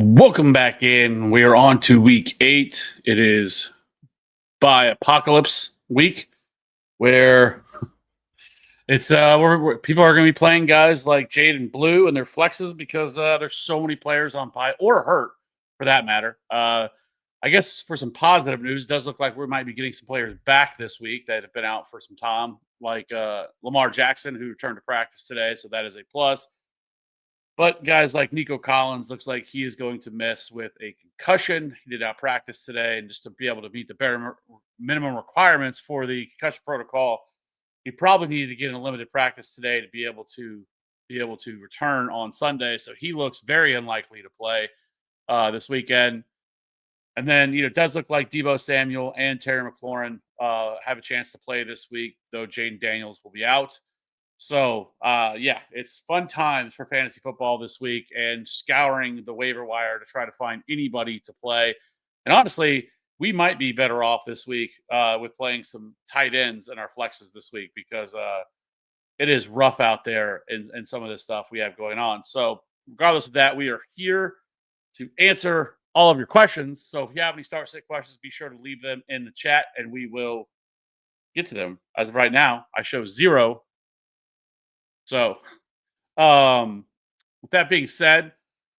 Welcome back in. We are on to week 8. It is by apocalypse week where it's where people are going to be playing guys like Jade and Blue and their flexes because there's so many players on bye or hurt for that matter. I guess for some positive news, it does look like we might be getting some players back this week that have been out for some time, like Lamar Jackson, who returned to practice today, so that is a plus. But guys like Nico Collins looks like he is going to miss with a concussion. He did not practice today, and just to be able to meet the bare minimum requirements for the concussion protocol, he probably needed to get in a limited practice today to be able to return on Sunday. So he looks very unlikely to play this weekend. And then it does look like Debo Samuel and Terry McLaurin have a chance to play this week, though Jaden Daniels will be out. So, yeah, it's fun times for fantasy football this week and scouring the waiver wire to try to find anybody to play. And honestly, we might be better off this week with playing some tight ends in our flexes this week because it is rough out there in some of this stuff we have going on. So, regardless of that, we are here to answer all of your questions. So, if you have any start sit questions, be sure to leave them in the chat and we will get to them. As of right now, I show 0. So, with that being said,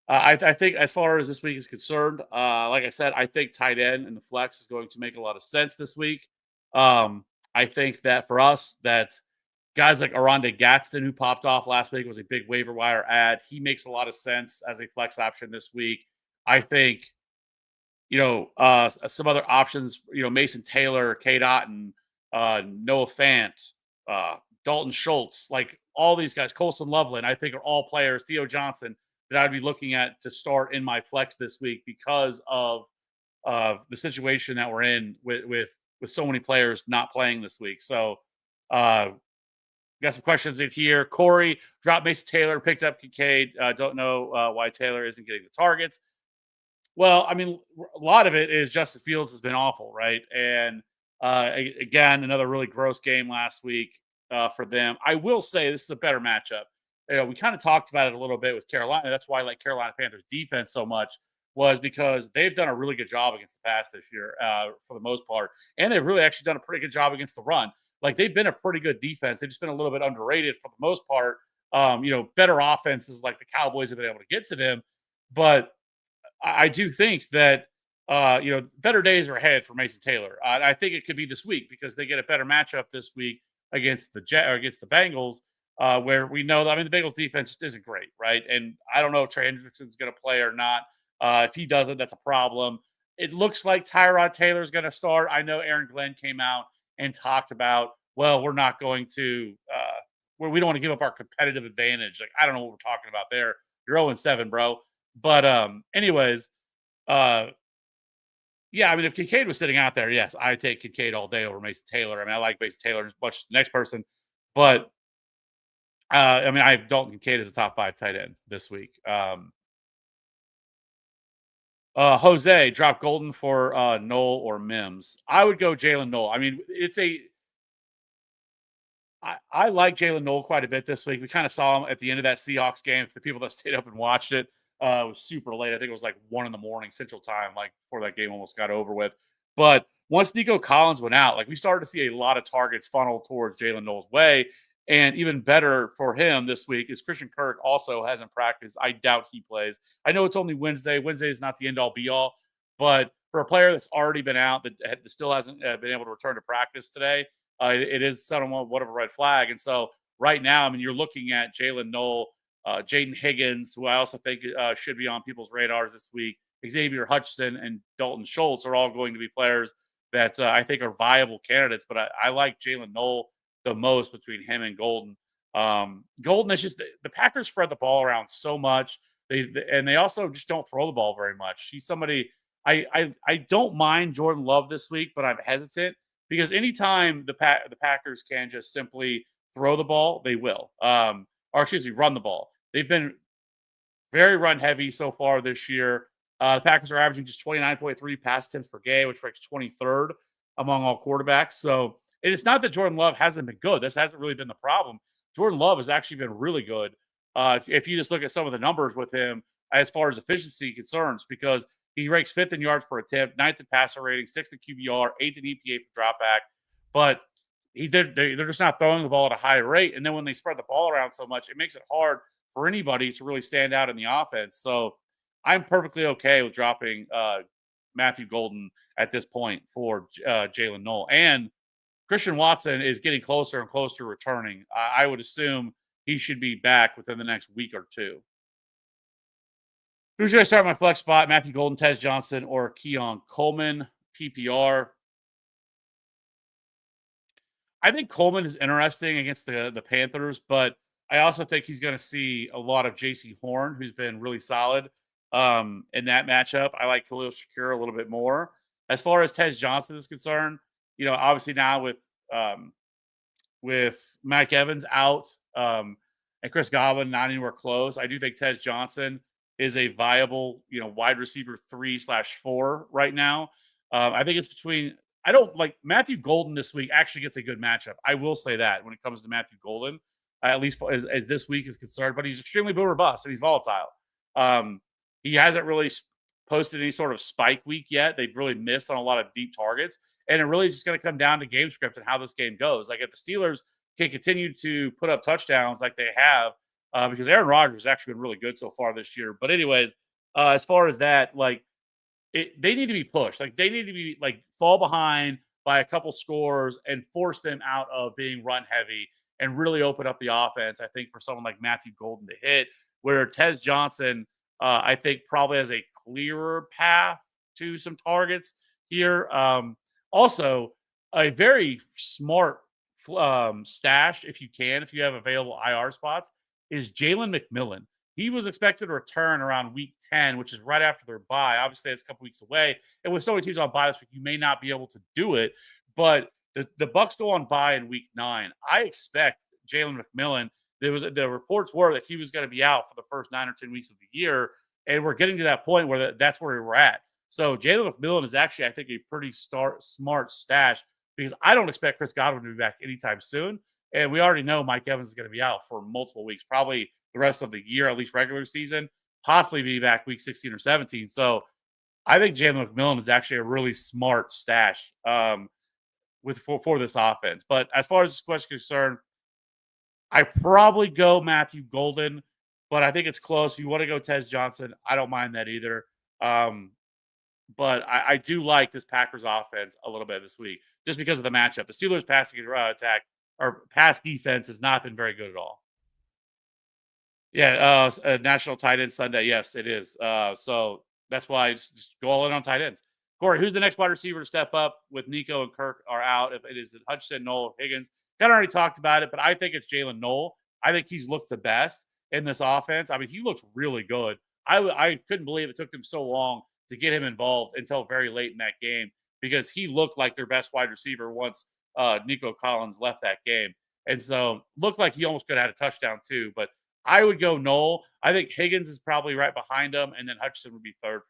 I think as far as this week is concerned, like I said, I think tight end and the flex is going to make a lot of sense this week. I think that for us, that guys like Aronde Gadsden, who popped off last week, was a big waiver wire ad. He makes a lot of sense as a flex option this week. I think, some other options, Mason Taylor, K. Otten, Noah Fant, Dalton Schultz, like all these guys, Colson Loveland, I think are all players, Theo Johnson, that I'd be looking at to start in my flex this week because of the situation that we're in with so many players not playing this week. So, got some questions in here. Corey dropped Mason Taylor, picked up Kincaid. Don't know why Taylor isn't getting the targets. Well, I mean, a lot of it is Justin Fields has been awful, right? And again, another really gross game last week for them. I will say this is a better matchup. We kind of talked about it a little bit with Carolina. That's why I like Carolina Panthers defense so much, was because they've done a really good job against the pass this year for the most part. And they've really actually done a pretty good job against the run. Like, they've been a pretty good defense. They've just been a little bit underrated for the most part. Better offenses like the Cowboys have been able to get to them. But I do think that better days are ahead for Mason Taylor. I think it could be this week because they get a better matchup this week against the Bengals, where we know that, the Bengals defense just isn't great, right? And I don't know if Trey Hendrickson's going to play or not. If he doesn't, that's a problem. It looks like Tyrod Taylor's going to start. I know Aaron Glenn came out and talked about, well, we're not going to, we don't want to give up our competitive advantage. Like, I don't know what we're talking about there. You're 0-7, bro. But anyways, yeah, if Kincaid was sitting out there, yes, I'd take Kincaid all day over Mason Taylor. I like Mason Taylor as much as the next person, but I have Dalton Kincaid as a top 5 tight end this week. Jose dropped Golden for Noel or Mims. I would go Jalen Noel. I like Jalen Noel quite a bit this week. We kind of saw him at the end of that Seahawks game. For the people that stayed up and watched it, it was super late. I think it was like 1 a.m. Central Time, like before that game almost got over with. But once Nico Collins went out, like, we started to see a lot of targets funnel towards Jalen Noel's way. And even better for him this week is Christian Kirk also hasn't practiced. I doubt he plays. I know it's only Wednesday. Wednesday is not the end-all, be-all. But for a player that's already been out, that still hasn't been able to return to practice today, it is somewhat of a red flag. And so right now, you're looking at Jalen Noel, Jaden Higgins, who I also think should be on people's radars this week. Xavier Hutchinson and Dalton Schultz are all going to be players that I think are viable candidates. But I like Jalen Noel the most between him and Golden. Golden is just the Packers spread the ball around so much. They also just don't throw the ball very much. He's somebody I don't mind Jordan Love this week, but I'm hesitant because anytime the Packers can just simply throw the ball, they will. Run the ball. They've been very run heavy so far this year. The Packers are averaging just 29.3 pass attempts per game, which ranks 23rd among all quarterbacks. So it's not that Jordan Love hasn't been good. This hasn't really been the problem. Jordan Love has actually been really good. If you just look at some of the numbers with him as far as efficiency concerns because he ranks 5th in yards per attempt, 9th in passer rating, 6th in QBR, 8th in EPA for dropback. But they're just not throwing the ball at a high rate. And then when they spread the ball around so much, it makes it hard for anybody to really stand out in the offense. So I'm perfectly okay with dropping Matthew Golden at this point for Jalen Noel. And Christian Watson is getting closer and closer to returning. I would assume he should be back within the next week or two. Who's going to start my flex spot? Matthew Golden, Tez Johnson, or Keon Coleman, PPR? I think Coleman is interesting against the Panthers, but I also think he's going to see a lot of J.C. Horn, who's been really solid in that matchup. I like Khalil Shakir a little bit more. As far as Tez Johnson is concerned, obviously now with Mike Evans out and Chris Godwin not anywhere close, I do think Tez Johnson is a viable, wide receiver 3/4 right now. I think it's between. I don't like Matthew Golden this week. Actually, gets a good matchup. I will say that when it comes to Matthew Golden, at least as this week is concerned. But he's extremely boom or bust, and he's volatile. He hasn't really posted any sort of spike week yet. They've really missed on a lot of deep targets, and it really is just going to come down to game script and how this game goes. Like if the Steelers can continue to put up touchdowns like they have. Because Aaron Rodgers has actually been really good so far this year. But anyways, as far as that, they need to be pushed. Like they need to be fall behind by a couple scores and force them out of being run heavy and really open up the offense. I think for someone like Matthew Golden to hit, where Tez Johnson, I think probably has a clearer path to some targets here. Also, a very smart stash if you have available IR spots. Is Jalen McMillan. He was expected to return around week 10, which is right after their bye. Obviously, it's a couple weeks away. And with so many teams on bye this week, you may not be able to do it. But the Bucs go on bye in week 9. I expect Jalen McMillan. The reports were that he was going to be out for the first 9 or 10 weeks of the year. And we're getting to that point where that's where we're at. So Jalen McMillan is actually, I think, a pretty smart stash because I don't expect Chris Godwin to be back anytime soon. And we already know Mike Evans is going to be out for multiple weeks, probably the rest of the year, at least regular season, possibly be back week 16 or 17. So I think Jalen McMillan is actually a really smart stash for this offense. But as far as this question is concerned, I probably go Matthew Golden, but I think it's close. If you want to go Tez Johnson, I don't mind that either. But I do like this Packers offense a little bit this week just because of the matchup. The Steelers passing attack or pass defense has not been very good at all. Yeah, National Tight End Sunday. Yes, it is. So that's why I just go all in on tight ends. Corey, who's the next wide receiver to step up with Nico and Kirk are out? If it is Hutchinson, Noel, Higgins. Kind of already talked about it, but I think it's Jalen Noel. I think he's looked the best in this offense. I mean, he looks really good. I couldn't believe it took them so long to get him involved until very late in that game because he looked like their best wide receiver once Nico Collins left that game. And so looked like he almost could have had a touchdown too. But I would go Noel. I think Higgins is probably right behind him, and then Hutchinson would be third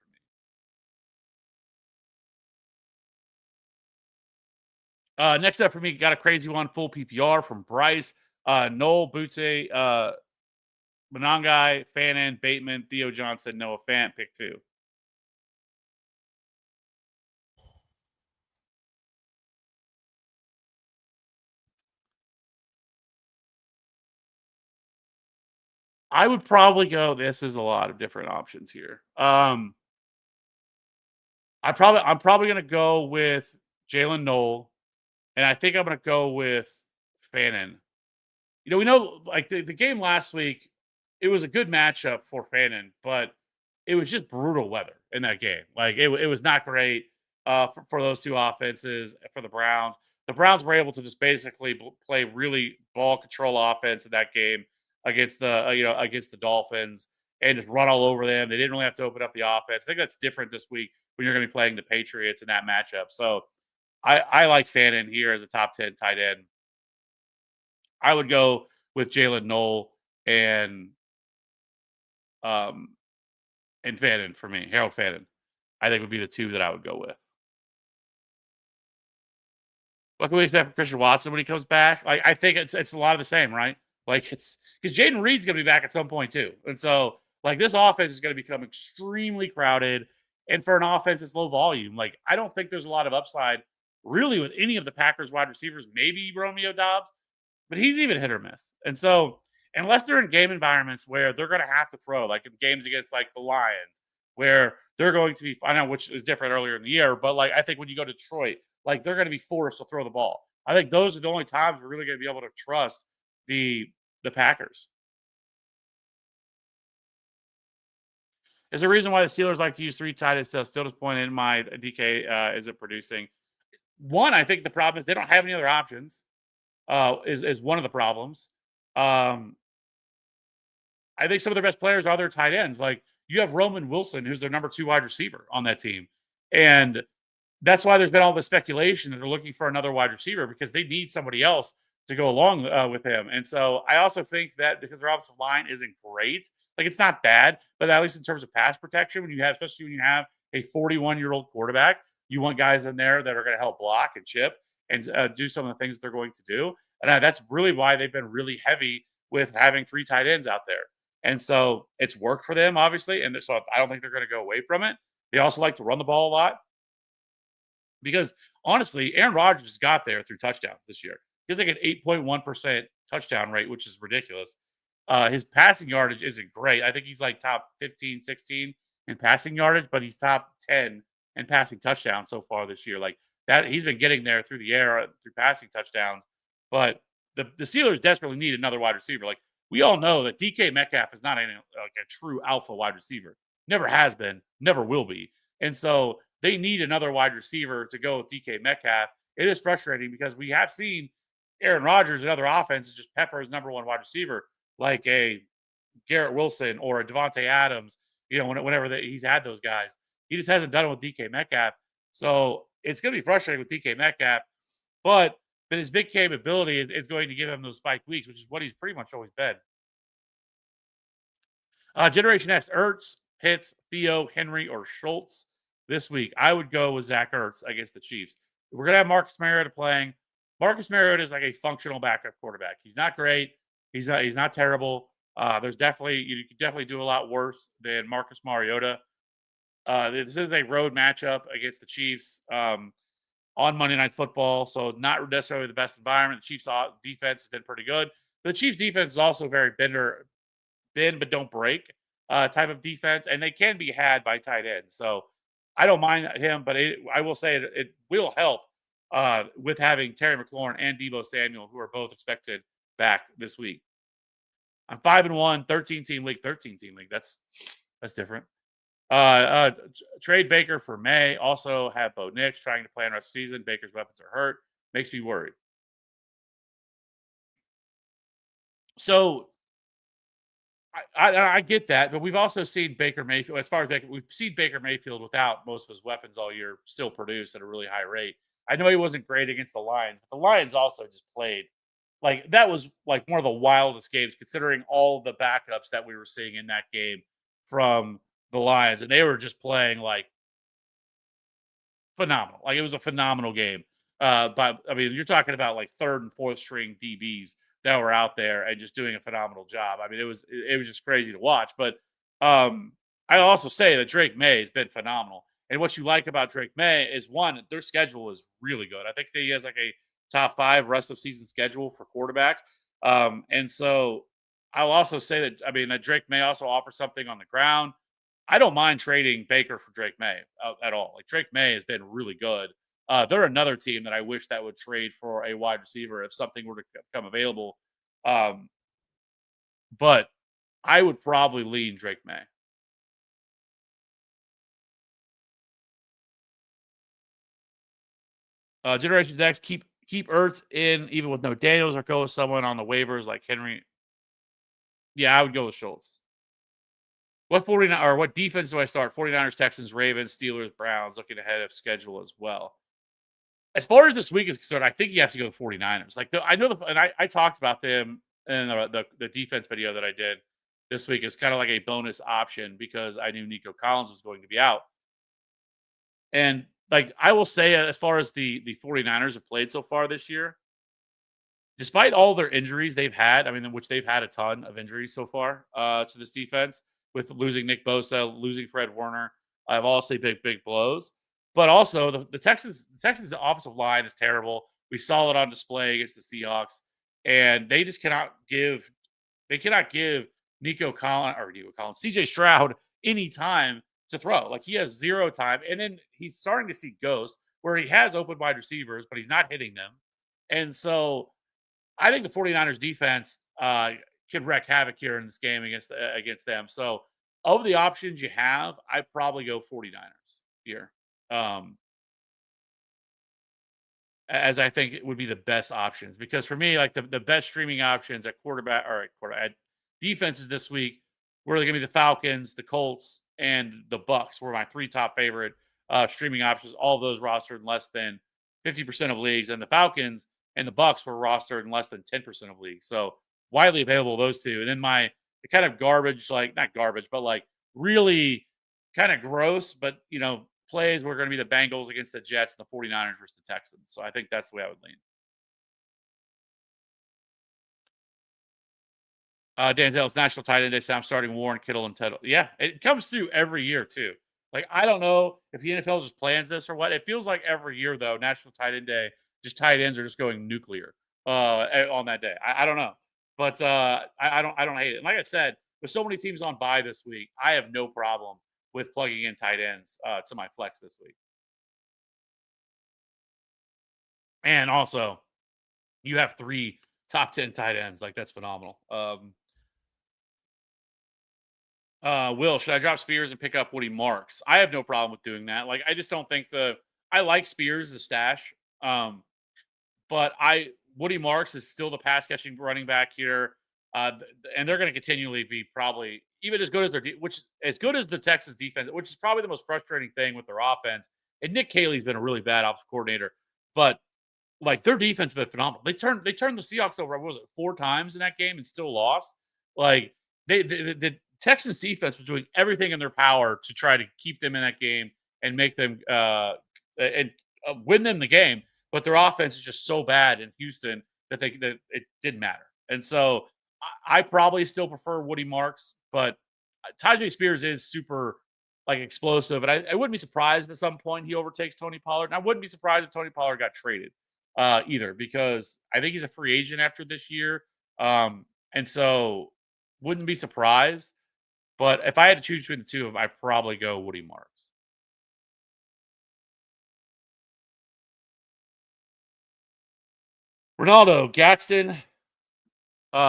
for me. Next up for me, got a crazy one, full PPR from Bryce. Noel, Butte, Monangai, Fannin, Bateman, Theo Johnson, Noah Fant, pick 2. I would probably go. This is a lot of different options here. I'm probably gonna go with Jalen Noel, and I think I'm gonna go with Fannin. We know like the game last week, it was a good matchup for Fannin, but it was just brutal weather in that game. Like it was not great for those two offenses for the Browns. The Browns were able to just basically play really ball control offense in that game against the against the Dolphins and just run all over them. They didn't really have to open up the offense. I think that's different this week when you're going to be playing the Patriots in that matchup. So I like Fannin here as a top 10 tight end. I would go with Jalen Noel and Fannin for me. Harold Fannin, I think would be the two that I would go with. What can we expect from Christian Watson when he comes back? Like I think it's a lot of the same, right? Like it's because Jaden Reed's gonna be back at some point too. And so Like this offense is going to become extremely crowded. And for an offense that's low volume, like I don't think there's a lot of upside really with any of the Packers wide receivers, maybe Romeo Dobbs, but he's even hit or miss. And so, unless they're in game environments where they're going to have to throw, like in games against like the Lions, where they're going to be, I know which is different earlier in the year, but like I think when you go to Detroit, like they're going to be forced to throw the ball. I think those are the only times we're really going to be able to trust the the Packers. Is the reason why the Steelers like to use three tight ends still disappointed in my DK isn't producing. One, I think the problem is they don't have any other options. Is one of the problems. Um, I think some of their best players are their tight ends. Like you have Roman Wilson, who's their number 2 wide receiver on that team, and that's why there's been all the speculation that they're looking for another wide receiver because they need somebody else to go along with him. And so I also think that because their offensive line isn't great, like it's not bad, but at least in terms of pass protection, when you have, especially when you have a 41-year-old quarterback, you want guys in there that are going to help block and chip and do some of the things they're going to do. And that's really why they've been really heavy with having 3 tight ends out there. And so it's worked for them, obviously. And so I don't think they're going to go away from it. They also like to run the ball a lot because honestly, Aaron Rodgers got there through touchdowns this year. He's like an 8.1% touchdown rate, which is ridiculous. His passing yardage isn't great. I think he's like top 15, 16 in passing yardage, but he's top 10 in passing touchdowns so far this year. Like that, he's been getting there through the air, through passing touchdowns. But the Steelers desperately need another wide receiver. Like we all know that DK Metcalf is not like a true alpha wide receiver. Never has been, never will be. And so they need another wide receiver to go with DK Metcalf. It is frustrating because we have seen Aaron Rodgers and other offenses just pepper his number 1 wide receiver like a Garrett Wilson or a Devontae Adams, whenever he's had those guys. He just hasn't done it with DK Metcalf. So it's going to be frustrating with DK Metcalf, but his big capability is going to give him those spike weeks, which is what he's pretty much always been. Generation X, Ertz, Pitts, Theo, Henry, or Schultz this week. I would go with Zach Ertz against the Chiefs. We're going to have Marcus Mariota playing. Marcus Mariota is like a functional backup quarterback. He's not great. He's not terrible. You could definitely do a lot worse than Marcus Mariota. This is a road matchup against the Chiefs on Monday Night Football, so not necessarily the best environment. The Chiefs' defense has been pretty good. But the Chiefs' defense is also very bend but don't break type of defense, and they can be had by tight ends. So I don't mind him, but I will say it will help with having Terry McLaurin and Deebo Samuel, who are both expected back this week. I'm 5-1, 13-team league, 13-team league. That's different. Trade Baker for May. Also have Bo Nix trying to play in the rest of the season. Baker's weapons are hurt. Makes me worried. So I get that, but we've also seen Baker Mayfield. As far as we've seen Baker Mayfield without most of his weapons all year still produce at a really high rate. I know he wasn't great against the Lions, but the Lions also just played like that was like one of the wildest games considering all the backups that we were seeing in that game from the Lions, and they were just playing like phenomenal. Like it was a phenomenal game. But I mean, you're talking about like 3rd and 4th string DBs that were out there and just doing a phenomenal job. I mean, it was just crazy to watch. But I also say that Drake May has been phenomenal. And what you like about Drake May is one, their schedule is really good. I think he has like a top 5 rest of season schedule for quarterbacks. And so I'll also say that Drake May also offers something on the ground. I don't mind trading Baker for Drake May at all. Like Drake May has been really good. They're another team that I wish that would trade for a wide receiver if something were to become available. But I would probably lean Drake May. Generation X, keep Ertz in even with no Daniels, or go with someone on the waivers like Henry. Yeah, I would go with Schultz. What defense do I start? 49ers, Texans, Ravens, Steelers, Browns, looking ahead of schedule as well. As far as this week is concerned, I think you have to go with 49ers. I talked about them in the defense video that I did this week as kind of like a bonus option because I knew Nico Collins was going to be out. And like I will say, as far as the 49ers have played so far this year, despite all their injuries they've had, which they've had a ton of injuries so far to this defense, with losing Nick Bosa, losing Fred Warner. I've also big blows. But also the Texans' offensive line is terrible. We saw it on display against the Seahawks, and they cannot give Nico Collins, CJ Stroud any time to throw. Like he has zero time. And then he's starting to see ghosts where he has open wide receivers, but he's not hitting them. And so I think the 49ers defense can wreak havoc here in this game against them. So of the options you have, I probably go 49ers here. Um, as I think it would be the best options because for me, like the best streaming options at quarterback or at defenses this week were going to be the Falcons, the Colts, and the Bucks were my three top favorite streaming options. All of those rostered in less than 50% of leagues, and the Falcons and the Bucks were rostered in less than 10% of leagues. So widely available those two. And then the kind of garbage, like not garbage, but like really kind of gross, but plays were going to be the Bengals against the Jets and the 49ers versus the Texans. So I think that's the way I would lean. Danzel's National Tight End Day said I'm starting Warren, Kittle, and Tuttle. Yeah, it comes through every year too. Like I don't know if the NFL just plans this or what. It feels like every year though, National Tight End Day, just tight ends are just going nuclear on that day. I don't know, but I don't hate it. And like I said, with so many teams on bye this week, I have no problem with plugging in tight ends to my flex this week. And also, you have three top 10 tight ends. Like that's phenomenal. Will, should I drop Spears and pick up Woody Marks? I have no problem with doing that. Like, I just don't think I like Spears as a stash. But Woody Marks is still the pass catching running back here. And they're going to continually be probably even as good as which as good as the Texas defense, which is probably the most frustrating thing with their offense. And Nick Caley's been a really bad offensive coordinator, but like their defense has been phenomenal. They turned the Seahawks over, what was it, 4 times in that game and still lost. Like the Texans defense was doing everything in their power to try to keep them in that game and make them win them the game. But their offense is just so bad in Houston that it didn't matter. And so I probably still prefer Woody Marks, but Tyjae Spears is super like explosive, and I wouldn't be surprised if at some point he overtakes Tony Pollard. And I wouldn't be surprised if Tony Pollard got traded either, because I think he's a free agent after this year, and so wouldn't be surprised. But if I had to choose between the two of them, I'd probably go Woody Marks. Ronaldo, Gadsden,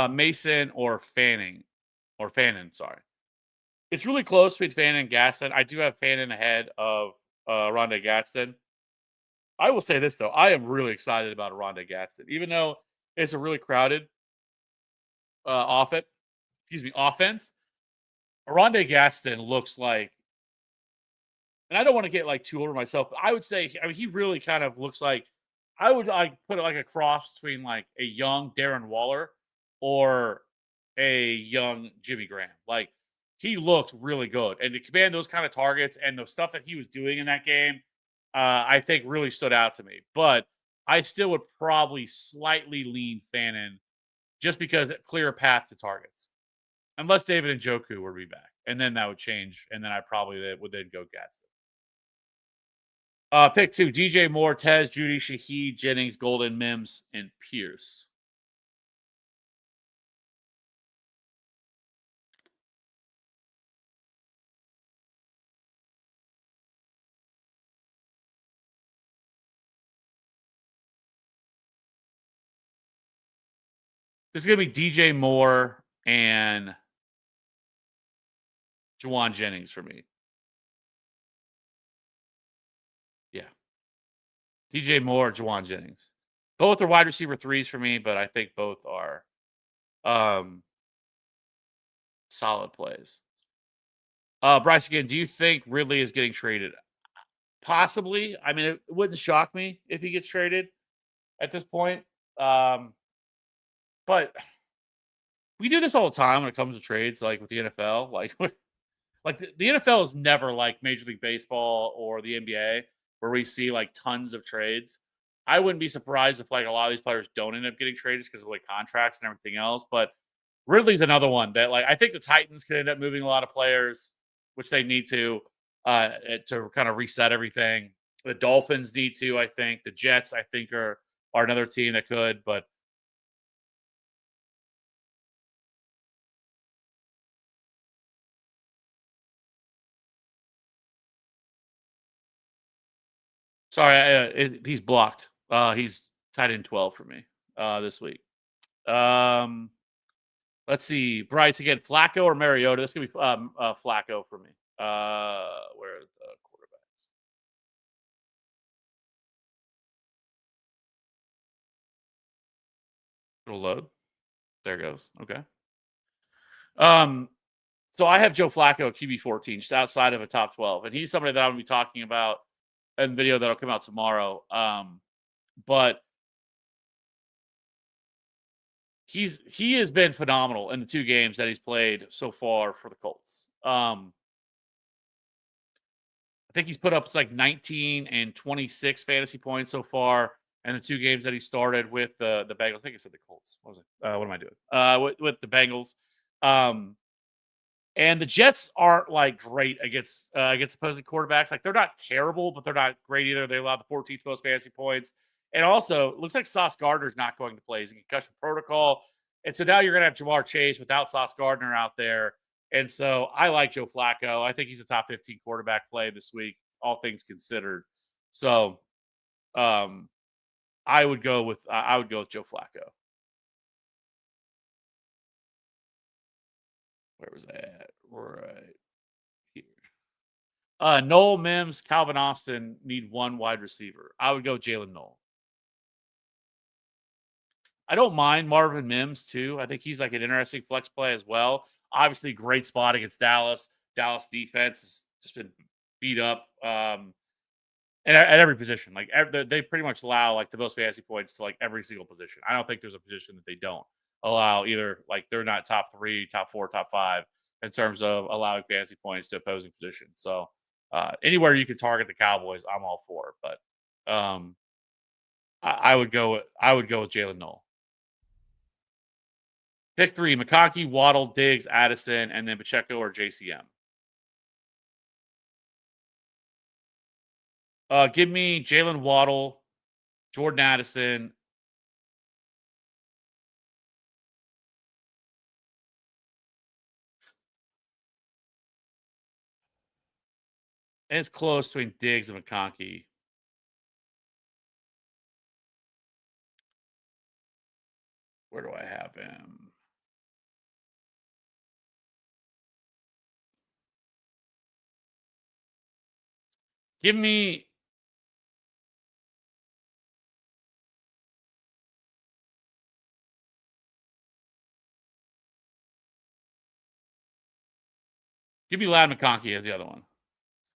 Mason, or Fanning, or Fannin. Sorry, it's really close between Fannin and Gaston. I do have Fannin ahead of Rondé Gadsden. I will say this though, I am really excited about Rondé Gadsden, even though it's a really crowded offense. Rondé Gadsden looks like, and I don't want to get like too over myself, but I would say, I mean, he really kind of looks like, I would like put it like a cross between like a young Darren Waller or a young Jimmy Graham. Like he looks really good, and to command those kind of targets and the stuff that he was doing in that game, I think really stood out to me. But I still would probably slightly lean Fannin just because clear path to targets, unless David Njoku were to be back, and then that would change, and then I probably would then go Gadsden. Pick 2, DJ Moore, Tez, Judy, Shaheed, Jennings, Golden, Mims, and Pierce. This is going to be DJ Moore and Juwan Jennings for me. Yeah. DJ Moore, Juwan Jennings. Both are wide receiver 3s for me, but I think both are solid plays. Bryce, again, do you think Ridley is getting traded? Possibly. I mean, it wouldn't shock me if he gets traded at this point. But we do this all the time when it comes to trades, like with the NFL. Like the NFL is never like Major League Baseball or the NBA, where we see like tons of trades. I wouldn't be surprised if like a lot of these players don't end up getting traded because of like contracts and everything else. But Ridley's another one that, like, I think the Titans could end up moving a lot of players, which they need to kind of reset everything. The Dolphins need to, I think. The Jets, I think, are another team that could, but sorry, he's blocked. He's tied in 12 for me this week. Um, let's see, Bryce again, Flacco or Mariota. This is gonna be Flacco for me. Where are the quarterback? It'll load. There it goes. Okay. Um, so I have Joe Flacco QB 14, just outside of a top 12, and he's somebody that I'm gonna be talking about in video that'll come out tomorrow. But he has been phenomenal in the 2 games that he's played so far for the Colts. I think he's put up like 19 and 26 fantasy points so far in the 2 games that he started with the Bengals. I think I said the Colts. What was it? What am I doing? With the Bengals. And the Jets aren't like great against opposing quarterbacks. Like they're not terrible, but they're not great either. They allow the 14th most fantasy points. And also, it looks like Sauce Gardner's not going to play. He's in concussion protocol. And so now you're going to have Jamar Chase without Sauce Gardner out there. And so I like Joe Flacco. I think he's a top 15 quarterback play this week, all things considered. So I would go with Joe Flacco. Where was I at? Right here. Noel Mims, Calvin Austin need one wide receiver. I would go Jalen Noel. I don't mind Marvin Mims too. I think he's like an interesting flex play as well. Obviously, great spot against Dallas. Dallas defense has just been beat up and at every position. Like they pretty much allow like the most fantasy points to like every single position. I don't think there's a position that they don't allow either. Like they're not top 3, top 4, top 5 in terms of allowing fantasy points to opposing positions. So anywhere you can target the Cowboys, I'm all for. But I would go with Jalen Noel. Pick 3: McConkey, Waddle, Diggs, Addison, and then Pacheco or JCM. Give me Jalen Waddle, Jordan Addison. And it's close between Diggs and McConkey. Where do I have him? Give me Lad McConkey as the other one.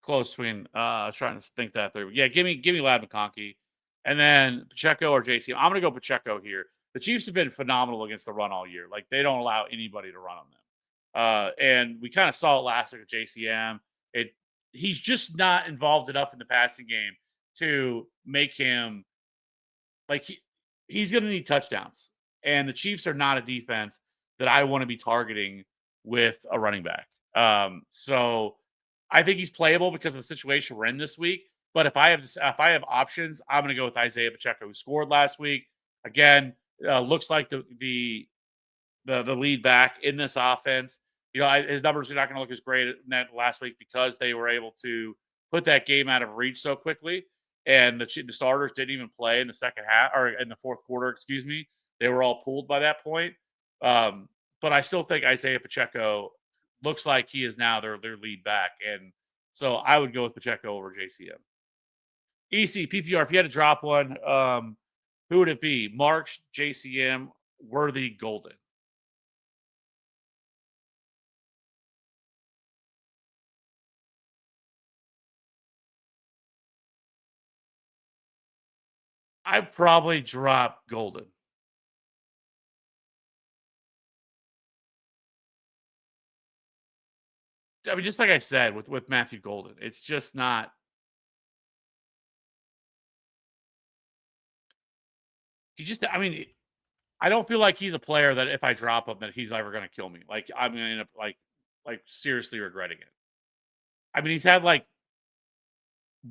Close between I was trying to think that through. Yeah, give me Lad McConkey. And then Pacheco or JC. I'm gonna go Pacheco here. The Chiefs have been phenomenal against the run all year. Like they don't allow anybody to run on them. And we kind of saw it last week with JCM. He's just not involved enough in the passing game to make him like he's gonna need touchdowns. And the Chiefs are not a defense that I want to be targeting with a running back. So I think he's playable because of the situation we're in this week. But if I have options, I'm going to go with Isaiah Pacheco, who scored last week. Again, looks like the lead back in this offense. His numbers are not going to look as great as last week because they were able to put that game out of reach so quickly, and the starters didn't even play in the second half or in the fourth quarter. Excuse me, they were all pulled by that point. But I still think Isaiah Pacheco looks like he is now their lead back, and so I would go with Pacheco over JCM. EC PPR. If you had to drop one, who would it be? Marks, JCM, Worthy, Golden. I probably drop Golden. I mean, just like I said with Matthew Golden, it's just not. He just. I mean, I don't feel like he's a player that if I drop him, that he's ever going to kill me. Like I'm going to end up like seriously regretting it. I mean, he's had like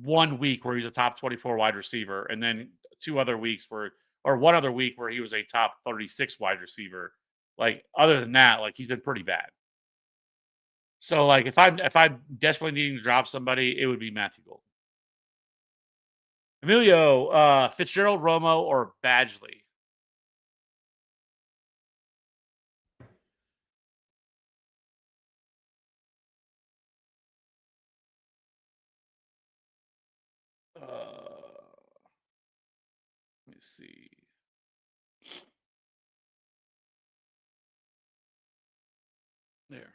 1 week where he's a top 24 wide receiver, and then 2 other weeks or 1 other week where he was a top 36 wide receiver. Like other than that, like he's been pretty bad. So like if I'm desperately needing to drop somebody, it would be Matthew Golden. Emilio, Fitzgerald, Romo, or Badgley. Let me see. There.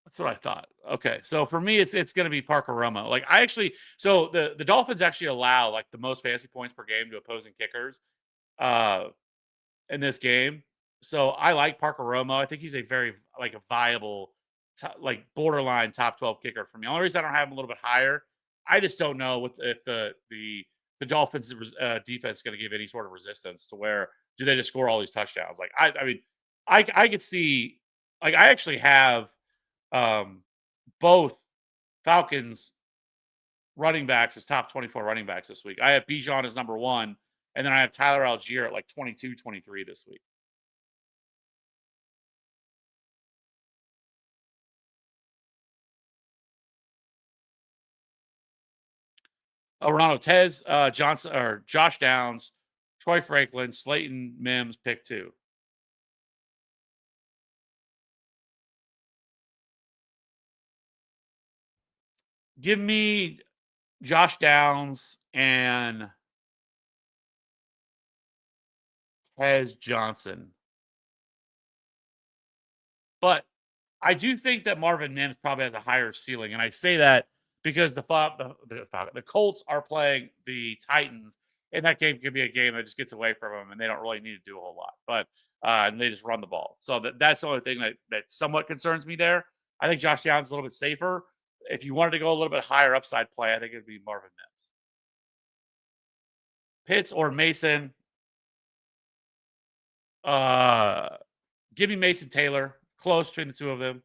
That's what I thought. Okay, so for me, it's going to be Parker Romo. Like I actually, so the Dolphins actually allow like the most fantasy points per game to opposing kickers uh, in this game. So I like Parker Romo. I think he's a very like a viable, like borderline top 12 kicker for me. The only reason I don't have him a little bit higher, I just don't know if the Dolphins defense is going to give any sort of resistance to where do they just score all these touchdowns? Like I mean, I could see like I actually have um, both Falcons running backs as top 24 running backs this week. I have Bijan as number one, and then I have Tyler Algier at like 22, 23 this week. Ronaldo Tez, Johnson or Josh Downs, Troy Franklin, Slayton Mims, pick two. Give me Josh Downs and Tez Johnson. But I do think that Marvin Mims probably has a higher ceiling, and I say that because the Colts are playing the Titans, and that game could be a game that just gets away from them, and they don't really need to do a whole lot. But and they just run the ball, so that's the only thing that somewhat concerns me there. I think Josh Downs is a little bit safer. If you wanted to go a little bit higher upside play, I think it'd be Marvin Mims. Pitts or Mason. Uh, Give me Mason Taylor. Close between the two of them.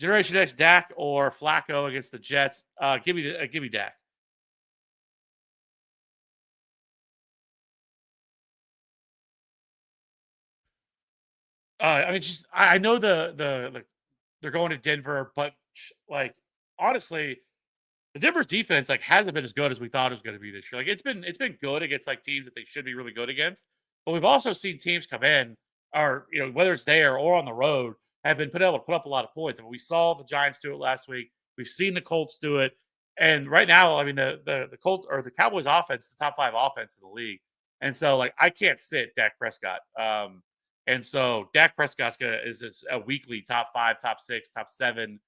Generation X, Dak or Flacco against the Jets. Give me Dak. I mean, just I know they're going to Denver, but like honestly, the Denver's defense like hasn't been as good as we thought it was going to be this year. Like it's been good against like teams that they should be really good against, but we've also seen teams come in or whether it's there or on the road have been able to put up a lot of points. I mean, we saw the Giants do it last week. We've seen the Colts do it, and right now, I mean the Colts or the Cowboys offense is the top 5 offense in the league, and so like I can't sit Dak Prescott. And so Dak Prescott's is a weekly top 5, top 6, top 7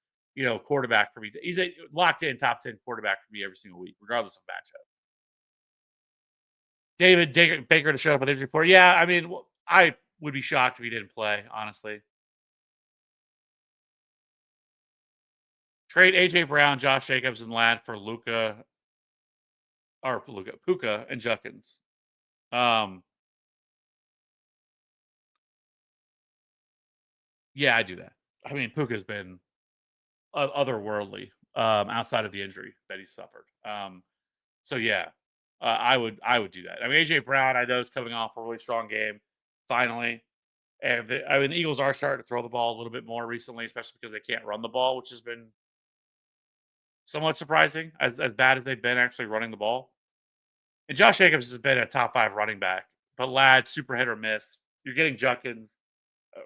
quarterback for me. He's a locked in top 10 quarterback for me every single week, regardless of matchup. David Baker to show up on the injury report. Yeah, I mean, I would be shocked if he didn't play, honestly. Trade AJ Brown, Josh Jacobs, and Ladd for Puka and Juckins. Yeah, I do that. I mean, Puka's been otherworldly outside of the injury that he suffered. So yeah, I would do that. I mean, AJ Brown, I know is coming off a really strong game, finally, and the Eagles are starting to throw the ball a little bit more recently, especially because they can't run the ball, which has been somewhat surprising, as bad as they've been actually running the ball. And Josh Jacobs has been a top 5 running back, but Ladd super hit or miss. You're getting Juckins,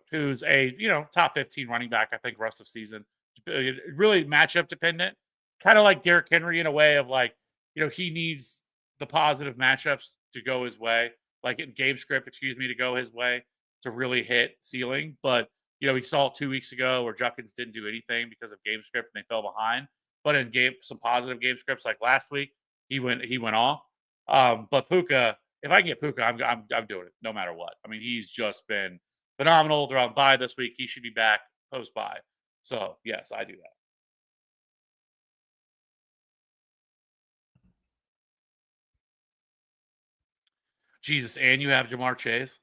who's a top 15 running back, I think, rest of season. Really matchup dependent, kind of like Derrick Henry in a way of like, he needs the positive matchups to go his way, like in game script, to go his way to really hit ceiling. But we saw it 2 weeks ago where Juckins didn't do anything because of game script and they fell behind. But in some positive game scripts like last week, he went off. But Puka, if I can get Puka, I'm doing it no matter what. I mean, he's just been phenomenal. They're on bye this week. He should be back post bye. So yes, I do that. Jesus, and you have Jamar Chase.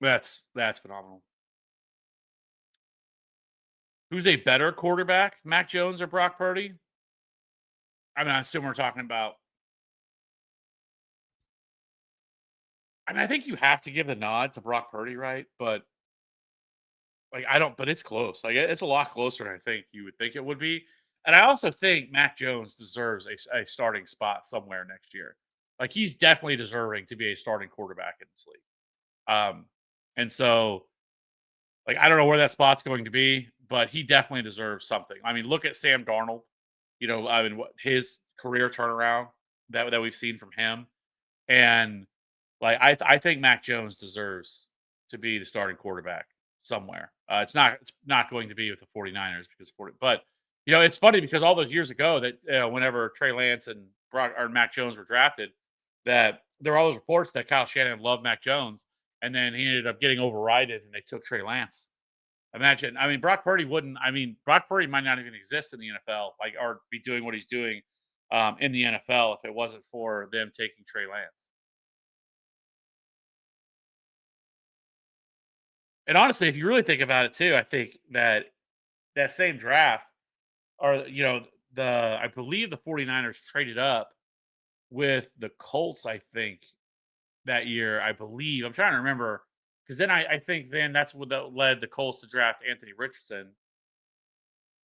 That's phenomenal. Who's a better quarterback, Mac Jones or Brock Purdy? I mean, I assume we're talking about. I mean, I think you have to give the nod to Brock Purdy, right? But like, I don't. But it's close. Like, it's a lot closer than I think you would think it would be. And I also think Mac Jones deserves a starting spot somewhere next year. Like, he's definitely deserving to be a starting quarterback in this league. And so, like, I don't know where that spot's going to be, but he definitely deserves something. I mean, look at Sam Darnold. I mean, what his career turnaround that we've seen from him, and like I think Mac Jones deserves to be the starting quarterback somewhere. It's not going to be with the 49ers because but it's funny because all those years ago that whenever Trey Lance and Brock or Mac Jones were drafted, that there were all those reports that Kyle Shanahan loved Mac Jones, and then he ended up getting overridden and they took Trey Lance. Imagine, I mean, Brock Purdy wouldn't. I mean, Brock Purdy might not even exist in the NFL, like, or be doing what he's doing in the NFL if it wasn't for them taking Trey Lance. And honestly, if you really think about it too, I think that that same draft, or I believe the 49ers traded up with the Colts, I think, that year. I believe. I'm trying to remember because then I think then that's what that led the Colts to draft Anthony Richardson.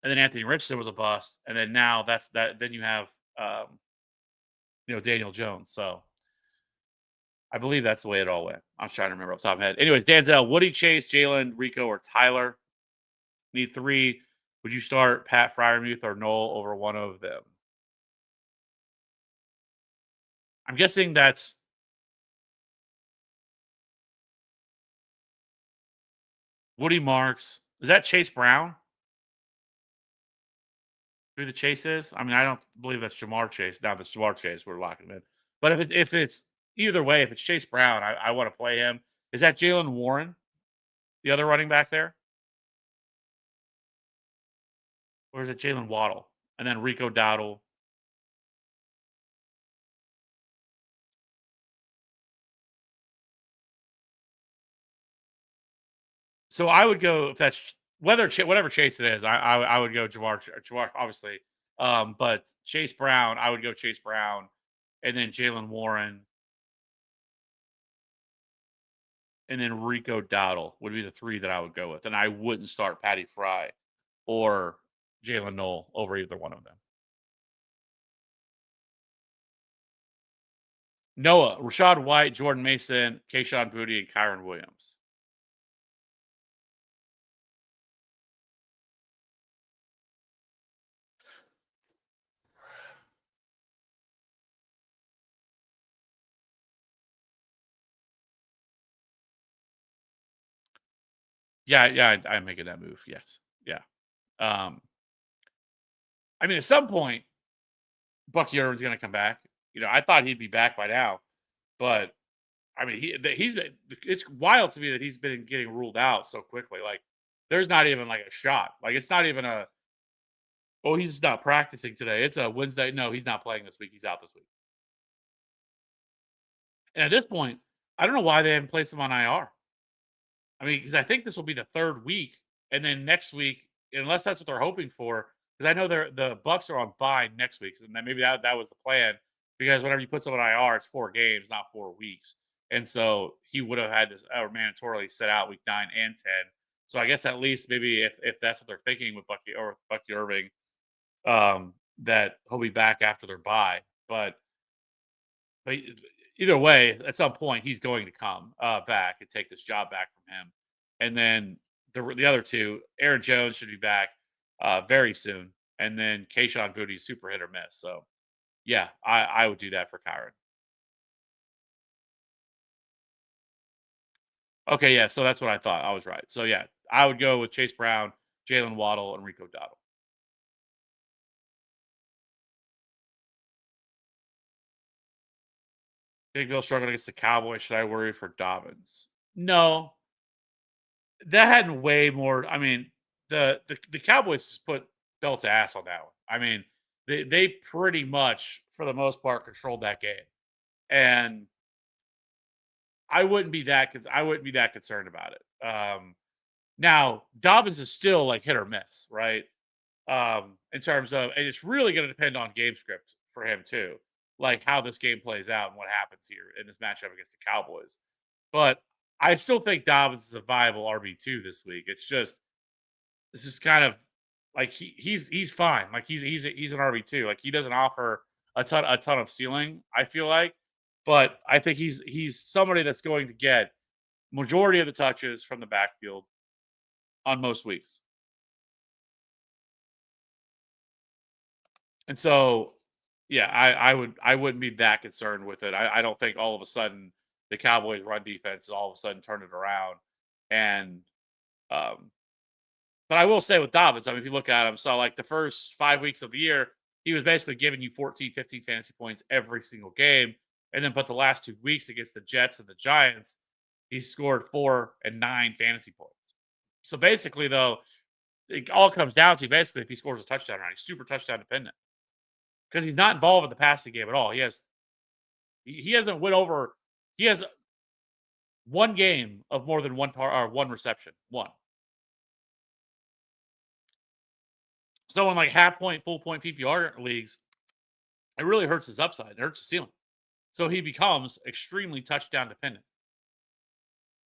And then Anthony Richardson was a bust, and then now that's that. Then you have, um, Daniel Jones. So I believe that's the way it all went. I'm trying to remember off the top of my head. Anyways, Danzel, Woody, Chase, Jalen, Rico, or Tyler. Need three. Would you start Pat Fryermuth or Noel over one of them? I'm guessing that's Woody Marks. Is that Chase Brown? Who the Chase is? I mean, I don't believe that's Jamar Chase. Now, if it's Jamar Chase, we're locking him in. But if it's either way, if it's Chase Brown, I want to play him. Is that Jalen Warren, the other running back there, or is it Jalen Waddle and then Rico Dowdle? So I would go if that's whatever Chase it is. I would go Jamar obviously. But Chase Brown, I would go Chase Brown, and then Jalen Warren, and then Rico Dowdle would be the three that I would go with, and I wouldn't start Patty Fry or Jalen Knoll over either one of them. Noah, Rashad White, Jordan Mason, Kayshawn Booty, and Kyron Williams. Yeah, yeah, I'm making that move. Yes, yeah. Um, I mean, at some point, Bucky Irvin's going to come back. I thought he'd be back by now, but I mean, he's been. It's wild to me that he's been getting ruled out so quickly. Like, there's not even like a shot. Like, it's not even a. Oh, he's not practicing today. It's a Wednesday. No, he's not playing this week. He's out this week. And at this point, I don't know why they haven't placed him on IR. I mean, because I think this will be the third week, and then next week, unless that's what they're hoping for, because I know the Bucks are on bye next week, and then maybe that was the plan. Because whenever you put someone on IR, it's 4 games, not 4 weeks, and so he would have had to mandatorily sit out week 9 and 10. So I guess at least maybe if that's what they're thinking with Bucky Irving, that he'll be back after their bye. But either way, at some point he's going to come back and take this job back from him. And then the other two, Aaron Jones should be back very soon, and then Kayshawn Booty's super hit or miss. So yeah, I would do that for Kyron. Okay, yeah, so that's what I thought. I was right. So yeah, I would go with Chase Brown, Jalen Waddle, and Rico Dowdle. Big Bill struggling against the Cowboys. Should I worry for Dobbins? No, that had way more. I mean, the Cowboys just put belt to ass on that one. I mean, they pretty much for the most part, controlled that game, and I wouldn't be that concerned about it. Now Dobbins is still like hit or miss, right? In terms of, and it's really going to depend on game script for him too, like how this game plays out and what happens here in this matchup against the Cowboys. But I still think Dobbins is a viable RB2 this week. It's just this is kind of like he's fine. Like he's an RB2. Like he doesn't offer a ton of ceiling, I feel like, but I think he's somebody that's going to get majority of the touches from the backfield on most weeks. And so, yeah, I wouldn't be that concerned with it. I don't think all of a sudden the Cowboys run defense all of a sudden turned it around. And um, but I will say with Dobbins, I mean, if you look at him, so like the first 5 weeks of the year, he was basically giving you 14, 15 fantasy points every single game. And then but the last 2 weeks against the Jets and the Giants, he scored 4 and 9 fantasy points. So basically, though, it all comes down to basically if he scores a touchdown, right? He's super touchdown dependent because he's not involved in the passing game at all. He hasn't went over. He has one game of more than one reception. One. So in like half point, full point PPR leagues, it really hurts his upside. It hurts his ceiling. So he becomes extremely touchdown dependent.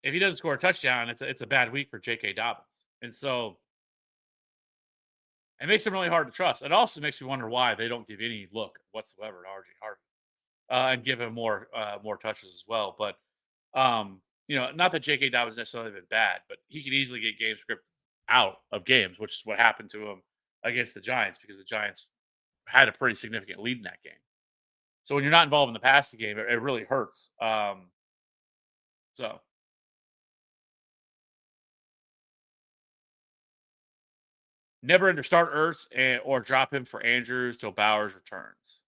If he doesn't score a touchdown, it's a bad week for J.K. Dobbins. And so it makes him really hard to trust. It also makes me wonder why they don't give any look whatsoever to RJ Harvey and give him more touches as well. But not that J.K. Dobbins necessarily been bad, but he could easily get game script out of games, which is what happened to him against the Giants because the Giants had a pretty significant lead in that game. So when you're not involved in the passing game, it really hurts. So never under start Ertz or drop him for Andrews till Bowers returns.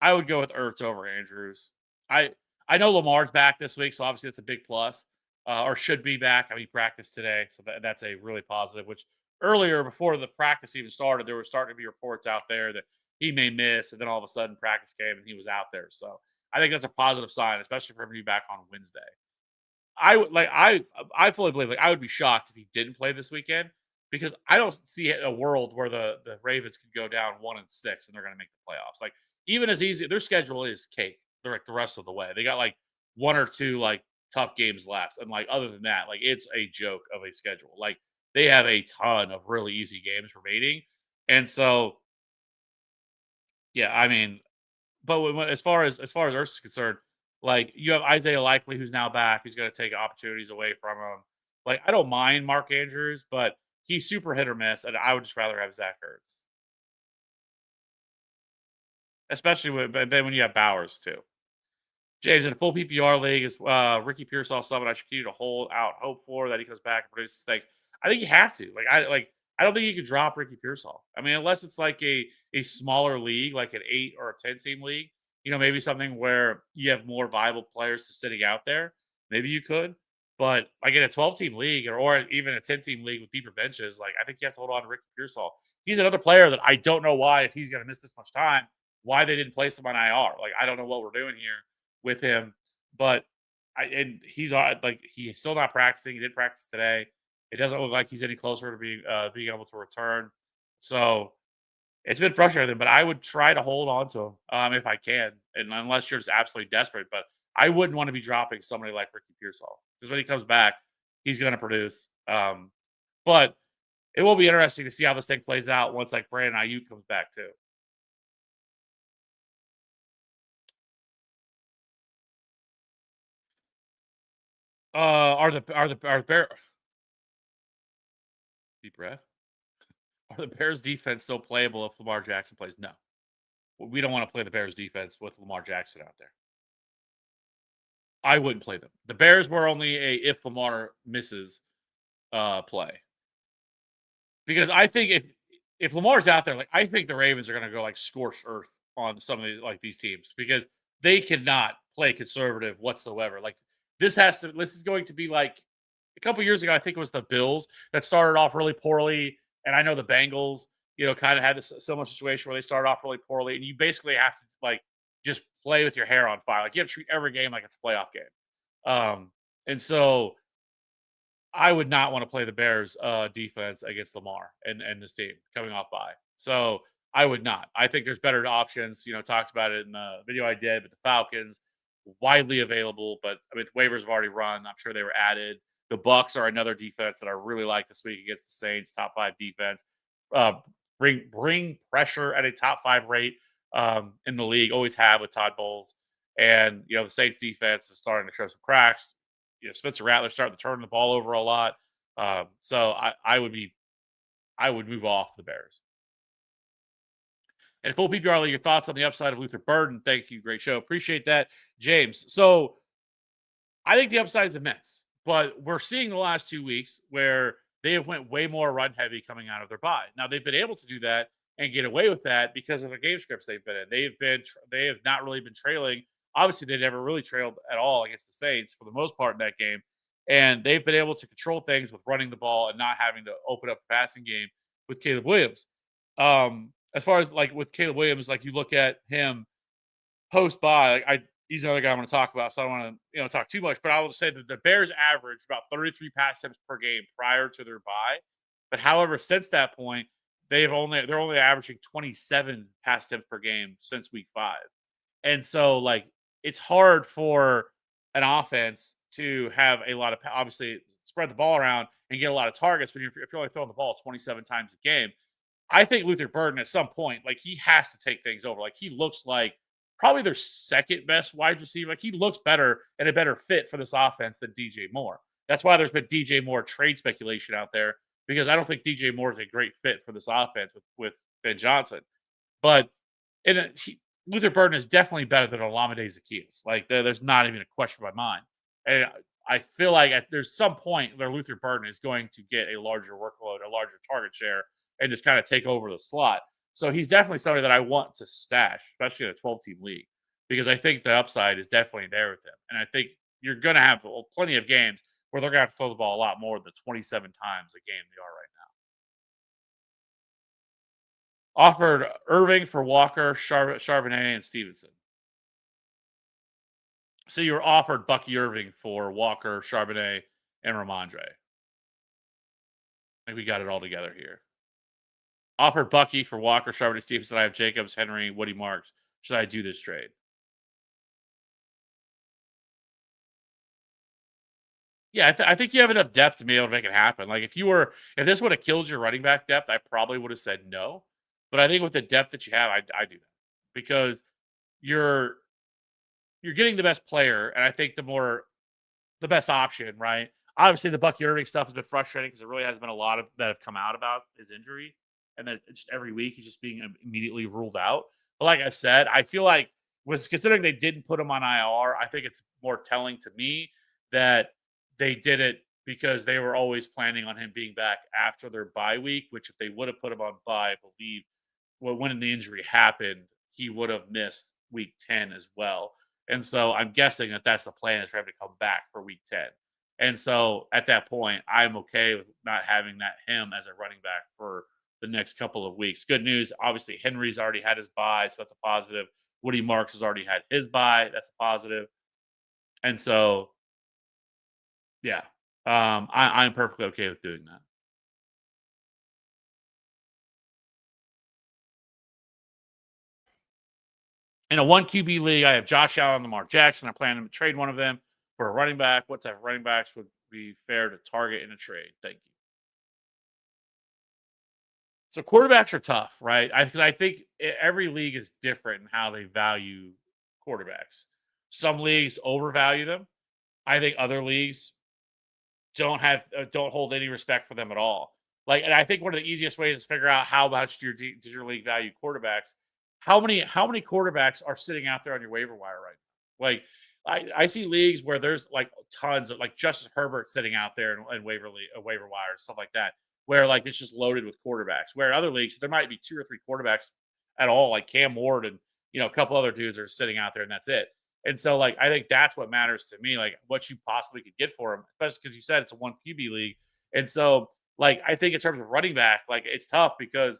I would go with Ertz over Andrews. I know Lamar's back this week, so obviously that's a big plus, or should be back. I mean, he practiced today, so that's a really positive. Which earlier, before the practice even started, there were starting to be reports out there that he may miss, and then all of a sudden practice came and he was out there. So I think that's a positive sign, especially for him to be back on Wednesday. I fully believe I would be shocked if he didn't play this weekend because I don't see a world where the Ravens could go down 1-6 and they're going to make the playoffs. Like even as easy, their schedule is cake. They're like the rest of the way. They got like one or two like tough games left, and like other than that, like it's a joke of a schedule. Like they have a ton of really easy games remaining, and so yeah, I mean, but as far as Ertz is concerned, like you have Isaiah Likely who's now back, who's going to take opportunities away from him. Like I don't mind Mark Andrews, but he's super hit or miss, and I would just rather have Zach Ertz, especially when you have Bowers too. James, in a full PPR league, is Ricky Pearsall someone I should continue to hold out hope for that he comes back and produces things? I think you have to. I don't think you could drop Ricky Pearsall. I mean, unless it's like a smaller league, like an 8 or a 10 team league, maybe something where you have more viable players to sitting out there. Maybe you could. But like in a 12 team league or even a 10 team league with deeper benches, like I think you have to hold on to Ricky Pearsall. He's another player that I don't know why, if he's going to miss this much time, why they didn't place him on IR. Like I don't know what we're doing here with him, but he's like he's still not practicing. He didn't practice today. It doesn't look like he's any closer to being able to return. So it's been frustrating, but I would try to hold on to him if I can, and unless you're just absolutely desperate. But I wouldn't want to be dropping somebody like Ricky Pearsall because when he comes back, he's going to produce. But it will be interesting to see how this thing plays out once like Brandon Ayuk comes back too. Are the Bears deep breath? Are the Bears defense still playable if Lamar Jackson plays? No. We don't want to play the Bears defense with Lamar Jackson out there. I wouldn't play them. The Bears were only a if Lamar misses play. Because I think if Lamar's out there, like I think the Ravens are going to go like scorched earth on some of these teams because they cannot play conservative whatsoever. Like this is going to be like a couple years ago. I think it was the Bills that started off really poorly, and I know the Bengals, kind of had this similar situation where they started off really poorly, and you basically have to like just play with your hair on fire. Like you have to treat every game like it's a playoff game. And so I would not want to play the Bears defense against Lamar and this team coming off bye. So I would not. I think there's better options. Talked about it in the video I did, but the Falcons widely available. But I mean, waivers have already run. I'm sure they were added. The Bucks are another defense that I really like this week against the Saints, top 5 defense. Bring pressure at a top 5 rate in the league. Always have with Todd Bowles. And the Saints defense is starting to show some cracks. Spencer Rattler starting to turn the ball over a lot. So I would move off the Bears. And full PPR league, your thoughts on the upside of Luther Burden? Thank you, great show, appreciate that, James. So I think the upside is immense, but we're seeing the last 2 weeks where they have went way more run heavy coming out of their bye. Now they've been able to do that and get away with that because of the game scripts they've been in. They have not really been trailing. Obviously, they never really trailed at all against the Saints for the most part in that game. And they've been able to control things with running the ball and not having to open up the passing game with Caleb Williams. As far as like with Caleb Williams, like you look at him post bye, he's another guy I'm going to talk about, so I don't want to talk too much. But I will say that the Bears averaged about 33 pass attempts per game prior to their bye. But however, since that point, they're only averaging 27 pass attempts per game since week 5. And so like it's hard for an offense to have a lot of obviously spread the ball around and get a lot of targets if you're only throwing the ball 27 times a game. I think Luther Burden at some point, like he has to take things over. Like he looks like probably their second best wide receiver. Like he looks better and a better fit for this offense than DJ Moore. That's why there's been DJ Moore trade speculation out there because I don't think DJ Moore is a great fit for this offense with Ben Johnson. But Luther Burden is definitely better than Olamide Zaccheaus. Like there's not even a question in my mind. And I feel like there's some point where Luther Burden is going to get a larger workload, a larger target share, and just kind of take over the slot. So he's definitely somebody that I want to stash, especially in a 12-team league, because I think the upside is definitely there with him. And I think you're going to have plenty of games where they're going to have to throw the ball a lot more than 27 times a game they are right now. Offered Irving for Walker, Charbonnet, and Stevenson. So you were offered Bucky Irving for Walker, Charbonnet, and Ramondre. I think we got it all together here. Offered Bucky for Walker, Charbonnet, Stevenson. I have Jacobs, Henry, Woody Marks. Should I do this trade? Yeah, I think you have enough depth to be able to make it happen. Like if this would have killed your running back depth, I probably would have said no. But I think with the depth that you have, I do that because you're getting the best player, and I think the best option, right? Obviously, the Bucky Irving stuff has been frustrating because there really has been a lot of that have come out about his injury, and that just every week he's just being immediately ruled out. But like I said, I feel like considering they didn't put him on IR, I think it's more telling to me that they did it because they were always planning on him being back after their bye week. Which if they would have put him on bye, I believe when the injury happened, he would have missed week 10 as well. And so I'm guessing that that's the plan is for him to come back for week 10. And so at that point, I'm okay with not having him as a running back for the next couple of weeks. Good news, obviously Henry's already had his bye, so that's a positive. Woody Marks has already had his bye, that's a positive. And so, yeah, I'm perfectly okay with doing that. In a 1 QB league, I have Josh Allen and Lamar Jackson. I plan to trade one of them for a running back. What type of running backs would be fair to target in a trade? Thank you. So quarterbacks are tough, right? Because I think every league is different in how they value quarterbacks. Some leagues overvalue them. I think other leagues don't hold any respect for them at all. Like, and I think one of the easiest ways to figure out how much does your league value quarterbacks. How many quarterbacks are sitting out there on your waiver wire right now? Like, I see leagues where there's like tons of like Justin Herbert sitting out there in waiver wire stuff like that, where like it's just loaded with quarterbacks. Where in other leagues there might be 2 or 3 quarterbacks at all, like Cam Ward and a couple other dudes are sitting out there, and that's it. And so, like, I think that's what matters to me, like what you possibly could get for him, especially because you said it's a 1 QB league. And so, like, I think in terms of running back, like, it's tough because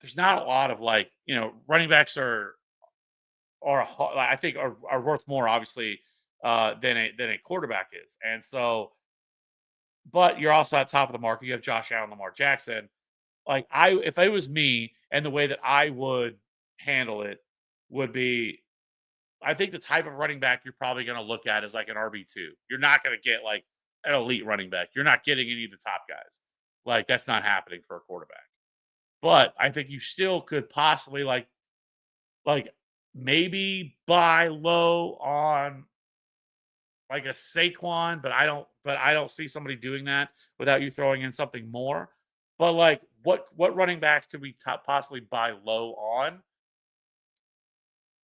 there's not a lot of running backs are I think are worth more obviously than a quarterback is. And so, but you're also at top of the market. You have Josh Allen, Lamar Jackson. Like if it was me, and the way that I would handle it would be, I think the type of running back you're probably going to look at is like an RB2. You're not going to get like an elite running back. You're not getting any of the top guys. Like that's not happening for a quarterback. But I think you still could possibly like maybe buy low on like a Saquon, but I don't see somebody doing that without you throwing in something more. But like what running backs could we possibly buy low on?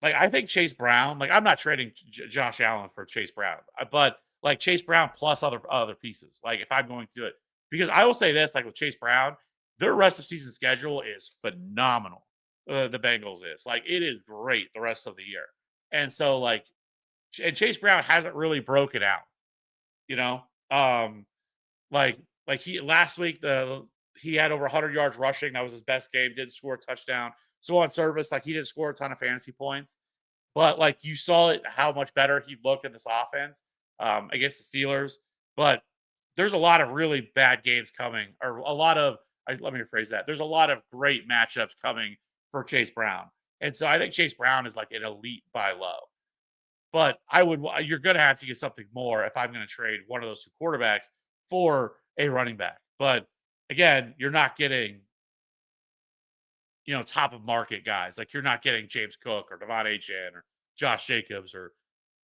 Like I think Chase Brown, like I'm not trading Josh Allen for Chase Brown, but like Chase Brown plus other pieces. Like if I'm going to do it, because I will say this, like with Chase Brown, their rest of season schedule is phenomenal. The Bengals is like it is great the rest of the year, and so like, and Chase Brown hasn't really broken out, you know. Um, like he last week he had over 100 yards rushing. That was his best game. Didn't score a touchdown. So on service, like he didn't score a ton of fantasy points, but like you saw it how much better he looked in this offense against the Steelers. But there's a lot of really bad games coming, or a lot of let me rephrase that. There's a lot of great matchups coming for Chase Brown, and so I think Chase Brown is like an elite buy low. But you're going to have to get something more if I'm going to trade one of those two quarterbacks for a running back. But again, you're not getting, top of market guys. Like you're not getting James Cook or Devon Achane or Josh Jacobs, or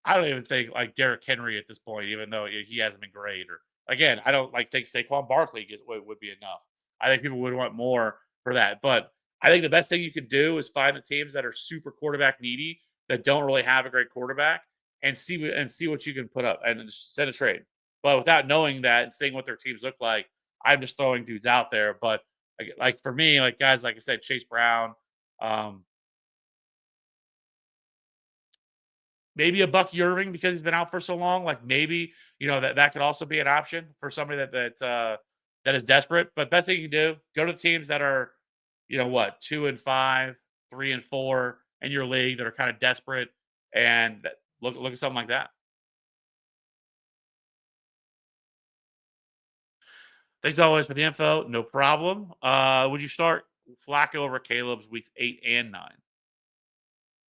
I don't even think like Derrick Henry at this point, even though he hasn't been great. Or again, I don't like think Saquon Barkley would be enough. I think people would want more for that. But I think the best thing you could do is find the teams that are super quarterback needy, that don't really have a great quarterback, and see what you can put up and just send a trade. But without knowing that and seeing what their teams look like, I'm just throwing dudes out there. But like for me, like guys, like I said, Chase Brown, um, maybe a Bucky Irving because he's been out for so long. Like maybe that could also be an option for somebody that is desperate. But best thing you can do, go to teams that are, 2-5, 3-4 in your league that are kind of desperate, and look at something like that. Thanks always for the info. No problem. Would you start Flacco over Caleb's weeks 8 and 9?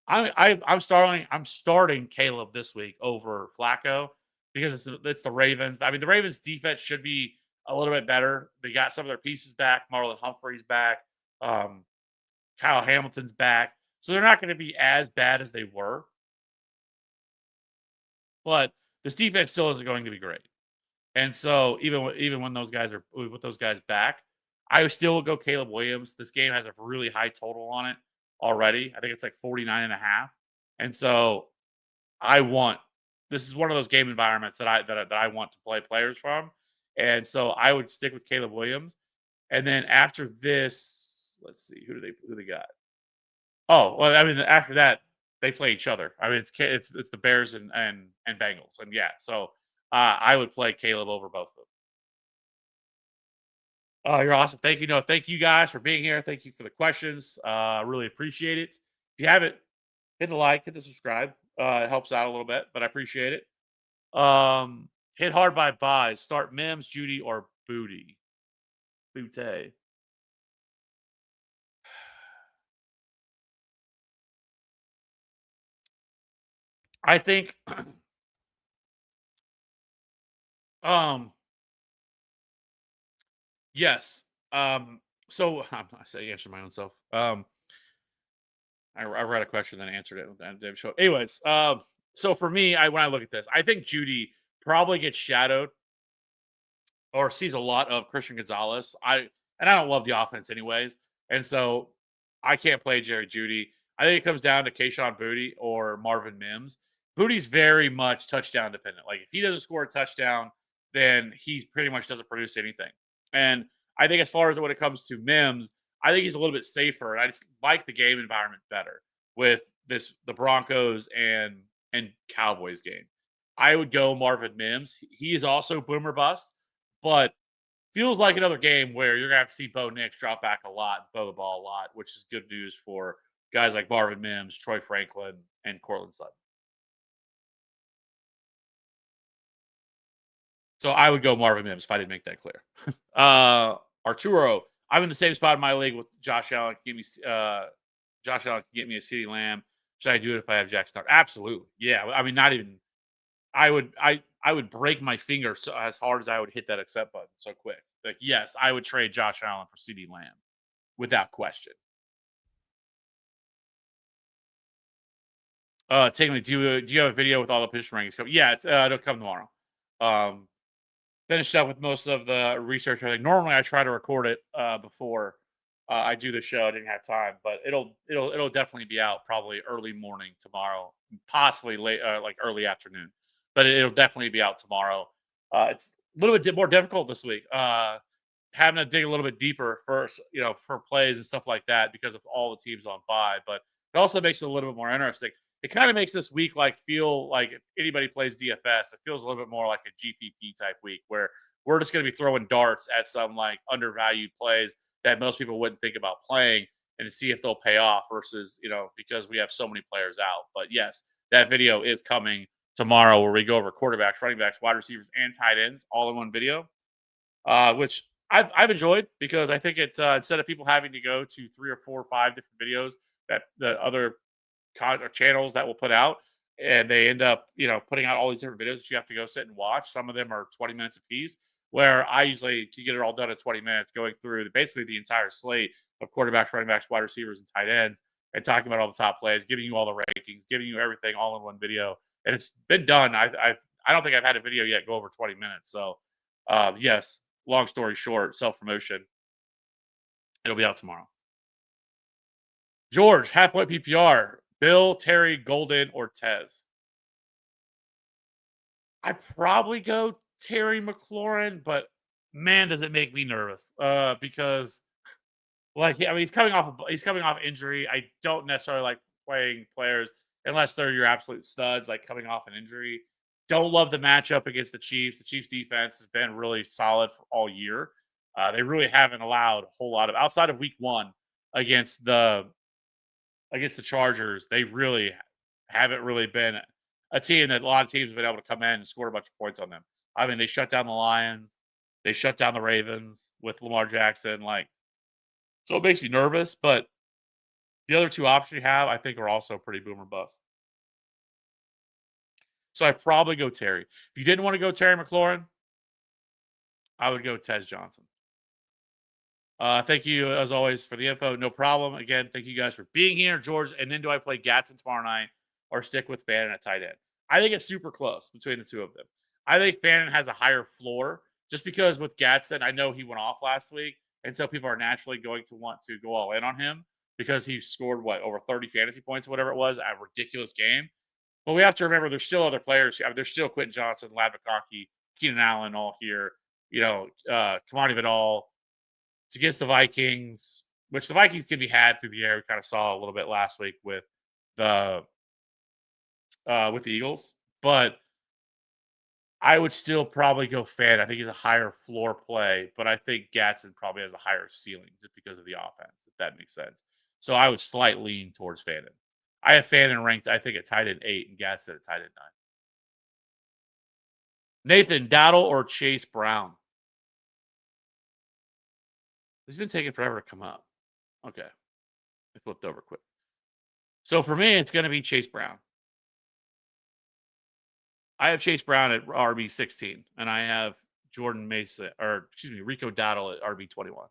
I'm starting Caleb this week over Flacco because it's the Ravens. I mean, the Ravens defense should be a little bit better. They got some of their pieces back. Marlon Humphrey's back. Um, Kyle Hamilton's back. So they're not going to be as bad as they were. But this defense still isn't going to be great. And so even when those guys are with those guys back, I still will go Caleb Williams. This game has a really high total on it already. I think it's like 49.5. And so this is one of those game environments that I want to play players from. And so I would stick with Caleb Williams. And then after this, let's see, who they got? Oh, well, I mean, after that, they play each other. I mean, it's the Bears and Bengals. And yeah, so I would play Caleb over both of them. Oh, you're awesome. Thank you. No, thank you guys for being here. Thank you for the questions. Really appreciate it. If you haven't, hit the like, hit the subscribe. It helps out a little bit, but I appreciate it. Hit hard by buys. Start Mims, Judy, or Booty. Booty. I think yes. So I say answer my own self. I read a question, then answered it, and didn't show. Anyways, so for me, when I look at this, I think Judy probably gets shadowed or sees a lot of Christian Gonzalez. I don't love the offense anyways, and so I can't play Jerry Judy. I think it comes down to Kayshon Boutte or Marvin Mims. Boutte's very much touchdown dependent. Like if he doesn't score a touchdown, then he pretty much doesn't produce anything. And I think as far as when it comes to Mims, I think he's a little bit safer. I just like the game environment better with the Broncos and Cowboys game. I would go Marvin Mims. He is also boomer bust, but feels like another game where you're gonna have to see Bo Nix drop back a lot, throw the ball a lot, which is good news for guys like Marvin Mims, Troy Franklin, and Cortland Sutton. So I would go Marvin Mims if I didn't make that clear. Arturo, I'm in the same spot in my league with Josh Allen. Josh Allen can get me a CeeDee Lamb. Should I do it if I have Jackson Dart? Absolutely. Yeah. I mean, not even. I would break my finger so as hard as I would hit that accept button so quick. Like, yes, I would trade Josh Allen for CeeDee Lamb without question. Taking me, do you have a video with all the position rankings coming? Yeah, it'll come tomorrow. Um, Finished up with most of the research. I think normally I try to record it before I do the show. I didn't have time, but it'll definitely be out probably early morning tomorrow, possibly late like early afternoon, but it'll definitely be out tomorrow. It's a little bit more difficult this week. Having to dig a little bit deeper first, for plays and stuff like that because of all the teams on bye, but it also makes it a little bit more interesting. It kind of makes this week feel like if anybody plays DFS, it feels a little bit more like a GPP type week where we're just going to be throwing darts at some undervalued plays that most people wouldn't think about playing and to see if they'll pay off versus, because we have so many players out. But yes, that video is coming tomorrow where we go over quarterbacks, running backs, wide receivers, and tight ends all in one video, which I've enjoyed because I think it instead of people having to go to 3 or 4 or 5 different videos that the other channels that will put out, and they end up putting out all these different videos that you have to go sit and watch. Some of them are 20 minutes a piece, where I usually can get it all done in 20 minutes, going through basically the entire slate of quarterbacks, running backs, wide receivers, and tight ends, and talking about all the top plays, giving you all the rankings, giving you everything all in one video. And it's been done. I don't think I've had a video yet go over 20 minutes. So yes, long story short, self-promotion. It'll be out tomorrow. George, half-point PPR. Bill, Terry, Golden, or Tez? I'd probably go Terry McLaurin, but man, does it make me nervous. Because he's coming off injury. I don't necessarily like playing players unless they're your absolute studs, coming off an injury. Don't love the matchup against the Chiefs. The Chiefs defense has been really solid for all year. They really haven't allowed a whole lot of outside of week 1 against the Chargers. They really haven't really been a team that a lot of teams have been able to come in and score a bunch of points on them. I mean, they shut down the Lions. They shut down the Ravens with Lamar Jackson. So it makes me nervous, but the other 2 options you have, I think, are also pretty boom or bust. So I'd probably go Terry. If you didn't want to go Terry McLaurin, I would go Tez Johnson. Thank you, as always, for the info. No problem. Again, thank you guys for being here, George. And then do I play Gatson tomorrow night or stick with Fannin at tight end? I think it's super close between the 2 of them. I think Fannin has a higher floor just because with Gatson, I know he went off last week. And so people are naturally going to want to go all in on him because he scored, over 30 fantasy points, whatever it was, a ridiculous game. But we have to remember there's still other players. I mean, there's still Quentin Johnson, Ladd McConkey, Keenan Allen all here. Kamani Vidal. It's against the Vikings, which the Vikings can be had through the air. We kind of saw a little bit last week with the Eagles. But I would still probably go Fan. I think he's a higher floor play, but I think Gatson probably has a higher ceiling just because of the offense, if that makes sense. So I would slightly lean towards Fannin. I have Fannin ranked, I think, at tight end 8 and Gatson at tight end 9. Nathan, Dowdle or Chase Brown? It's been taking forever to come up. Okay. I flipped over quick. So for me, it's going to be Chase Brown. I have Chase Brown at RB 16, and I have Rico Dowdle at RB 21.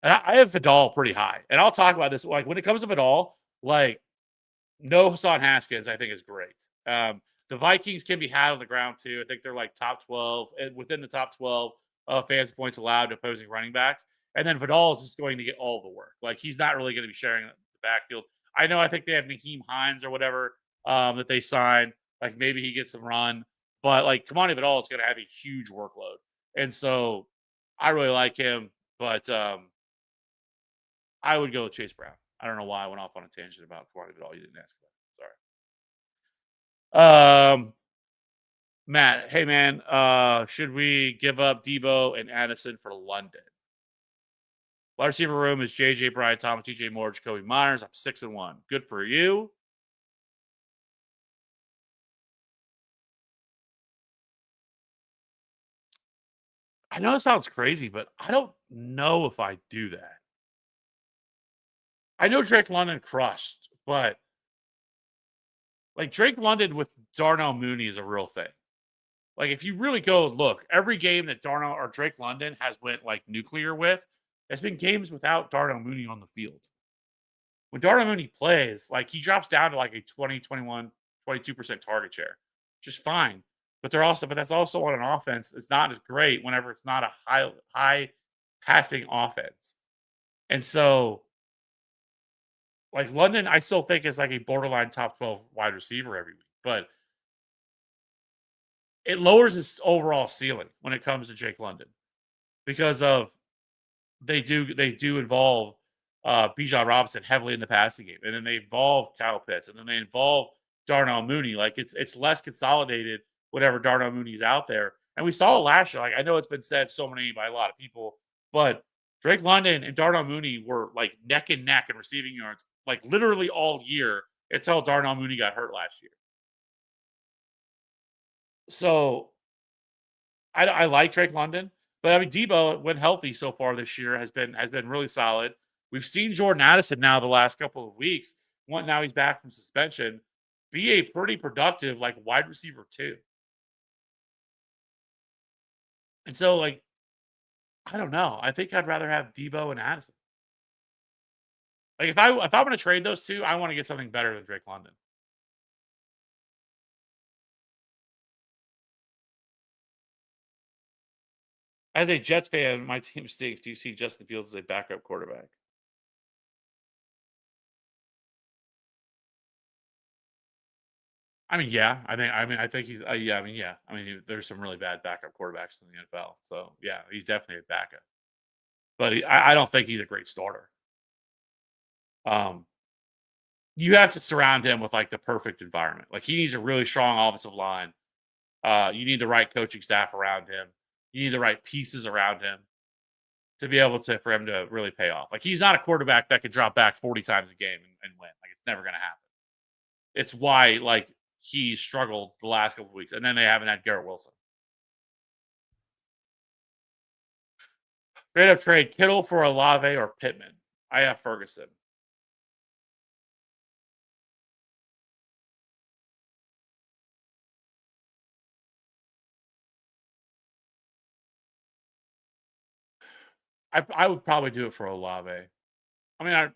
And I have Vidal pretty high. And I'll talk about this. When it comes to Vidal, no Hassan Haskins, I think is great. The Vikings can be had on the ground too. I think they're top 12, and within the top 12 fantasy points allowed to opposing running backs. And then Vidal is just going to get all the work. He's not really going to be sharing the backfield. I think they have Naheem Hines or whatever that they signed. Maybe he gets some run. But Kamani Vidal is going to have a huge workload. And so I really like him. But I would go with Chase Brown. I don't know why I went off on a tangent about Kamani Vidal. You didn't ask about it. Sorry. Matt, hey man, should we give up Debo and Addison for London? Wide receiver room is JJ, Brian Thomas, DJ Moore, Jacoby Myers. I'm 6-1. Good for you. I know it sounds crazy, but I don't know if I do that. I know Drake London crushed, but like Drake London with Darnell Mooney is a real thing. Like if you really go look, every game that Darnell or Drake London has went like nuclear with, has been games without Darnell Mooney on the field. When Darnell Mooney plays, like he drops down to like a 20, 21, 22% target share, which is fine. But that's also on an offense. It's not as great whenever it's not a high passing offense. And so like London, I still think is like a borderline top 12 wide receiver every week, but it lowers his overall ceiling when it comes to Jake London because of they do involve Bijan Robinson heavily in the passing game, and then they involve Kyle Pitts, and then they involve Darnell Mooney. Like it's less consolidated whenever Darnell Mooney's out there. And we saw it last year. Like I know it's been said so many by a lot of people, but Drake London and Darnell Mooney were like neck and neck in receiving yards, like literally all year until Darnell Mooney got hurt last year. So I like Drake London, but I mean Debo, when healthy so far this year, has been really solid. We've seen Jordan Addison now the last couple of weeks. One now he's back from suspension, be a pretty productive like wide receiver too. And so like I don't know. I think I'd rather have Debo and Addison. Like if I'm gonna trade those two, I want to get something better than Drake London. As a Jets fan, my team stinks. Do you see Justin Fields as a backup quarterback? I mean, yeah. I think he's yeah, I mean, yeah. I mean, there's some really bad backup quarterbacks in the NFL. So, yeah, he's definitely a backup. But I don't think he's a great starter. Um, you have to surround him with like the perfect environment. Like he needs a really strong offensive line. You need the right coaching staff around him. You need the right pieces around him to be able to for him to really pay off. Like he's not a quarterback that could drop back 40 times a game and win. Like it's never gonna happen. It's why like he struggled the last couple of weeks, and then they haven't had Garrett Wilson. Straight up trade Kittle for Olave or Pittman. I have Ferguson. I would probably do it for Olave. I mean, I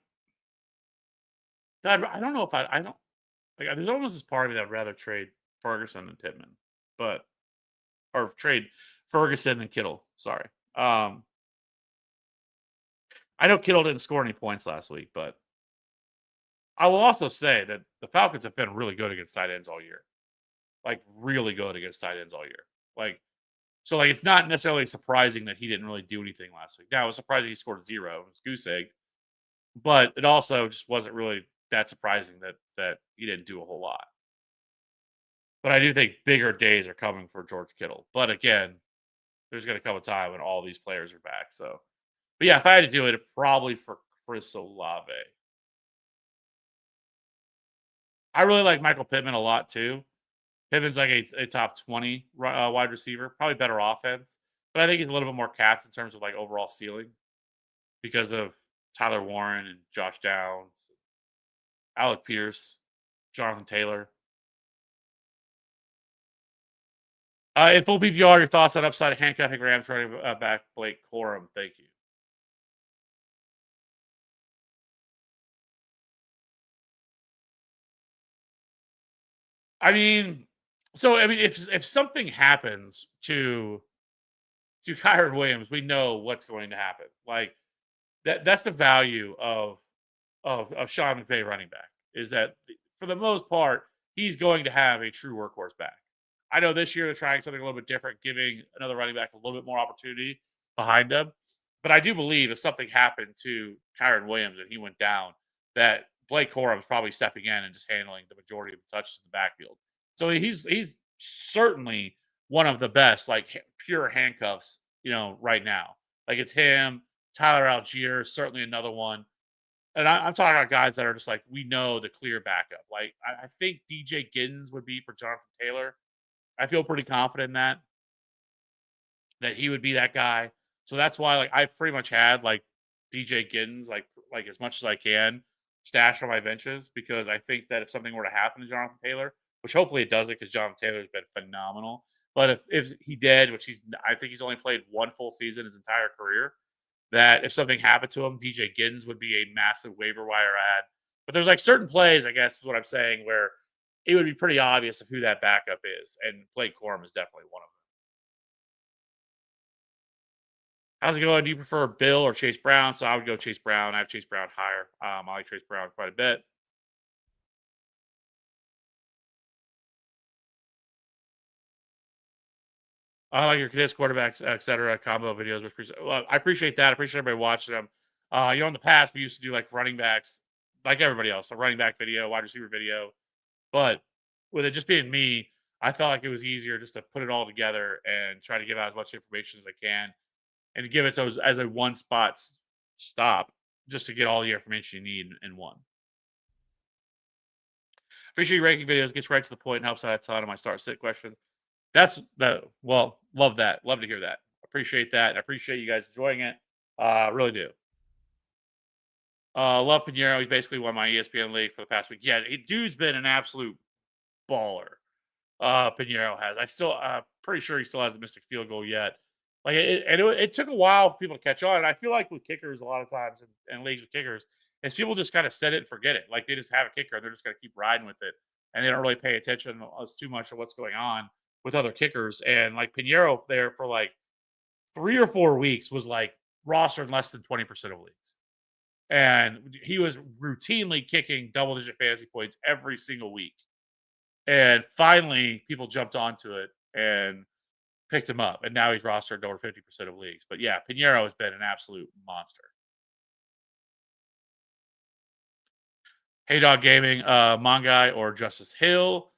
don't know if I don't like. There's almost this part of me that would rather trade Ferguson than Pittman, but or trade Ferguson and Kittle. Sorry. Um, I know Kittle didn't score any points last week, but I will also say that the Falcons have been really good against tight ends all year. Like really good against tight ends all year. Like so, like it's not necessarily surprising that he didn't really do anything last week. Now it was surprising he scored zero. It was goose egg, but it also just wasn't really that surprising that he didn't do a whole lot. But I do think bigger days are coming for George Kittle. But again, there's going to come a time when all these players are back. So, but yeah, if I had to do it, probably for Chris Olave. I really like Michael Pittman a lot too. Pittman's like a top 20 wide receiver, probably better offense, but I think he's a little bit more capped in terms of like overall ceiling because of Tyler Warren and Josh Downs, Alec Pierce, Jonathan Taylor. In full PPR, your thoughts on upside of handcuffing Rams running back Blake Corum? Thank you. I mean, so I mean, if something happens to Kyron Williams, we know what's going to happen. Like that's the value of Sean McVay running back is that for the most part he's going to have a true workhorse back. I know this year they're trying something a little bit different, giving another running back a little bit more opportunity behind them. But I do believe if something happened to Kyron Williams and he went down, that Blake Corum is probably stepping in and just handling the majority of the touches in the backfield. So he's certainly one of the best, like pure handcuffs, right now. Like it's him, Tyler Algier is certainly another one. And I'm talking about guys that are just like, we know the clear backup. Like, I think DJ Giddens would be for Jonathan Taylor. I feel pretty confident in that he would be that guy. So that's why, like, I've pretty much had like DJ Giddens, like as much as I can stashed on my benches because I think that if something were to happen to Jonathan Taylor, which hopefully it doesn't, because Jonathan Taylor has been phenomenal. But if he did, which I think he's only played one full season his entire career, that if something happened to him, DJ Giddens would be a massive waiver wire ad. But there's like certain plays, I guess is what I'm saying, where it would be pretty obvious of who that backup is, and Blake Corum is definitely one of them. How's it going? Do you prefer Bill or Chase Brown? So I would go Chase Brown. I have Chase Brown higher. I like Chase Brown quite a bit. I like your kids, quarterbacks, et cetera, combo videos. Well, I appreciate that. I appreciate everybody watching them. In the past, we used to do like running backs, like everybody else, a running back video, wide receiver video. But with it just being me, I felt like it was easier just to put it all together and try to give out as much information as I can and to give it to those as a one spot stop just to get all the information you need in one. Appreciate your ranking videos, gets right to the point, helps out a ton of my start sit questions. That's the well, love that. Love to hear that. Appreciate that. I appreciate you guys enjoying it. Really do. Love Pinheiro. He's basically won my ESPN league for the past week. Yeah, dude's been an absolute baller. Pinheiro has. I still, pretty sure he still hasn't missed a field goal yet. Like, it took a while for people to catch on. And I feel like with kickers, a lot of times in leagues with kickers, is people just kind of set it and forget it. Like they just have a kicker and they're just going to keep riding with it, and they don't really pay attention as too much to what's going on with other kickers. And like Pinheiro there for like 3 or 4 weeks was like rostered in less than 20% of leagues, and he was routinely kicking double-digit fantasy points every single week. And finally, people jumped onto it and picked him up, and now he's rostered over 50% of leagues. But yeah, Pinheiro has been an absolute monster. Hey Dog Gaming, Mongai or Justice Hill.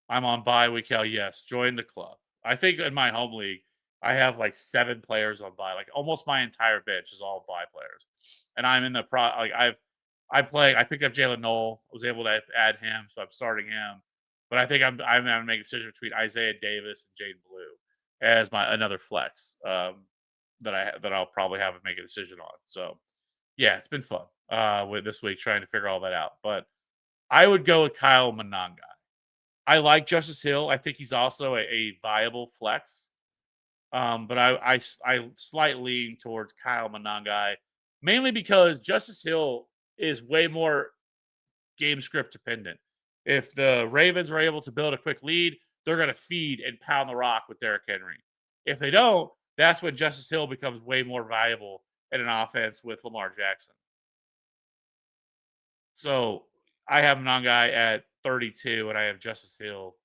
I'm on bye week. Hell yes, join the club. I think in my home league, I have like 7 players on bye. Like almost my entire bench is all bye players, and I'm in the like I picked up Jalen Noel. I was able to add him, so I'm starting him. But I think I'm going to make a decision between Isaiah Davis and Jaden Blue as my another flex that I'll probably have to make a decision on. So yeah, it's been fun with this week trying to figure all that out. But I would go with Kyle Monangai. I like Justice Hill. I think he's also a viable flex. But I slightly lean towards Kyle Monangai, mainly because Justice Hill is way more game script dependent. If the Ravens are able to build a quick lead, they're going to feed and pound the rock with Derrick Henry. If they don't, that's when Justice Hill becomes way more valuable in an offense with Lamar Jackson. So I have Monangai at 32, and I have Justice Hill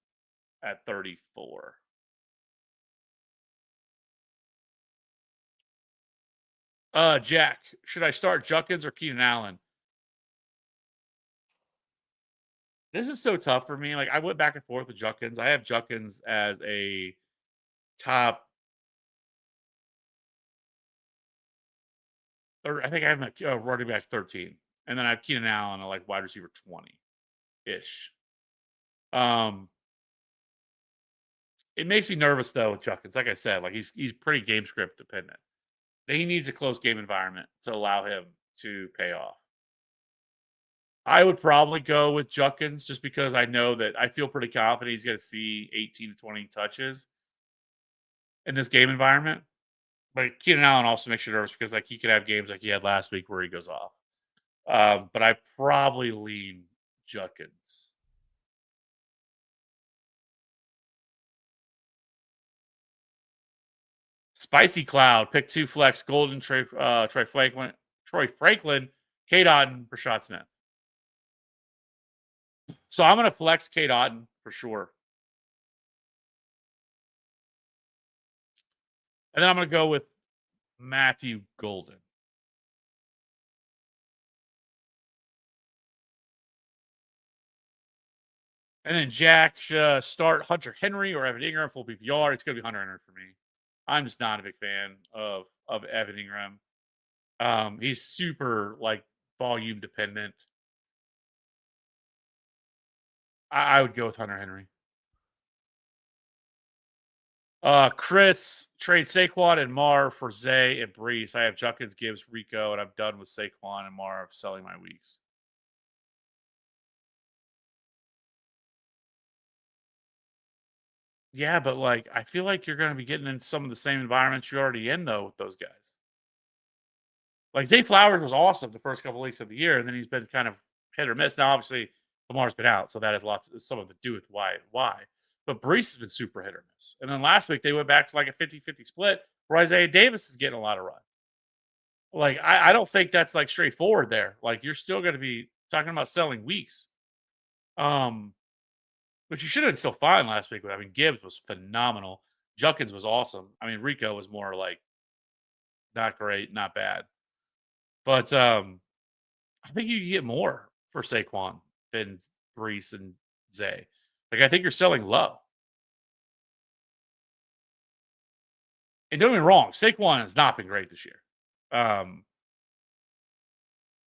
at 34. Jack, should I start Juckins or Keenan Allen? This is so tough for me. Like I went back and forth with Juckins. I have Juckins as a top, or I think I have him at running back 13, and then I have Keenan Allen at like wide receiver 20 ish. Um, it makes me nervous though with Juckins. Like I said, like he's pretty game script dependent. He needs a close game environment to allow him to pay off. I would probably go with Juckins just because I know that I feel pretty confident he's going to see 18 to 20 touches in this game environment. But Keenan Allen also makes you nervous because like he could have games like he had last week where he goes off. But I probably lean Juckins. Spicy Cloud, pick 2 flex, Golden, Troy Franklin, Cade Otton, Rashad Smith. So I'm going to flex Cade Otton for sure. And then I'm going to go with Matthew Golden. And then Jack should start Hunter Henry or Evan Ingram full PPR. It's going to be Hunter Henry for me. I'm just not a big fan of Evan Ingram. He's super like volume dependent. I would go with Hunter Henry. Chris, trade Saquon and Mar for Zay and Brees. I have Junkins, Gibbs, Rico, and I'm done with Saquon and Mar selling my weeks. Yeah, but like I feel like you're going to be getting in some of the same environments you're already in though with those guys. Like Zay Flowers was awesome the first couple weeks of the year, and then he's been kind of hit or miss. Now, obviously, Lamar's been out, so that has something to do with why. But Brees has been super hit or miss. And then last week they went back to like a 50-50 split where Isaiah Davis is getting a lot of run. Like I don't think that's like straightforward there. Like you're still going to be talking about selling weeks. Um, but you should have been still fine last week. I mean, Gibbs was phenomenal. Junkins was awesome. I mean, Rico was more like not great, not bad. But I think you can get more for Saquon than Brees and Zay. Like I think you're selling low. And don't get me wrong, Saquon has not been great this year. Um,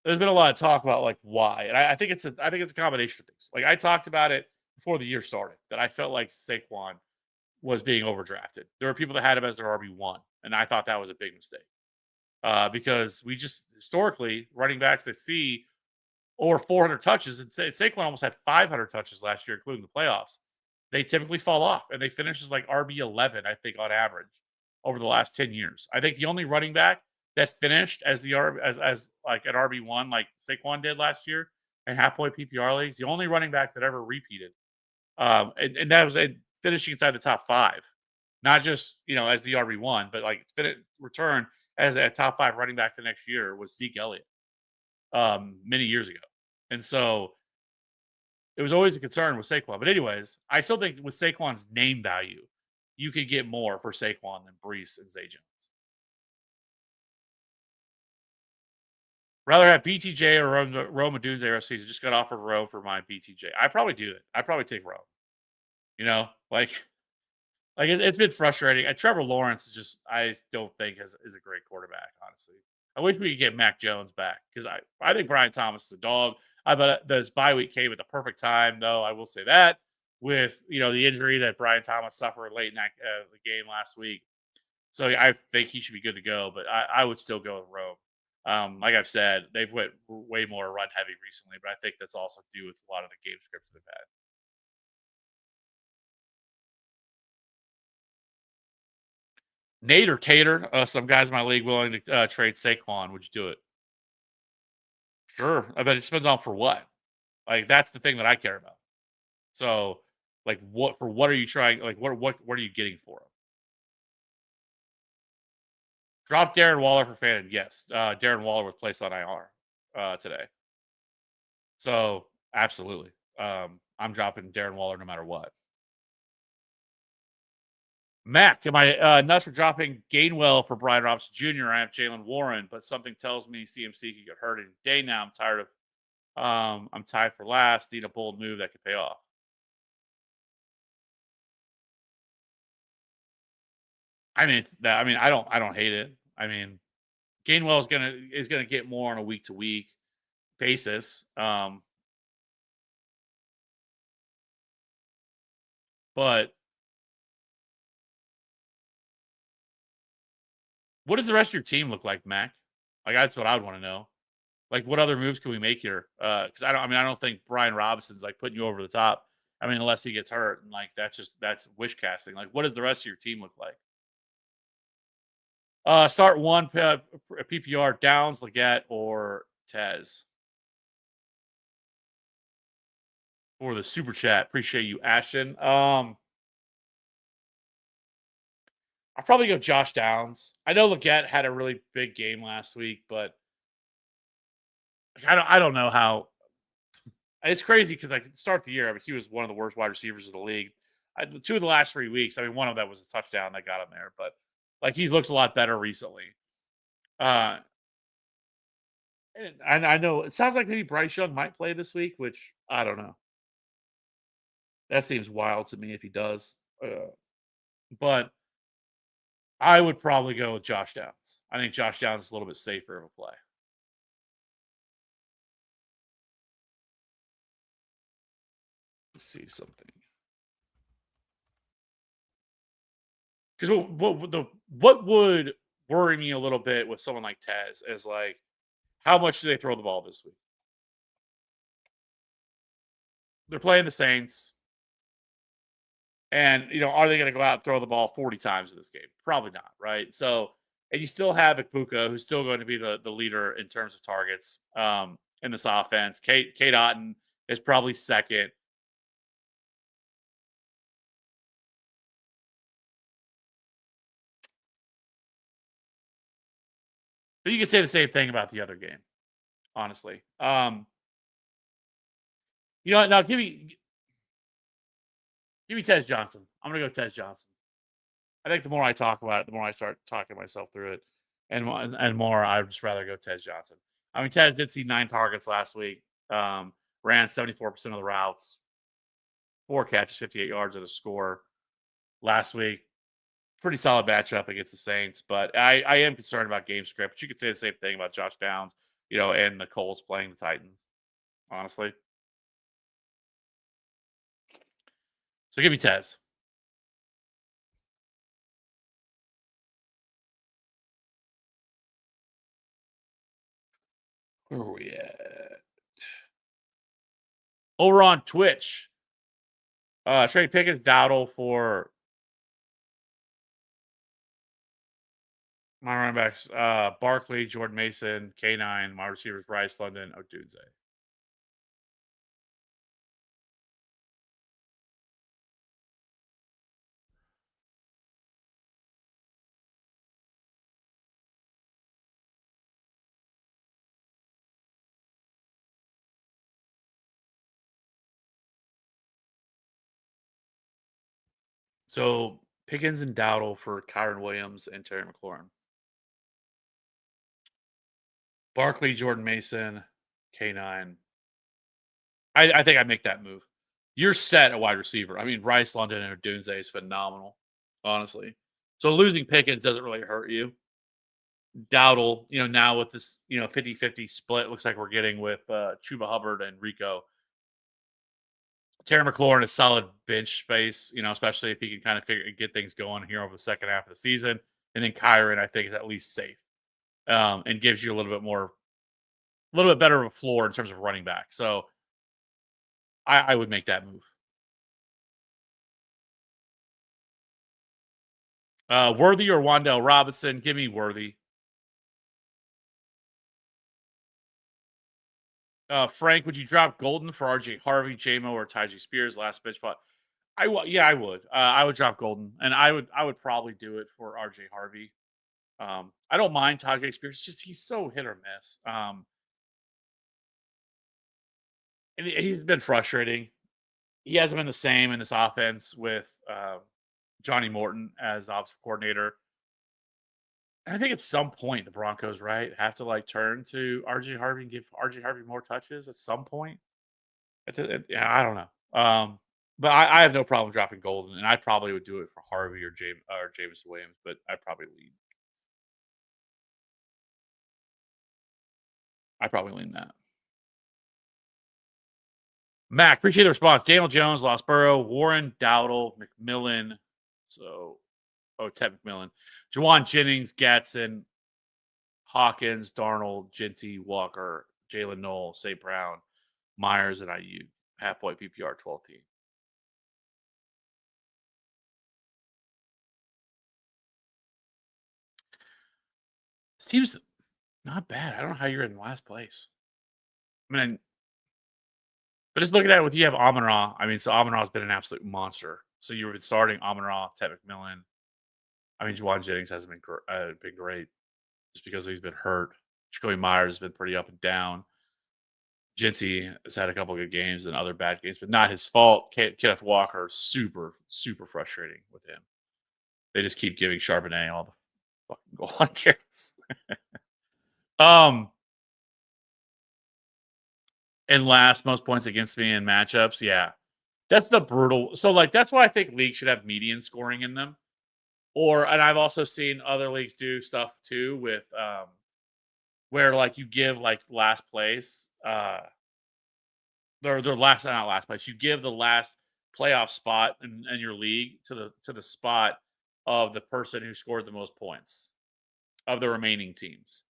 there's been a lot of talk about like why, and I think it's a combination of things. Like I talked about it before the year started that I felt like Saquon was being overdrafted. There were people that had him as their RB1, and I thought that was a big mistake because we just historically running backs that see over 400 touches, and Saquon almost had 500 touches last year, including the playoffs. They typically fall off, and they finish as like RB11, I think, on average over the last 10 years. I think the only running back that finished as the as like an RB1 like Saquon did last year in half point PPR leagues, the only running back that ever repeated, and that was finishing inside the top five, not just as the RB1, but like return as a top five running back the next year was Zeke Elliott many years ago. And so it was always a concern with Saquon. But anyways, I still think with Saquon's name value, you could get more for Saquon than Brees and Zay Jones. Rather have BTJ or Rome Odunze rest season. Just got offered Rome for my BTJ. I probably do it. I probably take Rome. Like it's been frustrating. And Trevor Lawrence is just I don't think is a great quarterback. Honestly, I wish we could get Mac Jones back because I think Brian Thomas is a dog. I bet this bye week came at the perfect time, though. I will say that with the injury that Brian Thomas suffered late in the game last week, so I think he should be good to go. But I would still go with Rome. Like I've said, they've went way more run heavy recently, but I think that's also due with a lot of the game scripts they've had. Nate or Tater, some guys in my league willing to trade Saquon. Would you do it? Sure. I bet it depends on for what. Like that's the thing that I care about. So, like, what are you trying? Like, what are you getting for him? Drop Darren Waller for Fannin. Yes, Darren Waller was placed on IR today. So, absolutely, I'm dropping Darren Waller no matter what. Mac, am I nuts for dropping Gainwell for Brian Robinson Jr.? I have Jalen Warren, but something tells me CMC could get hurt any day now. I'm tired of. I'm tied for last. Need a bold move that could pay off. I don't hate it. I mean, Gainwell is gonna get more on a week to week basis. But what does the rest of your team look like, Mac? Like that's what I would want to know. Like, what other moves can we make here? Because I don't. I mean, I don't think Brian Robinson's like putting you over the top. I mean, unless he gets hurt, and like that's wish casting. Like, what does the rest of your team look like? Start one PPR Downs, Leggett, or Tez for the super chat. Appreciate you, Ashton. I'll probably go Josh Downs. I know Leggett had a really big game last week, but like, I don't know how. It's crazy because like start the year, I mean, he was one of the worst wide receivers of the league. Two of the last 3 weeks, I mean, one of that was a touchdown that got him there, but like he's looked a lot better recently. Uh, and I know it sounds like maybe Bryce Young might play this week, which I don't know. That seems wild to me if he does. But I would probably go with Josh Downs. I think Josh Downs is a little bit safer of a play. Let's see something. Because what would worry me a little bit with someone like Tez is like, how much do they throw the ball this week? They're playing the Saints. And, are they going to go out and throw the ball 40 times in this game? Probably not, right? So, and you still have Ikbuka, who's still going to be the leader in terms of targets in this offense. Kate Otten is probably second. But you could say the same thing about the other game, honestly. Now give me Tez Johnson. I'm gonna go Tez Johnson. I think the more I talk about it, the more I start talking myself through it, and more I'd just rather go Tez Johnson. I mean, Tez did see 9 targets last week. Ran 74% of the routes, 4 catches, 58 yards at a score last week. Pretty solid matchup against the Saints, but I am concerned about game script. But you could say the same thing about Josh Downs, and the Colts playing the Titans, honestly. So give me Tez. Where are we at? Over on Twitch, Trey Pickett's Dowdle for my running backs, Barkley, Jordan Mason, K9, my receivers, Rice, London, Odunze. So Pickens and Dowdle for Kyron Williams and Terry McLaurin. Barkley, Jordan Mason, K9. I think I make that move. You're set at wide receiver. I mean, Rice, London, and Odunze is phenomenal, honestly. So losing Pickens doesn't really hurt you. Dowdle, now with this, 50-50 split, looks like we're getting with Chuba Hubbard and Rico. Terry McLaurin is solid bench space, especially if he can kind of get things going here over the second half of the season. And then Kyron, I think, is at least safe and gives you a little bit better of a floor in terms of running back. So I would make that move. Worthy or Wan'Dale Robinson? Give me Worthy. Frank, would you drop Golden for RJ Harvey, JMO, or Tyjae Spears last bitch spot? I would. I would drop Golden, and I would probably do it for RJ Harvey. I don't mind Tyjae Spears, just he's so hit or miss. And he's been frustrating. He hasn't been the same in this offense with Johnny Morton as offensive coordinator. And I think at some point the Broncos, right, have to turn to RJ Harvey and give RJ Harvey more touches at some point. Yeah, I don't know. But I have no problem dropping Golden, and I probably would do it for Harvey or James Williams, but I'd probably lean that. Mac, appreciate the response. Daniel Jones, Lost Burrow, Warren, Dowdle, McMillan. Ted McMillan. Juwan Jennings, Gatson, Hawkins, Darnold, Genty, Walker, Jalen Noel, St. Brown, Myers, and IU. Halfway PPR 12 team. This team's not bad. I don't know how you're in last place. I mean, but just looking at it with you have Amon-Ra. I mean, so Amon-Ra has been an absolute monster. So you've been starting Amon-Ra, Ted McMillan. I mean, Juwan Jennings hasn't been great just because he's been hurt. Jacoby Myers has been pretty up and down. Genty has had a couple good games and other bad games, but not his fault. Kenneth Walker, super, super frustrating with him. They just keep giving Charbonnet all the fucking goal line carries. And last, most points against me in matchups. Yeah. That's the brutal. So, that's why I think leagues should have median scoring in them. and I've also seen other leagues do stuff too with where like you give like last place, their last not last place. You give the last playoff spot in your league to the spot of the person who scored the most points of the remaining teams.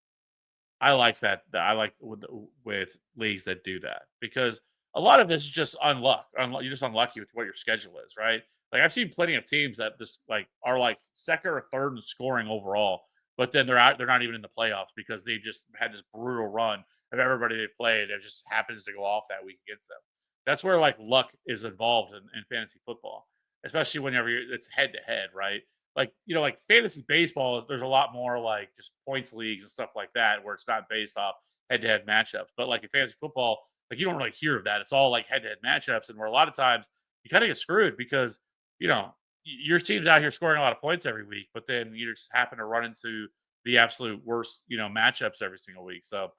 I like that. I like with leagues that do that because a lot of this is just You're just unlucky with what your schedule is, right? Like I've seen plenty of teams that just like are like second or third in scoring overall, but then they're out. They're not even in the playoffs because they've just had this brutal run of everybody they played. It just happens to go off that week against them. That's where like luck is involved in fantasy football, especially whenever it's head to head, right? Like like fantasy baseball, there's a lot more like just points leagues and stuff like that where it's not based off head to head matchups. But like in fantasy football, like you don't really hear of that. It's all like head to head matchups, and where a lot of times you kind of get screwed because your team's out here scoring a lot of points every week, but then you just happen to run into the absolute worst matchups every single week. So,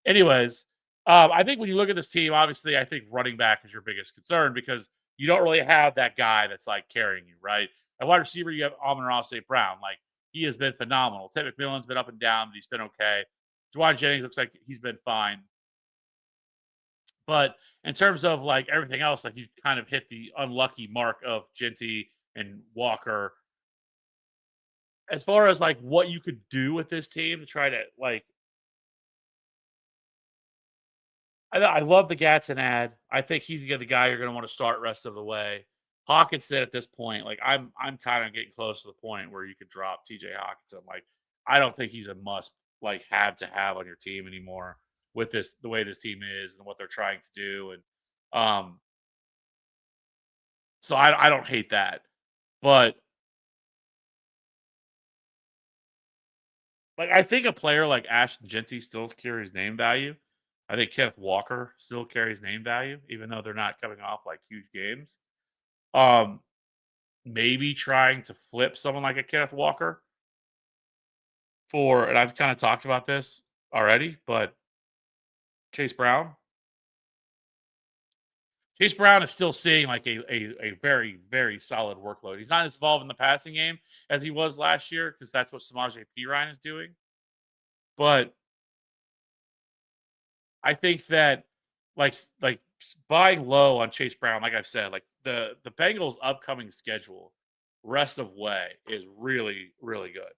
anyways, I think when you look at this team, obviously, I think running back is your biggest concern because you don't really have that guy that's like carrying you, right? At wide receiver, you have Amon-Ra St. Brown. Like, he has been phenomenal. Ted McMillan's been up and down, but he's been okay. Juwan Jennings looks like he's been fine. But in terms of like everything else, like you kind of hit the unlucky mark of Genty and Walker. As far as like what you could do with this team to try to like, I love the Gatson ad. I think he's the guy you're going to want to start rest of the way. Hawkinson at this point, like I'm kind of getting close to the point where you could drop TJ Hawkinson. Like I don't think he's a must like have to have on your team anymore with the way this team is and what they're trying to do. And so I don't hate that. But like I think a player like Ashton Genty still carries name value. I think Kenneth Walker still carries name value, even though they're not coming off like huge games. Um, Maybe trying to flip someone like a Kenneth Walker and I've kind of talked about this already, but Chase Brown. Chase Brown is still seeing like a very, very solid workload. He's not as involved in the passing game as he was last year because that's what Samaje Perine is doing. But I think that like buying low on Chase Brown, like I've said, like the Bengals' upcoming schedule, rest of way is really, really good.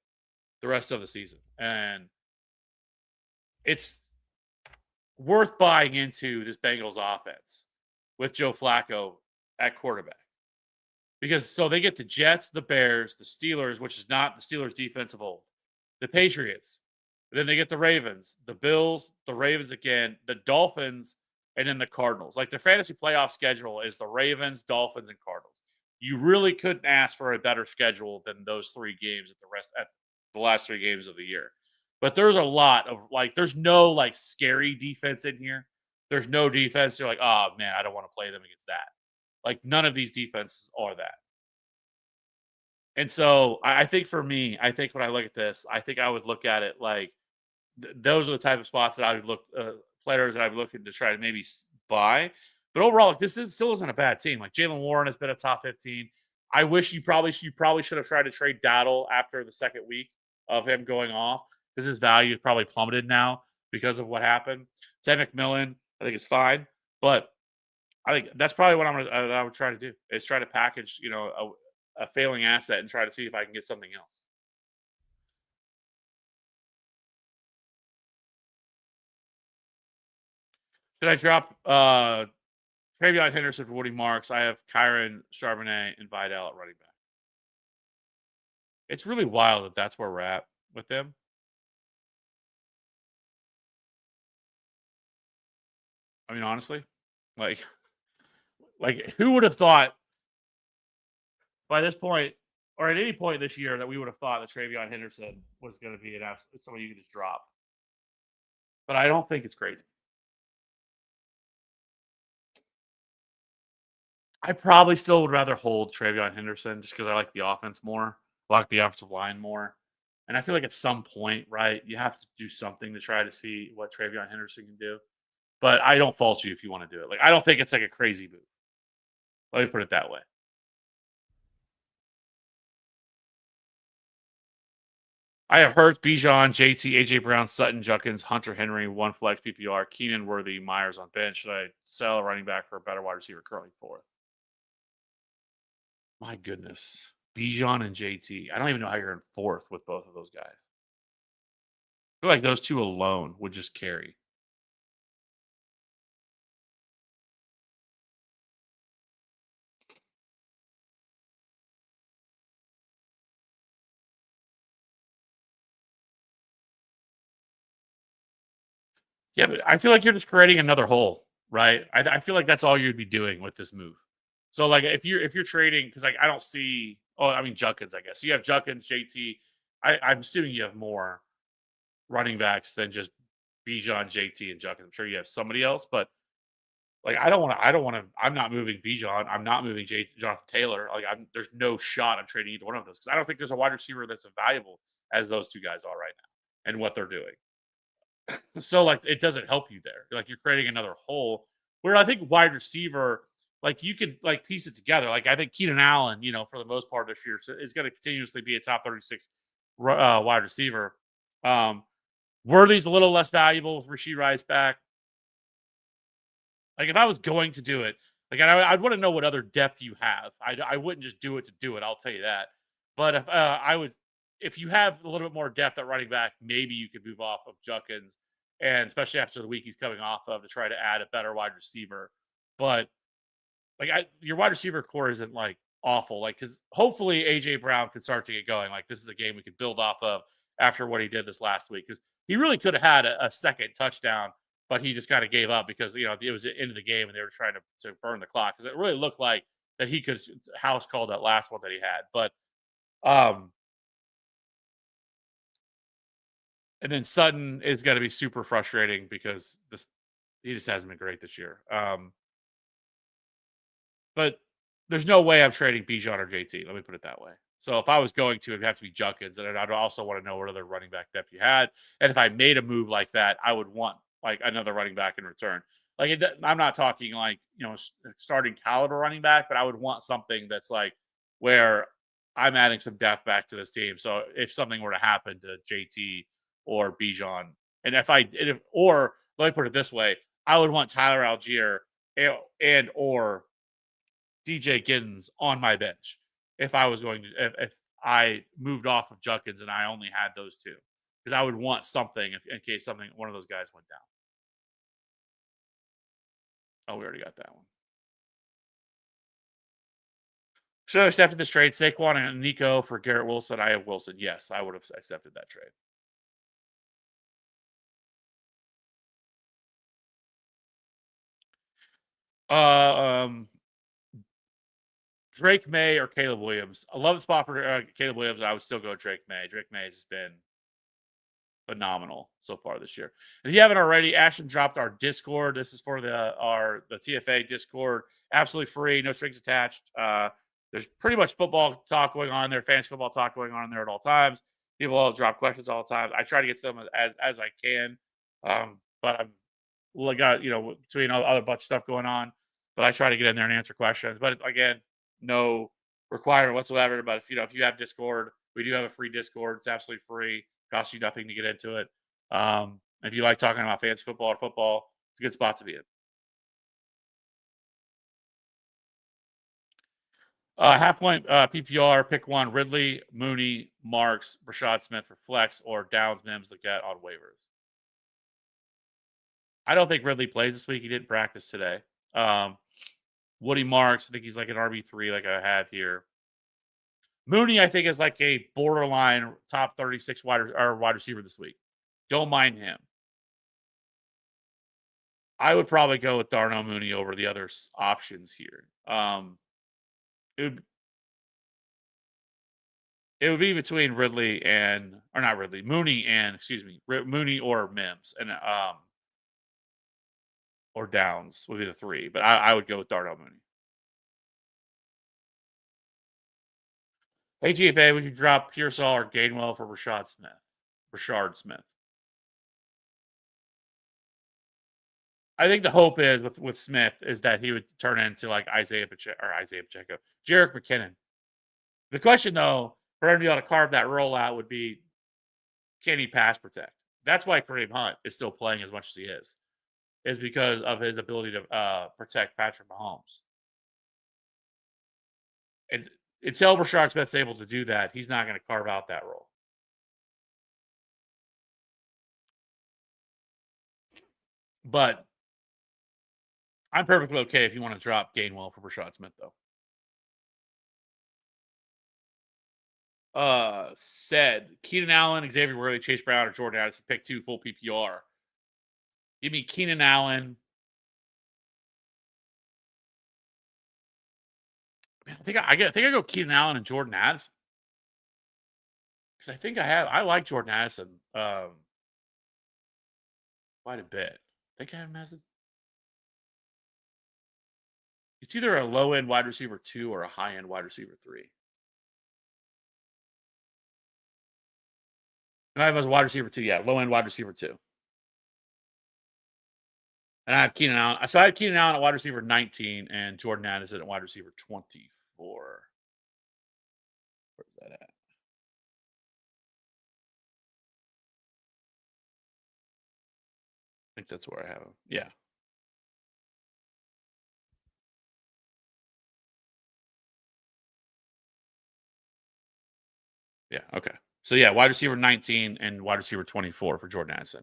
The rest of the season. And it's worth buying into this Bengals offense with Joe Flacco at quarterback. Because so they get the Jets, the Bears, the Steelers, which is not the Steelers defense of old, the Patriots, then they get the Ravens, the Bills, the Ravens again, the Dolphins, and then the Cardinals. Like their fantasy playoff schedule is the Ravens, Dolphins, and Cardinals. You really couldn't ask for a better schedule than those three games at the last three games of the year. But there's a lot of like, there's no like scary defense in here. There's no defense. You're like, oh man, I don't want to play them against that. Like none of these defenses are that. And so I think for me, I think when I look at this, I think I would look at it like those are the type of spots that I would look players that I'm looking to try to maybe buy. But overall, like, still isn't a bad team. Like Jaylen Warren has been a top 15. I wish you probably should have tried to trade Dowdle after the second week of him going off because his value is probably plummeted now because of what happened. Ted McMillan, I think is fine, but I think that's probably what I would try to do is try to package a failing asset and try to see if I can get something else. Should I drop Travion Henderson for Woody Marks? I have Kyron, Charbonnet, and Vidal at running back. It's really wild that that's where we're at with them. I mean, honestly, like, like who would have thought by this point or at any point this year that we would have thought that Travion Henderson was going to be somebody you could just drop? But I don't think it's crazy. I probably still would rather hold Travion Henderson just because I like the offense more, I like the offensive line more. And I feel like at some point, right, you have to do something to try to see what Travion Henderson can do. But I don't fault you if you want to do it. Like I don't think it's like a crazy move. Let me put it that way. I have Hurts, Bijan, JT, AJ Brown, Sutton, Junkins, Hunter Henry, one flex PPR, Keenan, Worthy, Myers on bench. Should I sell a running back for a better wide receiver currently fourth? My goodness. Bijan and JT. I don't even know how you're in fourth with both of those guys. I feel like those two alone would just carry. Yeah, but I feel like you're just creating another hole, right? I feel like that's all you'd be doing with this move. So like if you're trading, because like I don't see, oh, I mean Junkins, I guess. So you have Junkins, JT. I'm assuming you have more running backs than just Bijan, JT, and Junkins. I'm sure you have somebody else, but like I don't want to. I'm not moving Bijan. I'm not moving Jonathan Taylor. Like there's no shot I'm trading either one of those because I don't think there's a wide receiver that's as valuable as those two guys are right now and what they're doing. So like it doesn't help you there. Like you're creating another hole. Where I think wide receiver, like you could like piece it together. Like I think Keenan Allen, for the most part this year, is going to continuously be a top 36 wide receiver. Um, Worthy's a little less valuable with Rashee Rice back. Like if I was going to do it, like I'd want to know what other depth you have. I wouldn't just do it to do it. I'll tell you that. But if I would, if you have a little bit more depth at running back, maybe you could move off of Junkins, and especially after the week he's coming off of to try to add a better wide receiver. But like your wide receiver core isn't like awful. Like because hopefully AJ Brown could start to get going. Like this is a game we could build off of after what he did this last week because he really could have had a second touchdown, but he just kind of gave up because it was the end of the game and they were trying to burn the clock because it really looked like that he could house call that last one that he had. But um, and then Sutton is going to be super frustrating because this he just hasn't been great this year. But there's no way I'm trading Bijan or JT. Let me put it that way. So if I was going to, it'd have to be Junkins, and I'd also want to know what other running back depth you had. And if I made a move like that, I would want like another running back in return. Like I'm not talking like starting caliber running back, but I would want something that's like where I'm adding some depth back to this team. So if something were to happen to JT or Bijan, and or let me put it this way, I would want Tyler Algier and or DJ Giddens on my bench if I was going to if I moved off of Junkins and I only had those two because I would want something in case one of those guys went down. Oh, we already got that one. Should I have accepted this trade? Saquon and Nico for Garrett Wilson. I have Wilson. Yes, I would have accepted that trade. Um, Drake May or Caleb Williams. I love the spot for Caleb Williams. I would still go Drake May. Drake May has been phenomenal so far this year. If you haven't already, Ashton dropped our Discord. This is for the TFA Discord, absolutely free, no strings attached. There's pretty much football talk going on there, fantasy football talk going on there at all times. People all drop questions all the time. I try to get to them as I can, but I got between other bunch of stuff going on. But I try to get in there and answer questions. But again, no requirement whatsoever. But if you have Discord, we do have a free Discord. It's absolutely free. Costs you nothing to get into it. If you like talking about fantasy football or football, it's a good spot to be in. Half point PPR, pick one: Ridley, Mooney, Marks, Rashad Smith for flex, or Downs, Mims, look at on waivers. I don't think Ridley plays this week. He didn't practice today. Woody Marks, I think he's like an RB3, like I have here. Mooney, I think, is like a borderline top 36 wide receiver this week. Don't mind him. I would probably go with Darnell Mooney over the other options here. It would be between Mooney and Mooney or Mims and or Downs would be the three. But I would go with Darnell Mooney. Hey GFA, would you drop Pearsall or Gainwell for Rashard Smith? I think the hope is with Smith is that he would turn into like Jerick McKinnon. The question though, for him to be able to carve that rollout would be can he pass protect? That's why Kareem Hunt is still playing as much as he is because of his ability to protect Patrick Mahomes. And until Rashard Smith's able to do that, he's not going to carve out that role. But I'm perfectly okay if you want to drop Gainwell for Rashad Smith, though. Said Keenan Allen, Xavier Worthy, Chase Brown, or Jordan Addison. Pick 2 full PPR. Give me Keenan Allen. Man, I think I go Keenan Allen and Jordan Addison. Because I like Jordan Addison quite a bit. I think I have him as it's either a low end wide receiver 2 or a high end wide receiver 3. And I have him as a wide receiver 2, yeah, low end wide receiver 2. And I have Keenan Allen. So I have Keenan Allen at wide receiver 19 and Jordan Addison at wide receiver 24. Where's that at? I think that's where I have him. Yeah. Yeah. Okay. So yeah, wide receiver 19 and wide receiver 24 for Jordan Addison.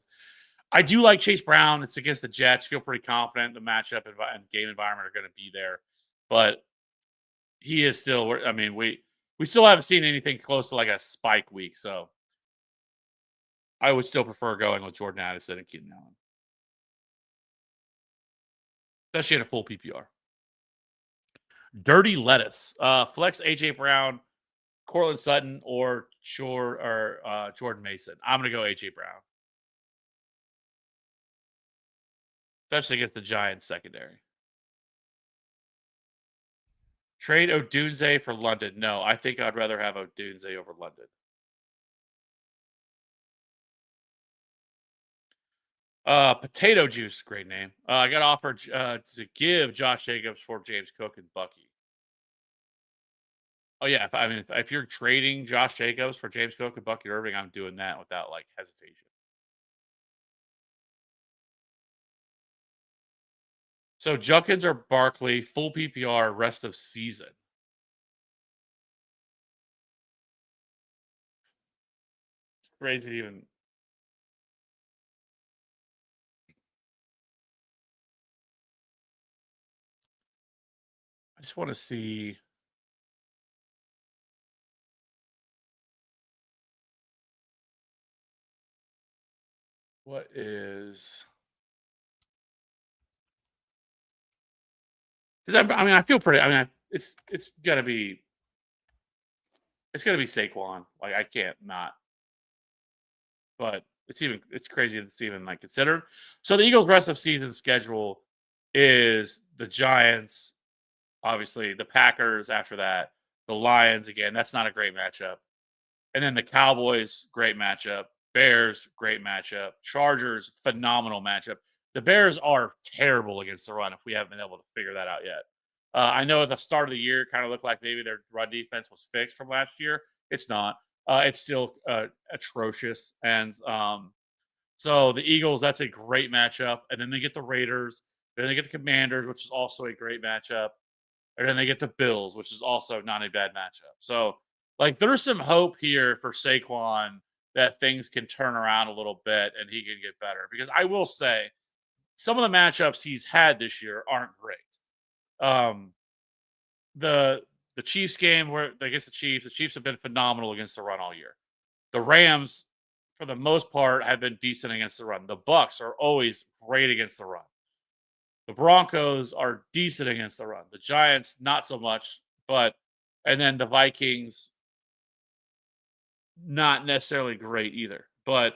I do like Chase Brown. It's against the Jets. Feel pretty confident the matchup and game environment are going to be there. But he is still. I mean, we still haven't seen anything close to like a spike week. So I would still prefer going with Jordan Addison and Keenan Allen, especially in a full PPR. Dirty lettuce. Flex AJ Brown, Cortland Sutton, or Jordan Mason. I'm gonna go AJ Brown, especially against the Giants secondary. Trade Odunze for London. No, I think I'd rather have Odunze over London. Potato Juice, great name. I got offered to give Josh Jacobs for James Cook and Bucky. Oh yeah, if you're trading Josh Jacobs for James Cook and Bucky Irving, I'm doing that without like hesitation. So Junkins or Barkley, full PPR, rest of season. It's crazy to even. I just want to see. What is. Because I feel pretty. It's gotta be. It's gonna be Saquon. Like I can't not. But it's crazy it's even like considered. So the Eagles' rest of season schedule is the Giants, obviously the Packers after that, the Lions again. That's not a great matchup. And then the Cowboys, great matchup. Bears, great matchup. Chargers, phenomenal matchup. The Bears are terrible against the run if we haven't been able to figure that out yet. I know at the start of the year, it kind of looked like maybe their run defense was fixed from last year. It's not. It's still atrocious. And so the Eagles, that's a great matchup. And then they get the Raiders. Then they get the Commanders, which is also a great matchup. And then they get the Bills, which is also not a bad matchup. So, like, there's some hope here for Saquon that things can turn around a little bit and he can get better. Because I will say, some of the matchups he's had this year aren't great. The Chiefs game where against the Chiefs have been phenomenal against the run all year. The Rams, for the most part, have been decent against the run. The Bucks are always great against the run. The Broncos are decent against the run. The Giants, not so much, and then the Vikings, not necessarily great either. But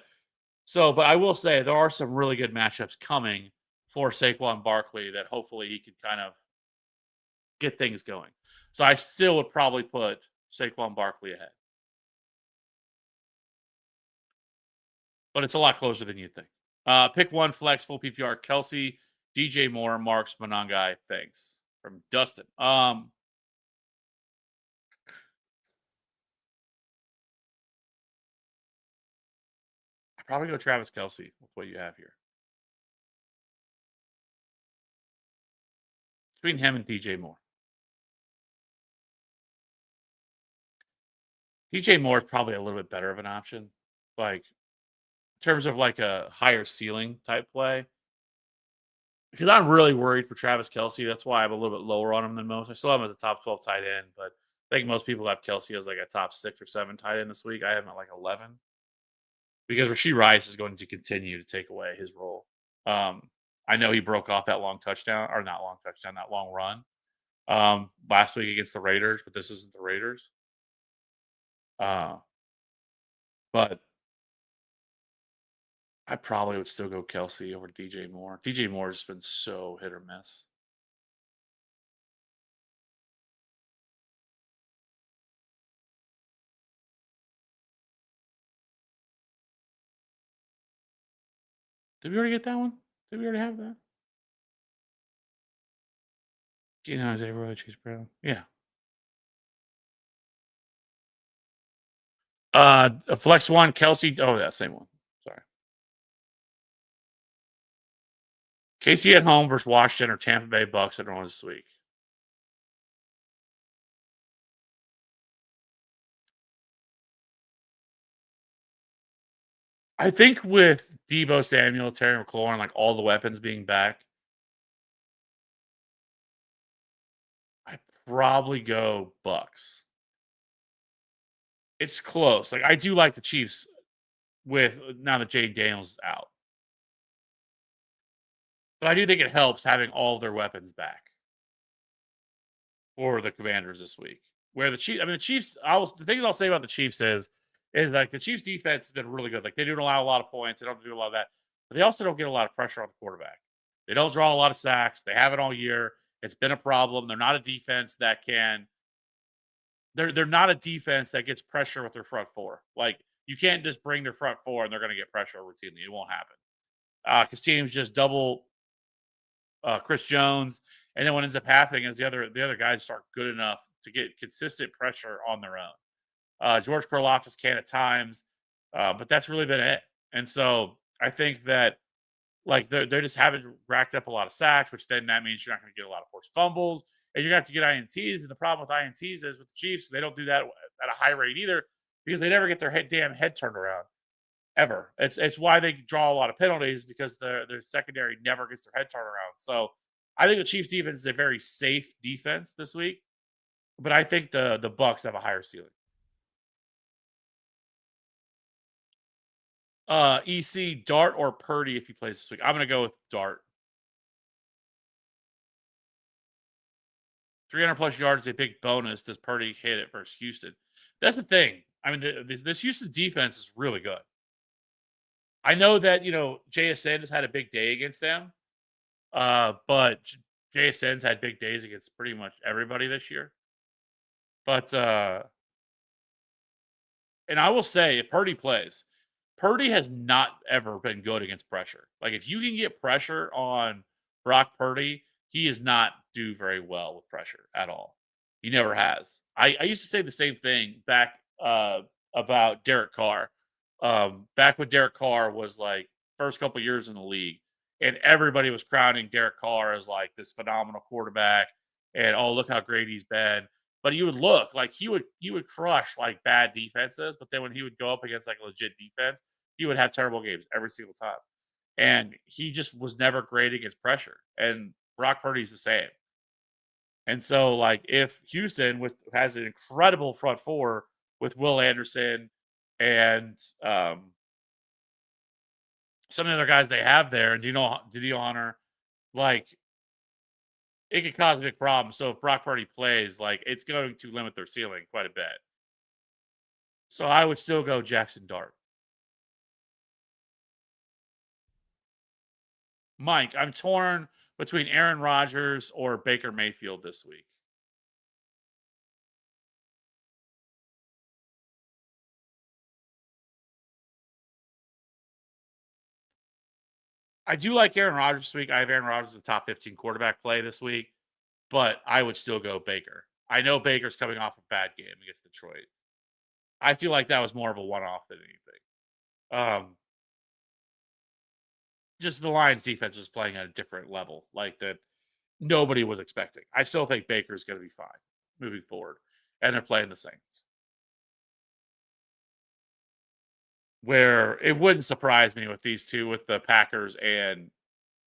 I will say there are some really good matchups coming for Saquon Barkley that hopefully he can kind of get things going. So I still would probably put Saquon Barkley ahead. But it's a lot closer than you think. Pick one flex, full PPR, Kelsey, DJ Moore, Marks, Monangai. Thanks. From Dustin. Probably go Travis Kelce with what you have here. Between him and DJ Moore. DJ Moore is probably a little bit better of an option. Like, in terms of like a higher ceiling type play. Because I'm really worried for Travis Kelce. That's why I'm a little bit lower on him than most. I still have him as a top 12 tight end, but I think most people have Kelce as like a top 6 or 7 tight end this week. I have him at like 11 because Rasheed Rice is going to continue to take away his role. Um, I know he broke off that long touchdown, or not long touchdown, that long run last week against the Raiders, but this isn't the Raiders. Uh, but I probably would still go Kelce over DJ Moore. DJ Moore has been so hit or miss. Did we already get that one? Did we already have that? Keenan Isaiah Roy, Chase Brown. Yeah. A flex one, Kelsey. Oh, that same one. Sorry. KC at home versus Washington or Tampa Bay Bucks at home this week. I think with Debo Samuel, Terry McLaurin, like all the weapons being back, I probably go Bucks. It's close. Like I do like the Chiefs with now that Jay Daniels is out. But I do think it helps having all their weapons back for the Commanders this week. Where the Chiefs, I mean, the Chiefs, the things I'll say about the Chiefs is like the Chiefs defense has been really good. Like they don't allow a lot of points, they don't do a lot of that, but they also don't get a lot of pressure on the quarterback. They don't draw a lot of sacks. They have it all year. It's been a problem. They're not a defense that can. They're not a defense that gets pressure with their front four. Like you can't just bring their front four and they're going to get pressure routinely. It won't happen because teams just double Chris Jones, and then what ends up happening is the other guys aren't good enough to get consistent pressure on their own. George Karlaftis can at times, but that's really been it. And so I think that like they just haven't racked up a lot of sacks, which then that means you're not going to get a lot of forced fumbles, and you're going to have to get INTs. And the problem with INTs is with the Chiefs, they don't do that at a high rate either because they never get their damn head turned around ever. It's why they draw a lot of penalties because their secondary never gets their head turned around. So I think the Chiefs defense is a very safe defense this week, but I think the Bucks have a higher ceiling. EC Dart or Purdy if he plays this week. I'm gonna go with Dart. 300 plus yards is a big bonus. Does Purdy hit it versus Houston? That's the thing. I mean, this Houston defense is really good. I know that JSN has had a big day against them, but JSN's had big days against pretty much everybody this year. But and I will say, if Purdy plays, Purdy has not ever been good against pressure. Like if you can get pressure on Brock Purdy, he does not do very well with pressure at all. He never has. I used to say the same thing back about Derek Carr. Back when Derek Carr was like first couple years in the league, and everybody was crowning Derek Carr as like this phenomenal quarterback, and oh look how great he's been. But you would look like he would crush like bad defenses, but then when he would go up against like a legit defense, he would have terrible games every single time. And he just was never great against pressure. And Brock Purdy's the same. And so, like, if Houston has an incredible front four with Will Anderson and some of the other guys they have there, and Danielle Hunter, like, it could cause a big problem. So if Brock Purdy plays, like, it's going to limit their ceiling quite a bit. So I would still go Jackson Dart. Mike, I'm torn between Aaron Rodgers or Baker Mayfield this week. I do like Aaron Rodgers this week. I have Aaron Rodgers as a top 15 quarterback play this week, but I would still go Baker. I know Baker's coming off a bad game against Detroit. I feel like that was more of a one-off than anything. just the Lions defense is playing at a different level, like that nobody was expecting. I still think Baker's going to be fine moving forward, and they're playing the Saints. Where it wouldn't surprise me with these two, with the Packers and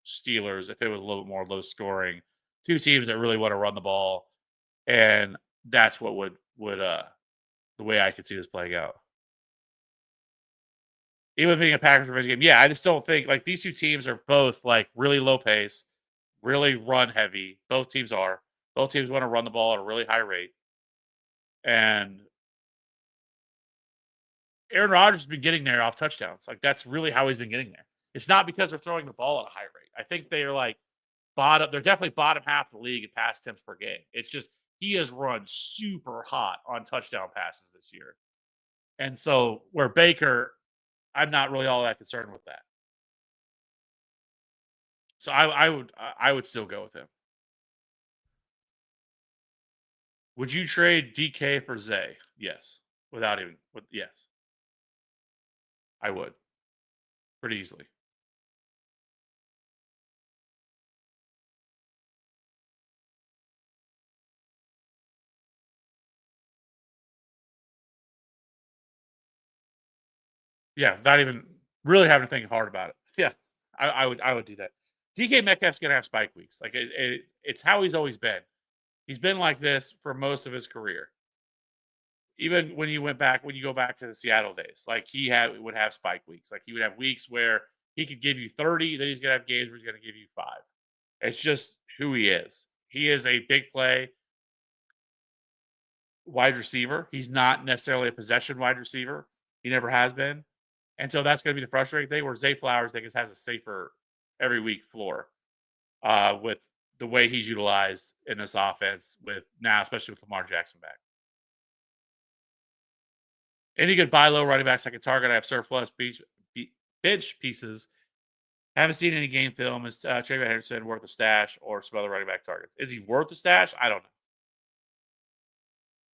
Steelers, if it was a little bit more low scoring. Two teams that really want to run the ball, and that's what would the way I could see this playing out. Even being a Packers revenge game, yeah, I just don't think like these two teams are both like really low pace, really run heavy. Both teams are. Both teams want to run the ball at a really high rate. And Aaron Rodgers has been getting there off touchdowns. Like that's really how he's been getting there. It's not because they're throwing the ball at a high rate. I think they are like bottom. They're definitely bottom half of the league in pass attempts per game. It's just he has run super hot on touchdown passes this year. And so where Baker, I'm not really all that concerned with that. So I would still go with him. Would you trade DK for Zay? Yes. Without even with yes. I would. Pretty easily. Yeah, without even really having to think hard about it. Yeah. I would do that. DK Metcalf's gonna have spike weeks. Like it's how he's always been. He's been like this for most of his career. Even when you go back to the Seattle days, like would have spike weeks. Like he would have weeks where he could give you 30, then he's gonna have games where he's gonna give you 5. It's just who he is. He is a big play wide receiver. He's not necessarily a possession wide receiver. He never has been. And so that's going to be the frustrating thing where Zay Flowers, I think, has a safer every week floor with the way he's utilized in this offense with now, especially with Lamar Jackson back. Any good buy low running backs I can target? I have surplus bench pieces. Haven't seen any game film. Is Trayvon Henderson worth a stash or some other running back targets? Is he worth a stash? I don't know.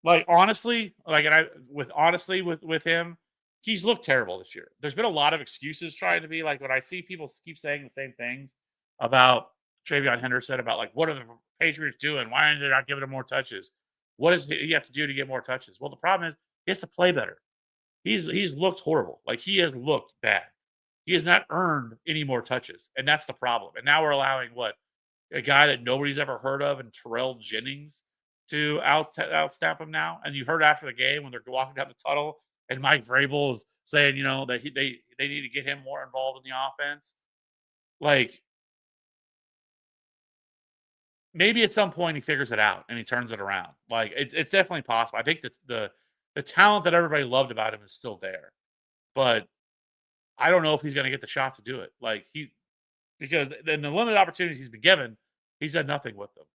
Like honestly, like and I with honestly with him, he's looked terrible this year. There's been a lot of excuses trying to be like when I see people keep saying the same things about Travion Henderson about like what are the Patriots doing? Why are they not giving him more touches? What does he have to do to get more touches? Well, the problem is he has to play better. He's looked horrible. Like he has looked bad. He has not earned any more touches, and that's the problem. And now we're allowing what a guy that nobody's ever heard of and Terrell Jennings to outsnap him now. And you heard after the game when they're walking down the tunnel and Mike Vrabel is saying, you know, that they need to get him more involved in the offense. Like maybe at some point he figures it out and he turns it around. Like it's definitely possible. I think that the talent that everybody loved about him is still there, but I don't know if he's going to get the shot to do it. Like because in the limited opportunities he's been given, he's done nothing with them.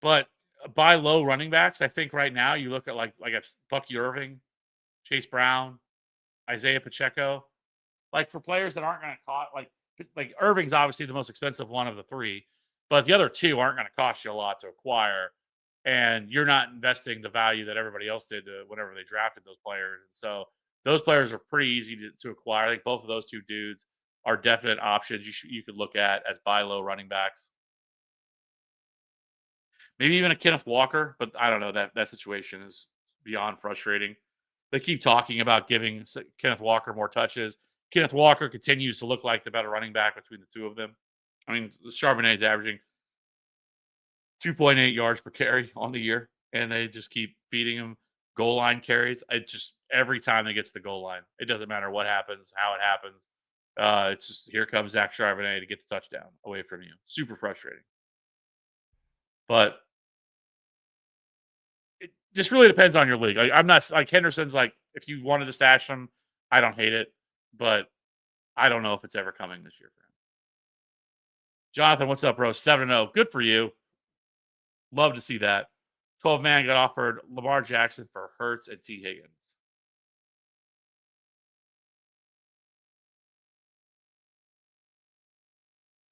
But buy low running backs, I think right now you look at like a Bucky Irving, Chase Brown, Isaiah Pacheco, like for players that aren't going to cost like Irving's obviously the most expensive one of the three, but the other two aren't going to cost you a lot to acquire, and you're not investing the value that everybody else did whenever they drafted those players. And so those players are pretty easy to acquire. I think both of those two dudes are definite options you could look at as buy low running backs. Maybe even a Kenneth Walker, but I don't know. That situation is beyond frustrating. They keep talking about giving Kenneth Walker more touches. Kenneth Walker continues to look like the better running back between the two of them. I mean, Charbonnet's averaging 2.8 yards per carry on the year, and they just keep feeding him goal line carries. It just every time they get to the goal line, it doesn't matter what happens, how it happens. It's just here comes Zach Charbonnet to get the touchdown away from you. Super frustrating. But it just really depends on your league. I'm not like Henderson's like if you wanted to stash him, I don't hate it, but I don't know if it's ever coming this year for him. Jonathan, what's up, bro? 7-0. Good for you. Love to see that. 12 man got offered Lamar Jackson for Hurts and T. Higgins.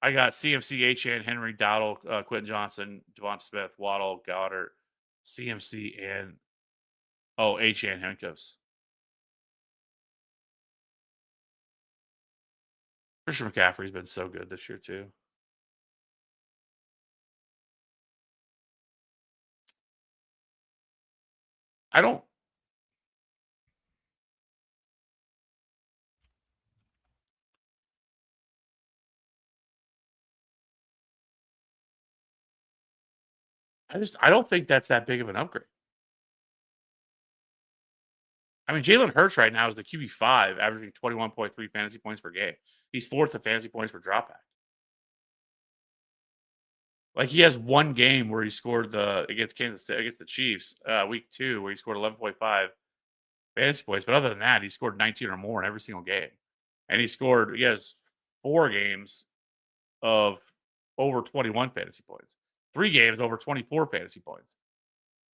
I got CMC, Achane, Henry, Dowdle, Quentin Johnson, Devonta Smith, Waddle, Goddard, CMC, and Achane handcuffs. Christian McCaffrey's been so good this year too. I don't. I don't think that's that big of an upgrade. I mean, Jalen Hurts right now is the QB5, averaging 21.3 fantasy points per game. He's fourth in fantasy points per dropback. Like he has one game where he scored the against Kansas City against the Chiefs, week 2, where he scored 11.5 fantasy points. But other than that, he scored 19 or more in every single game. And he has 4 games of over 21 fantasy points, 3 games over 24 fantasy points.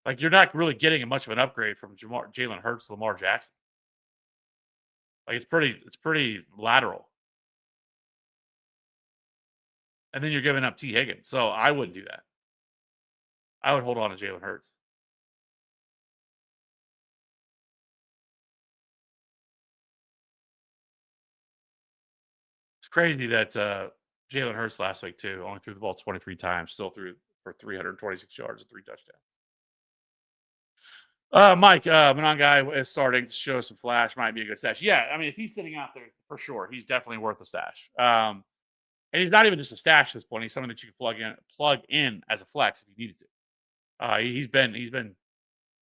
Like you're not really getting much of an upgrade from Jalen Hurts to Lamar Jackson. Like it's pretty lateral. And then you're giving up T. Higgins. So I wouldn't do that. I would hold on to Jalen Hurts. It's crazy that Jalen Hurts last week too only threw the ball 23 times, still threw for 326 yards and 3 touchdowns. Mike, Monongai is starting to show some flash. Might be a good stash. Yeah, I mean, if he's sitting out there for sure, he's definitely worth a stash. And he's not even just a stash at this point. He's something that you can plug in as a flex if you needed to. He's been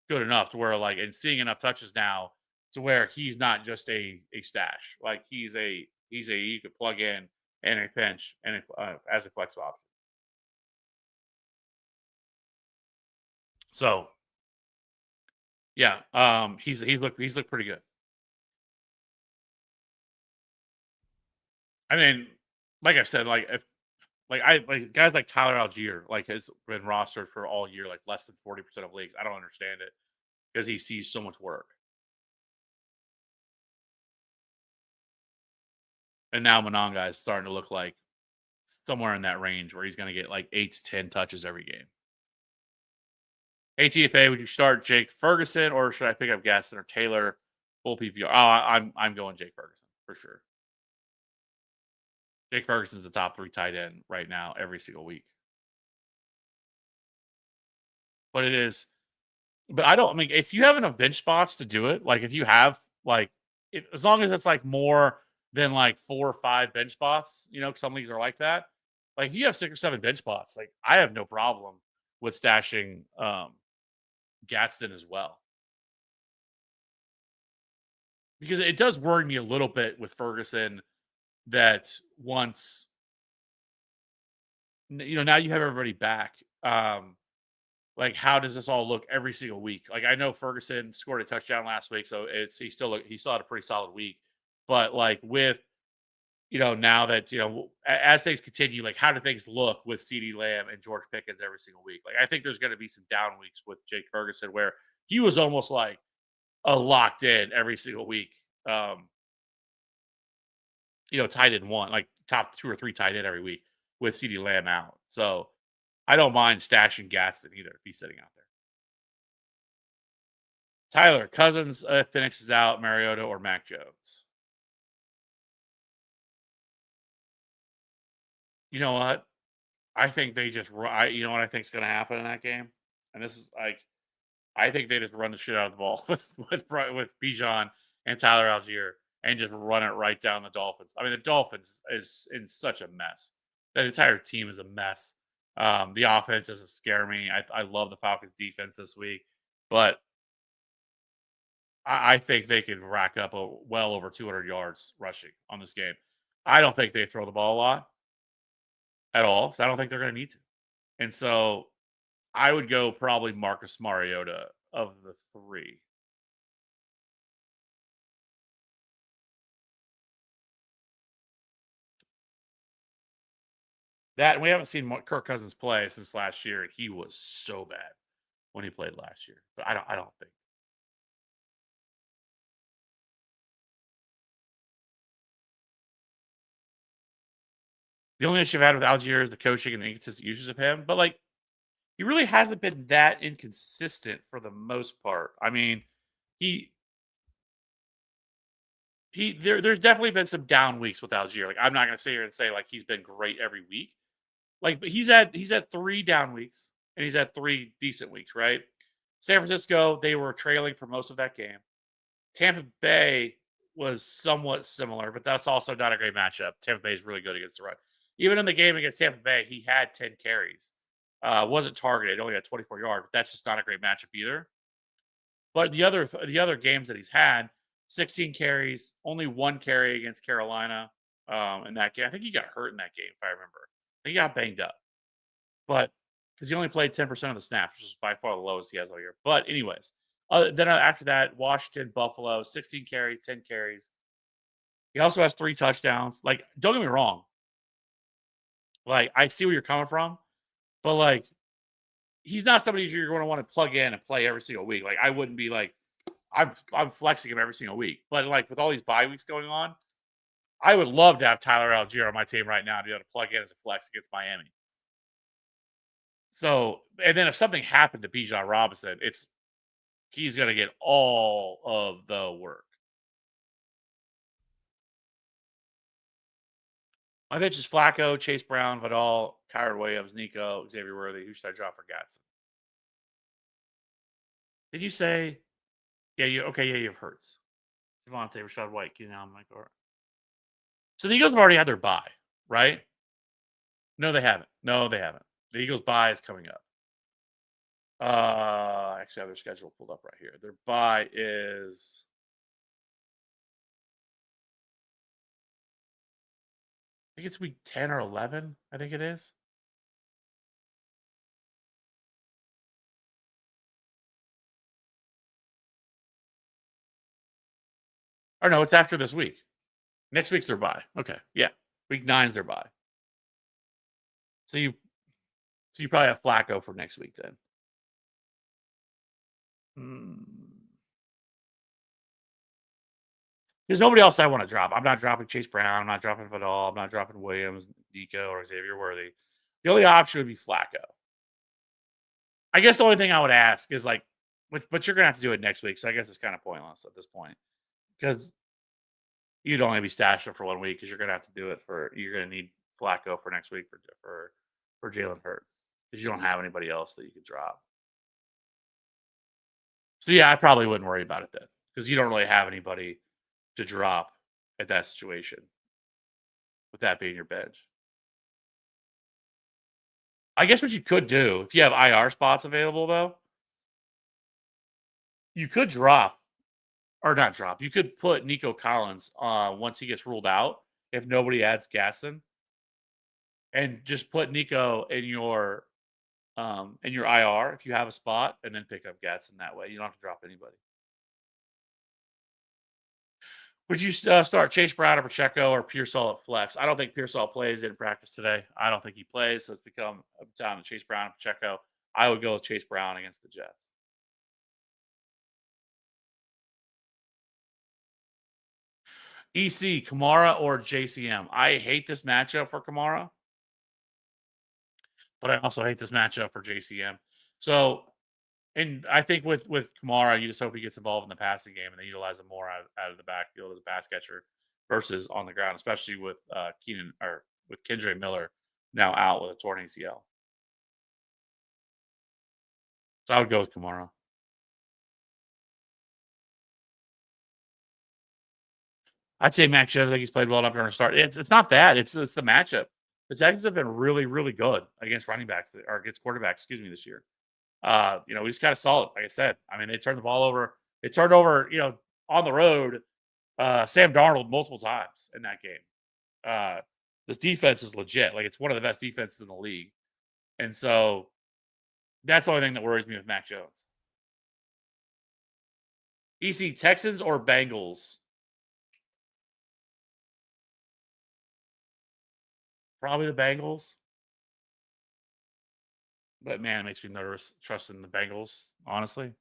good enough to where and seeing enough touches now to where he's not just a stash. Like he's a you could plug in a pinch and as a flex option. So yeah, he's looked pretty good. I mean, like I said, like guys like Tyler Algier has been rostered for all year, like less than 40% of leagues. I don't understand it because he sees so much work. And now Mononga is starting to look like somewhere in that range where he's going to get like 8 to 10 touches every game. ATFA, would you start Jake Ferguson or should I pick up Gaston or Taylor? Full PPR. Oh, I'm going Jake Ferguson for sure. Jake Ferguson's the top 3 tight end right now every single week. But it is, but I mean, if you have enough bench spots to do it, like if you have as long as it's like more than like 4 or 5 bench spots, 'cause some leagues are like that. Like if you have 6 or 7 bench spots, like I have no problem with stashing Gadsden as well. Because it does worry me a little bit with Ferguson that once now you have everybody back. Like how does this all look every single week? Like I know Ferguson scored a touchdown last week, so he still had a pretty solid week. But like with now that as things continue, like how do things look with CeeDee Lamb and George Pickens every single week? Like I think there's going to be some down weeks with Jake Ferguson where he was almost like a locked in every single week. Um, tight end one, like top 2 or 3 tight end every week with CeeDee Lamb out. So I don't mind stashing Gaston either if he's sitting out there. Tyler Cousins, if Phoenix is out, Mariota or Mac Jones. You know what? I think they just. You know what I think is going to happen in that game, and this is like I think they just run the shit out of the ball with Bijan and Tyler Algier and just run it right down the Dolphins. I mean, the Dolphins is in such a mess. That entire team is a mess. The offense doesn't scare me. I love the Falcons defense this week, but I think they could rack up well over 200 yards rushing on this game. I don't think they throw the ball a lot at all because I don't think they're going to need to. And so I would go probably Marcus Mariota of the 3. That and we haven't seen Kirk Cousins play since last year, and he was so bad when he played last year. But I don't think the only issue I've had with Algier is the coaching and the inconsistent uses of him. But like he really hasn't been that inconsistent for the most part. I mean, he There's definitely been some down weeks with Algier. Like I'm not gonna sit here and say like he's been great every week. Like, but he's had 3 down weeks and he's had 3 decent weeks, right? San Francisco, they were trailing for most of that game. Tampa Bay was somewhat similar, but that's also not a great matchup. Tampa Bay is really good against the run. Even in the game against Tampa Bay, he had 10 carries. Wasn't targeted, only had 24 yards, but that's just not a great matchup either. But the other games that he's had, 16 carries, only 1 carry against Carolina. In that game, I think he got hurt in that game, if I remember. He got banged up, but because he only played 10% of the snaps, which is by far the lowest he has all year. But anyways, then after that, Washington, Buffalo, 16 carries, 10 carries. He also has 3 touchdowns. Like, don't get me wrong. Like, I see where you're coming from, but like, he's not somebody you're going to want to plug in and play every single week. Like, I wouldn't be like, I'm flexing him every single week. But like with all these bye weeks going on, I would love to have Tyler Algier on my team right now to be able to plug in as a flex against Miami. So, and then if something happened to Bijan Robinson, he's going to get all of the work. My bench is Flacco, Chase Brown, Vidal, Kyron Williams, Nico, Xavier Worthy. Who should I drop for Gatson? Did you say? Yeah, you have Hurts, Devontae, Rashad White, Keenan Allen, Mike Orr. So the Eagles have already had their bye, right? No, they haven't. The Eagles' bye is coming up. Actually, I have their schedule pulled up right here. Their bye is. I think it's week 10 or 11. I think it is. Or no, it's after this week. Next week's their bye. Okay, yeah, week 9 is their bye. So you probably have Flacco for next week then. There's nobody else I want to drop. I'm not dropping Chase Brown. I'm not dropping Vidal. I'm not dropping Williams, Nico, or Xavier Worthy. The only option would be Flacco. I guess the only thing I would ask is like, but you're gonna have to do it next week, so I guess it's kind of pointless at this point because you'd only be stashing for 1 week because you're gonna have to do it you're gonna need Flacco for next week for Jalen Hurts because you don't have anybody else that you could drop. So yeah, I probably wouldn't worry about it then because you don't really have anybody to drop at that situation with that being your bench. I guess what you could do if you have IR spots available though, you could drop or not drop. You could put Nico Collins once he gets ruled out if nobody adds Gasson, and just put Nico in your IR if you have a spot, and then pick up Gatson that way. You don't have to drop anybody. Would you start Chase Brown or Pacheco or Pearsall at flex? I don't think Pearsall plays in practice today. I don't think he plays, so it's become down to Chase Brown and Pacheco. I would go with Chase Brown against the Jets. EC, Kamara or JCM? I hate this matchup for Kamara, but I also hate this matchup for JCM. So, and I think with Kamara, you just hope he gets involved in the passing game and they utilize him more out of the backfield as a pass catcher versus on the ground, especially with Keenan or with Kendre Miller now out with a torn ACL. So I would go with Kamara. I'd say Max Jones, I think he's played well enough to start. It's not bad. It's the matchup. The Texans have been really, really good against running backs or against quarterbacks, excuse me, this year. We just got a solid, like I said. I mean, they turned the ball over. It turned over, on the road, Sam Darnold multiple times in that game. This defense is legit. Like, it's one of the best defenses in the league. And so that's the only thing that worries me with Mac Jones. EC, Texans or Bengals? Probably the Bengals. But man, it makes me nervous trusting the Bengals, honestly.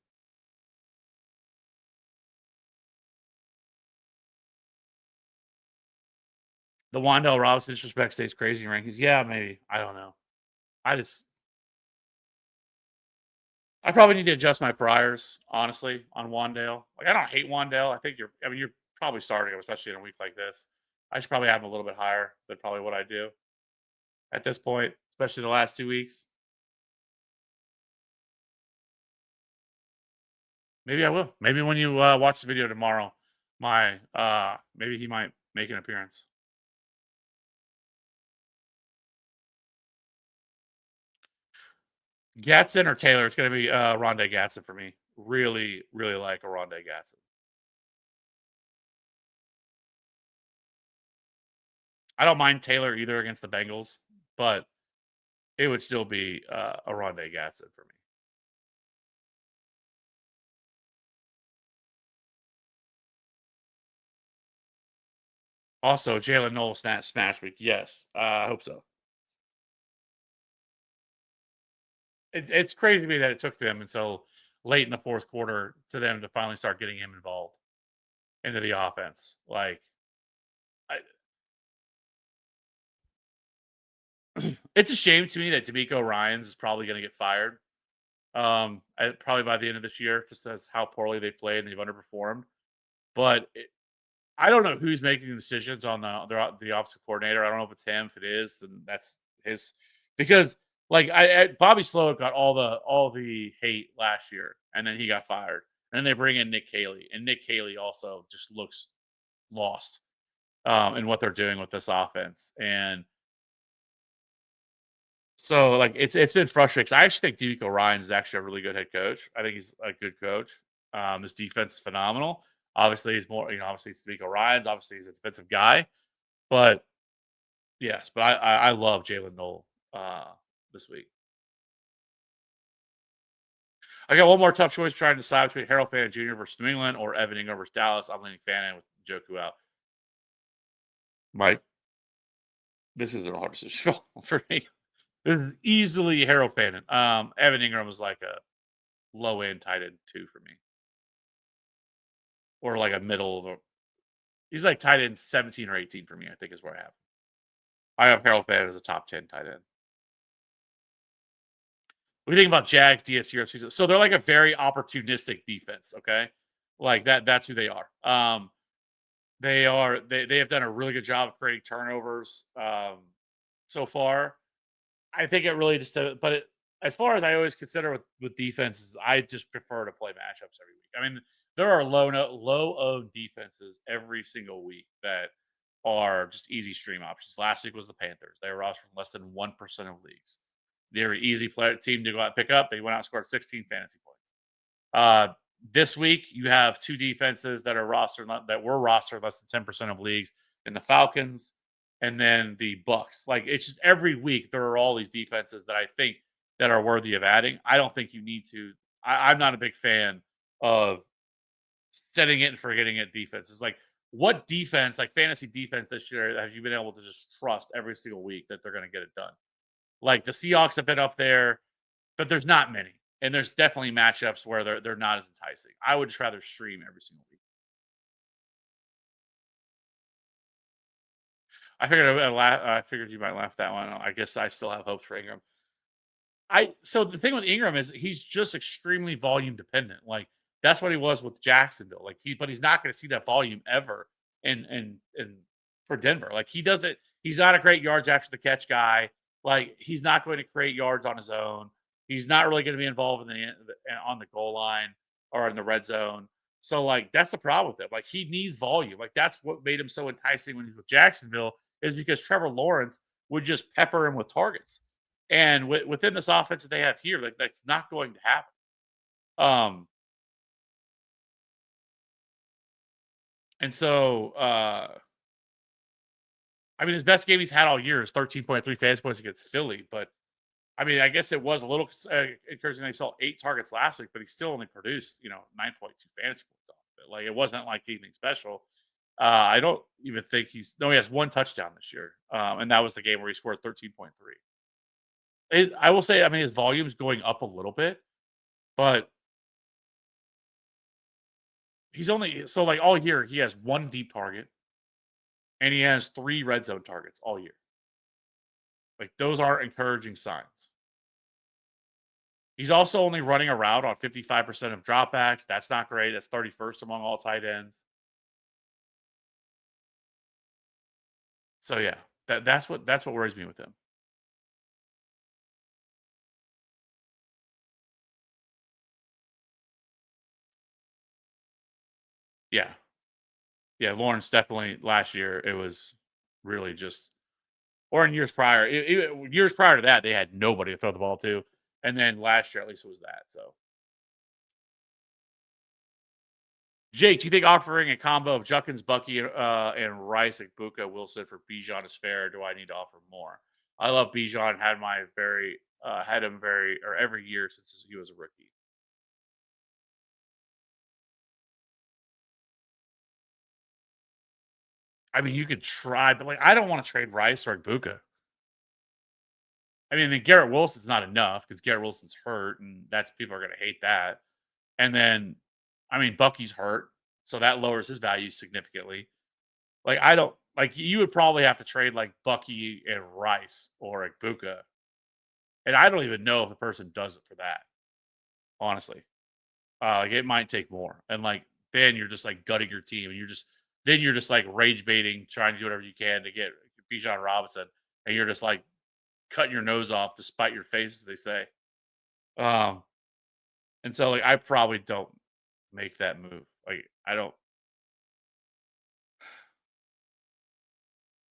The Wan'Dale Robinson disrespect stays crazy in rankings. Yeah, maybe. I don't know. I probably need to adjust my priors, honestly, on Wan'Dale. Like, I don't hate Wan'Dale. I think you're probably starting him, especially in a week like this. I should probably have him a little bit higher than probably what I do at this point, especially the last 2 weeks. Maybe I will. Maybe when you watch the video tomorrow, my maybe he might make an appearance. Gatson or Taylor? It's gonna be Rondé Gatson for me. Really, really like a Rondé Gatson. I don't mind Taylor either against the Bengals, but it would still be a Rondé Gatson for me. Also, Jalen Noel smash week. Yes, I hope so. It's crazy to me that it took them until late in the fourth quarter to them to finally start getting him involved into the offense. Like, I, it's a shame to me that D'Amico Ryans is probably going to get fired. Probably by the end of this year, just as how poorly they played and they've underperformed. But I don't know who's making the decisions on the offensive coordinator. I don't know if it's him. If it is, then that's his. Because like Bobby Slowick got all the hate last year, and then he got fired. And then they bring in Nick Caley, and Nick Caley also just looks lost in what they're doing with this offense. And so like it's been frustrating. 'Cause I actually think D'Amico Ryan is actually a really good head coach. I think he's a good coach. His defense is phenomenal. Obviously, he's more, obviously it's D'Amico Ryan's. Obviously, he's a defensive guy. But yes, but I love Jalen Noel this week. I got one more tough choice trying to decide between Harold Fannin Jr. versus New England or Evan Ingram versus Dallas. I'm leaning Fannin with Joku out. Mike, this isn't a hard decision for me. This is easily Harold Fannin. Evan Ingram was like a low end tight end two for me, or like a middle of the. He's like tight end 17 or 18 for me. I think is where I have. I have Harold Fannin as a top 10 tight end. What do you think about Jags, DSC? So they're like a very opportunistic defense. Okay, like that. That's who they are. They have done a really good job of creating turnovers so far. I think it really just, as far as I always consider with defenses, I just prefer to play matchups every week. I mean, there are low owned defenses every single week that are just easy stream options. Last week was the Panthers. They were rostered less than 1% of leagues. They were an easy team to go out and pick up. They went out and scored 16 fantasy points. This week you have two defenses that are that were rostered less than 10% of leagues in the Falcons and then the Bucks. Like it's just every week there are all these defenses that I think that are worthy of adding. I don't think you need to. I'm not a big fan of setting it and forgetting it defenses. Like what defense, like fantasy defense this year, have you been able to just trust every single week that they're going to get it done? Like the Seahawks have been up there, but there's not many. And there's definitely matchups where they're not as enticing. I would just rather stream every single week. I figured you might laugh that one. I guess I still have hopes for Ingram. So the thing with Ingram is he's just extremely volume dependent. Like that's what he was with Jacksonville. Like but he's not going to see that volume ever in for Denver. Like he doesn't. He's not a great yards after the catch guy. Like he's not going to create yards on his own. He's not really going to be involved on the goal line or in the red zone. So like that's the problem with him. Like he needs volume. Like that's what made him so enticing when he was with Jacksonville is because Trevor Lawrence would just pepper him with targets. And within this offense that they have here, like that's not going to happen. And so I mean his best game he's had all year is 13.3 fantasy points against Philly, but I mean, I guess it was a little encouraging. They saw 8 targets last week, but he still only produced, 9.2 fantasy points off of it. Like it wasn't like anything special. I don't even think he has 1 touchdown this year, and that was the game where he scored 13.3. I will say, I mean, his volume's going up a little bit, but he's only so like all year he has 1 deep target, and he has 3 red zone targets all year. Like those are encouraging signs. He's also only running a route on 55% of dropbacks. That's not great. That's 31st among all tight ends. So yeah, that's what worries me with him. Yeah. Yeah, Lawrence definitely last year, it was really just or in years prior, years prior to that, they had nobody to throw the ball to, and then last year, at least it was that, so. Jake, do you think offering a combo of Juckins, Bucky, and Rice, like Buka, Wilson for Bijan is fair, or do I need to offer more? I love Bijan, had him very or every year since he was a rookie. I mean, you could try, but, like, I don't wanna trade Rice or Buka. I mean, then Garrett Wilson's not enough because Garrett Wilson's hurt, and that's people are gonna hate that. And then, I mean, Bucky's hurt, so that lowers his value significantly. Like, I don't like you would probably have to trade like Bucky and Rice or Ibuka, and I don't even know if the person does it for that. Honestly, like it might take more, and like then you're just like gutting your team, and you're just like rage baiting, trying to do whatever you can to get Bijan Robinson, and you're just like cutting your nose off to spite your face, as they say. Um, and so like I probably don't make that move. Like I don't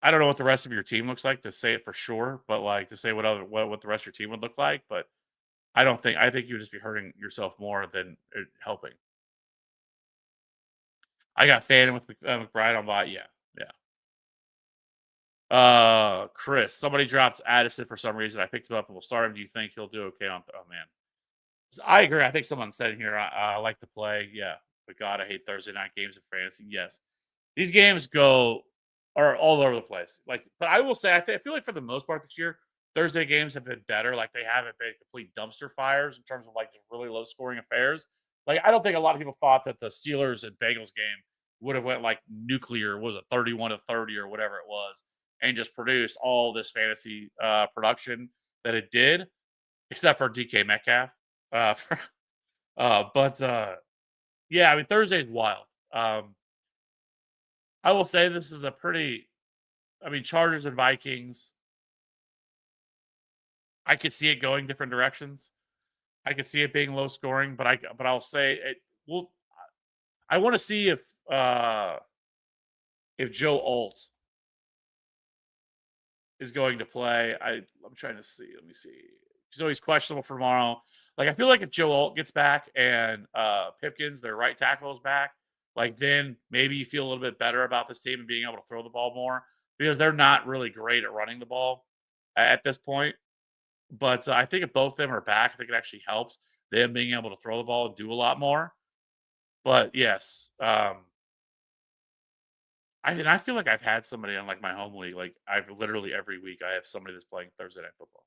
know what the rest of your team looks like to say it for sure, but like to say what the rest of your team would look like, but I think you'd just be hurting yourself more than it helping. I got Fannin with McBride on bot. Yeah. Yeah. Chris, somebody dropped Addison for some reason. I picked him up and we'll start him. Do you think he'll do okay on oh man. I agree. I think someone said here I like to play. Yeah. But God, I hate Thursday night games of fantasy. Yes. These games are all over the place. Like, but I will say, I feel like for the most part this year, Thursday games have been better. Like, they haven't been complete dumpster fires in terms of like just really low scoring affairs. Like, I don't think a lot of people thought that the Steelers and Bengals game would have went like nuclear. Was it 31-30 or whatever it was, and just produced all this fantasy production that it did, except for DK Metcalf. Uh, but yeah, I mean Thursday's wild. I will say this is a pretty I mean, Chargers and Vikings, I could see it going different directions. I could see it being low scoring, but I'll say it well I want to see if Joe Alt is going to play. I'm trying to see. Let me see. So he's questionable for tomorrow. Like I feel like if Joe Alt gets back and Pipkins, their right tackle, is back, like then maybe you feel a little bit better about this team and being able to throw the ball more because they're not really great at running the ball at this point. But I think if both of them are back, I think it actually helps them being able to throw the ball and do a lot more. But yes, I feel like I've had somebody on like my home league. Like I've literally every week I have somebody that's playing Thursday night football.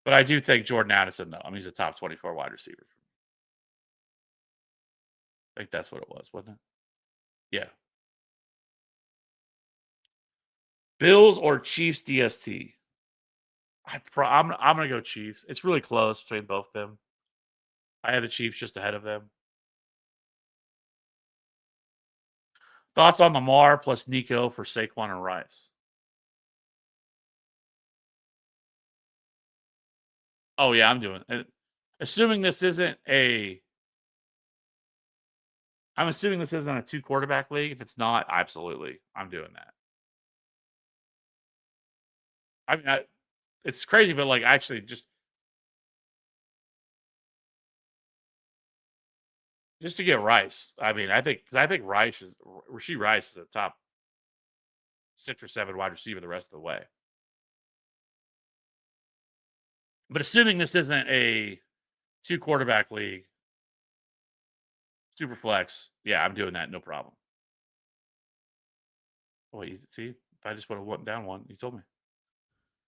But I do think Jordan Addison though. I mean, he's a top 24 wide receiver. I think that's what it was, wasn't it? Yeah. Bills or Chiefs DST. I'm gonna go Chiefs. It's really close between both of them. I had the Chiefs just ahead of them. Thoughts on Lamar plus Nico for Saquon and Rice? Oh yeah, I'm doing it. Assuming this isn't a I'm assuming this isn't a two quarterback league. If it's not, absolutely, I'm doing that. I mean, it's crazy, but like actually, just to get Rice. I mean, I think Rasheed Rice is a top 6 or 7 wide receiver the rest of the way. But assuming this isn't a two quarterback league, super flex, yeah, I'm doing that, no problem. Well, you see, if I just would have went down one, you told me.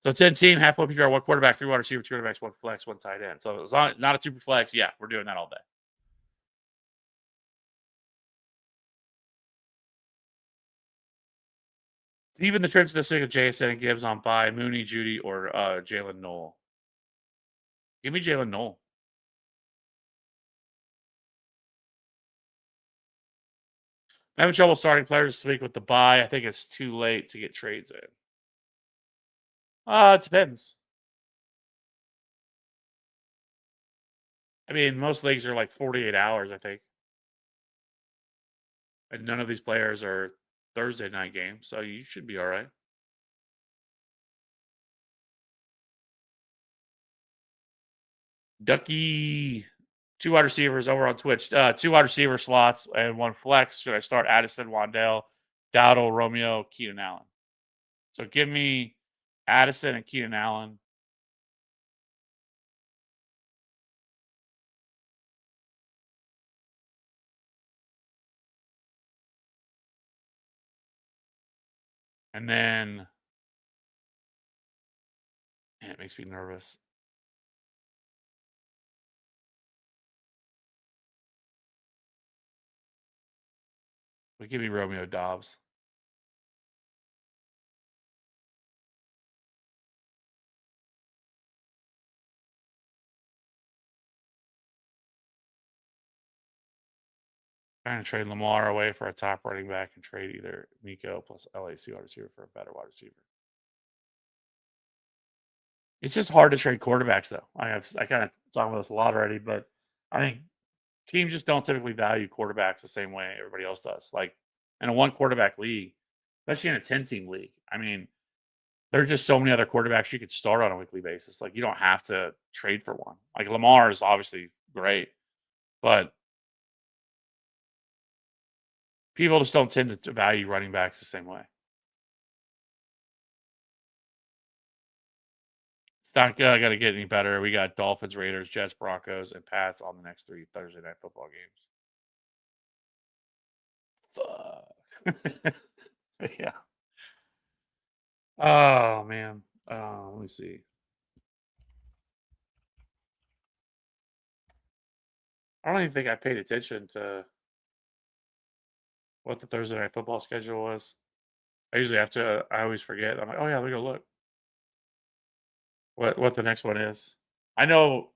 So 10 team, half one PPR, one quarterback, 3 wide receiver, 2 quarterbacks, one flex, one tight end. So as long not a super flex, yeah, we're doing that all day. Even the trends this week of JSN and Gibbs on by Mooney, Judy, or Jalen Noel. Give me Jalen Noel. having trouble starting players this week with the bye. I think it's too late to get trades in. It depends. I mean, most leagues are like 48 hours, I think. And none of these players are Thursday night games, so you should be all right. Ducky, two wide receivers over on Twitch. Two wide receiver slots and one flex. Should I start Addison, Wandale, Dowdle, Romeo, Keenan Allen? So give me Addison and Keenan Allen. And then, man, it makes me nervous. But give me Romeo Dobbs. Trying to trade Lamar away for a top running back and trade either Nico plus LAC wide receiver for a better wide receiver. It's just hard to trade quarterbacks, though. I kind of talked about this a lot already, but I think teams just don't typically value quarterbacks the same way everybody else does. Like in a one quarterback league, especially in a 10-team league, I mean, there's just so many other quarterbacks you could start on a weekly basis. Like you don't have to trade for one. Like Lamar is obviously great, but people just don't tend to value running backs the same way. It's not going to get any better. We got Dolphins, Raiders, Jets, Broncos, and Pats on the next 3 Thursday night football games. Fuck. Yeah. Oh man. Let me see. I don't even think I paid attention to what the Thursday night football schedule was. I usually have to. I always forget. I'm like, oh yeah, let me go look. What the next one is? I know.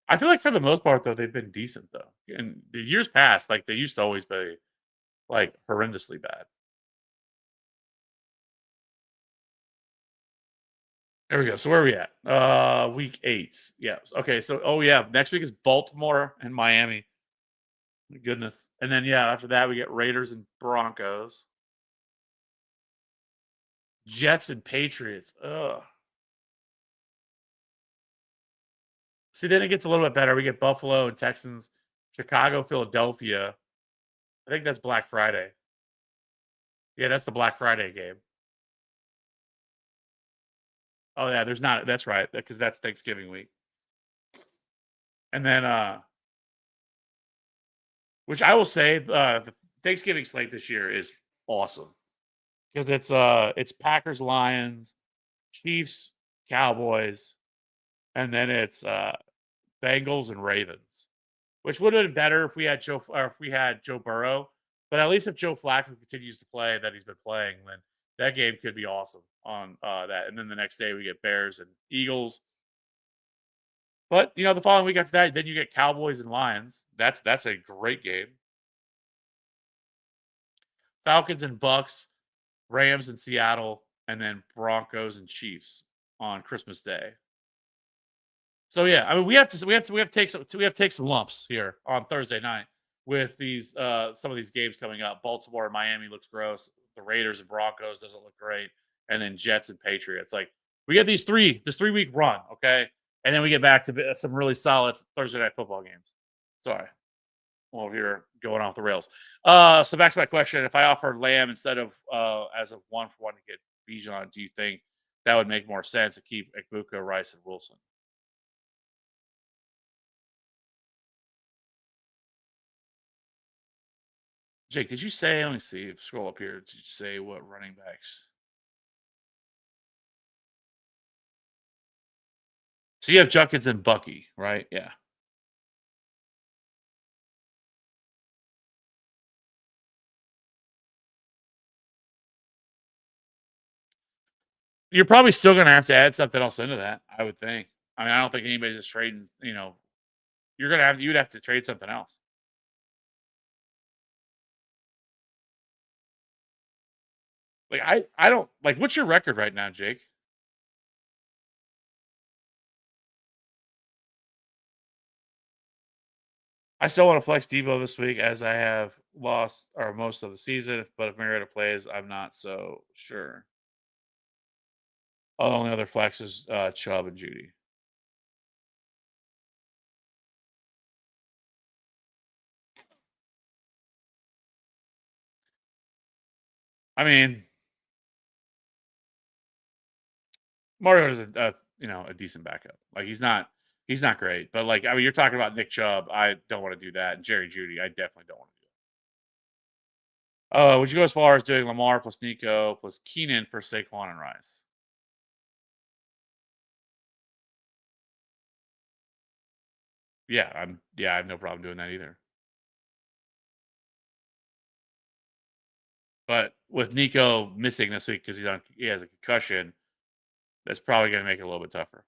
I feel like for the most part though, they've been decent though. In the years past, like they used to always be like horrendously bad. There we go. So where are we at? Week 8. Yeah. Okay. So yeah, next week is Baltimore and Miami. My goodness. And then yeah, after that we get Raiders and Broncos. Jets and Patriots. Ugh. See, then it gets a little bit better. We get Buffalo and Texans, Chicago, Philadelphia. I think that's Black Friday. Yeah, that's the Black Friday game. Oh yeah, there's not. That's right, because that's Thanksgiving week. And then, which I will say, the Thanksgiving slate this year is awesome because it's Packers, Lions, Chiefs, Cowboys, and then it's Bengals and Ravens, which would have been better if we had Joe Burrow. But at least if Joe Flacco continues to play that he's been playing, then that game could be awesome on that. And then the next day we get Bears and Eagles. But the following week after that, then you get Cowboys and Lions. That's a great game. Falcons and Bucks, Rams and Seattle, and then Broncos and Chiefs on Christmas Day. So yeah, I mean we have to take some lumps here on Thursday night with these some of these games coming up. Baltimore and Miami looks gross. The Raiders and Broncos doesn't look great, and then Jets and Patriots. Like we get this 3-week run, okay, and then we get back to some really solid Thursday night football games. Sorry, well here going off the rails. So back to my question: if I offer Lamb instead of as a 1-for-1 to get Bijan, do you think that would make more sense to keep Ekbuka, Rice, and Wilson? Jake, did you say? Let me see. Scroll up here. Did you say what running backs? So you have Junkins and Bucky, right? Yeah. You're probably still going to have to add something else into that. I would think. I mean, I don't think anybody's just trading. You'd have to trade something else. Like I don't like. What's your record right now, Jake? I still want to flex Debo this week as I have lost or most of the season. But if Mariota plays, I'm not so sure. Oh, the only other flex is Chubb and Judy. I mean, Mariota's a decent backup. Like he's not great, but like I mean, you're talking about Nick Chubb. I don't want to do that, and Jerry Judy. I definitely don't want to do that. Would you go as far as doing Lamar plus Nico plus Keenan for Saquon and Rice? Yeah, I have no problem doing that either. But with Nico missing this week because he has a concussion, that's probably going to make it a little bit tougher.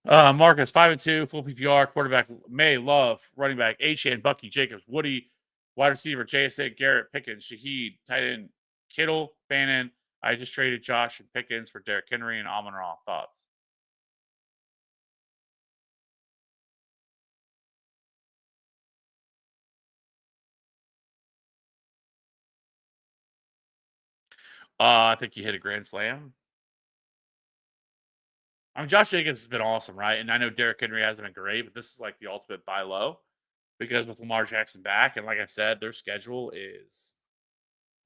Marcus 5-2, full PPR, quarterback May Love, running back Achane, Bucky Jacobs, Woody, wide receiver JSA, Garrett Pickens, Shaheed, tight end Kittle, Bannon. I just traded Josh and Pickens for Derrick Henry and Amon Ra. Thoughts? I think you hit a grand slam. I mean, Josh Jacobs has been awesome, right? And I know Derrick Henry hasn't been great, but this is like the ultimate buy low because with Lamar Jackson back, and like I said, their schedule is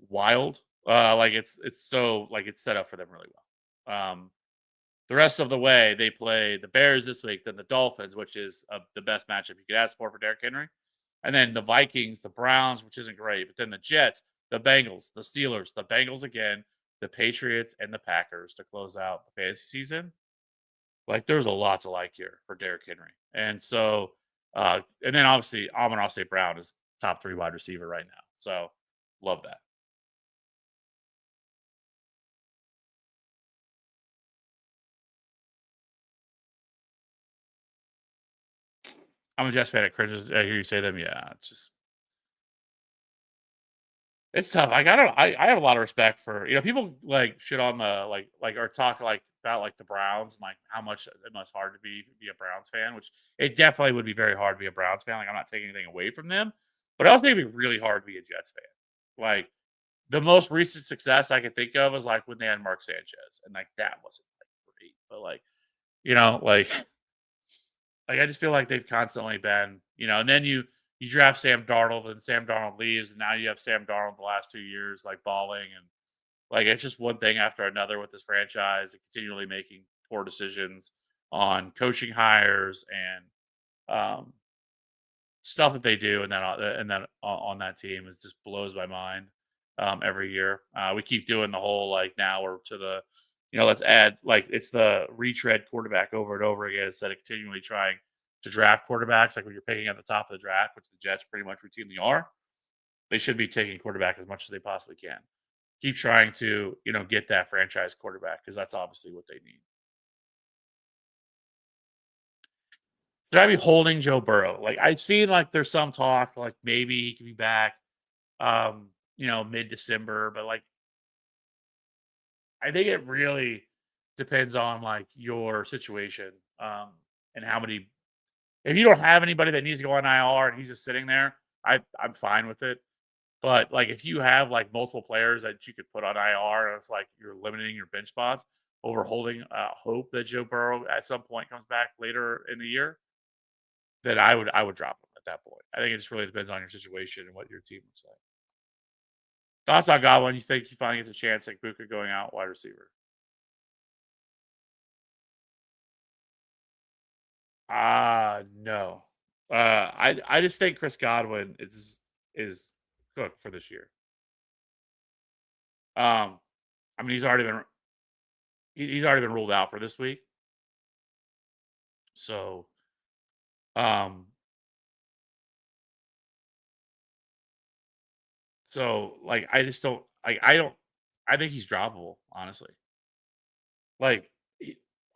wild. Like it's so like it's set up for them really well. The rest of the way, they play the Bears this week, then the Dolphins, which is the best matchup you could ask for Derrick Henry, and then the Vikings, the Browns, which isn't great, but then the Jets, the Bengals, the Steelers, the Bengals again, the Patriots, and the Packers to close out the fantasy season. Like there's a lot to like here for Derrick Henry, and so and then obviously Amon-Ra St. Brown is top 3 wide receiver right now, so love that. I'm a Jets fan. It cringes. I hear you say them. Yeah, it's tough. Like I have a lot of respect for people like shit on the like or talk like about like the Browns and like how much it must hard to be a Browns fan, which it definitely would be very hard to be a Browns fan. Like I'm not taking anything away from them, but I also think it'd be really hard to be a Jets fan. Like the most recent success I can think of is like when they had Mark Sanchez, and like that wasn't like great, but like you know like like, I just feel like they've constantly been, and then you draft Sam Darnold and Sam Darnold leaves, and now you have Sam Darnold the last 2 years, like, balling, and, like, it's just one thing after another with this franchise and continually making poor decisions on coaching hires and, um, stuff that they do and then on that team is just blows my mind, every year. We keep doing the whole, like, now we're to the let's add like it's the retread quarterback over and over again instead of continually trying to draft quarterbacks. Like when you're picking at the top of the draft, which the Jets pretty much routinely are, they should be taking quarterback as much as they possibly can. Keep trying to, get that franchise quarterback because that's obviously what they need. Should I be holding Joe Burrow? Like I've seen like there's some talk like maybe he could be back mid December, but like I think it really depends on like your situation and how many. If you don't have anybody that needs to go on IR and he's just sitting there, I'm fine with it. But like if you have like multiple players that you could put on IR, and it's like you're limiting your bench spots over holding hope that Joe Burrow at some point comes back later in the year, then I would drop him at that point. I think it just really depends on your situation and what your team looks like. Thoughts on Godwin? You think he finally gets a chance like Buka going out wide receiver? No. I just think Chris Godwin is cooked for this year. Um, I mean he's already been ruled out for this week. So um like I just don't like I don't I think he's droppable, honestly. Like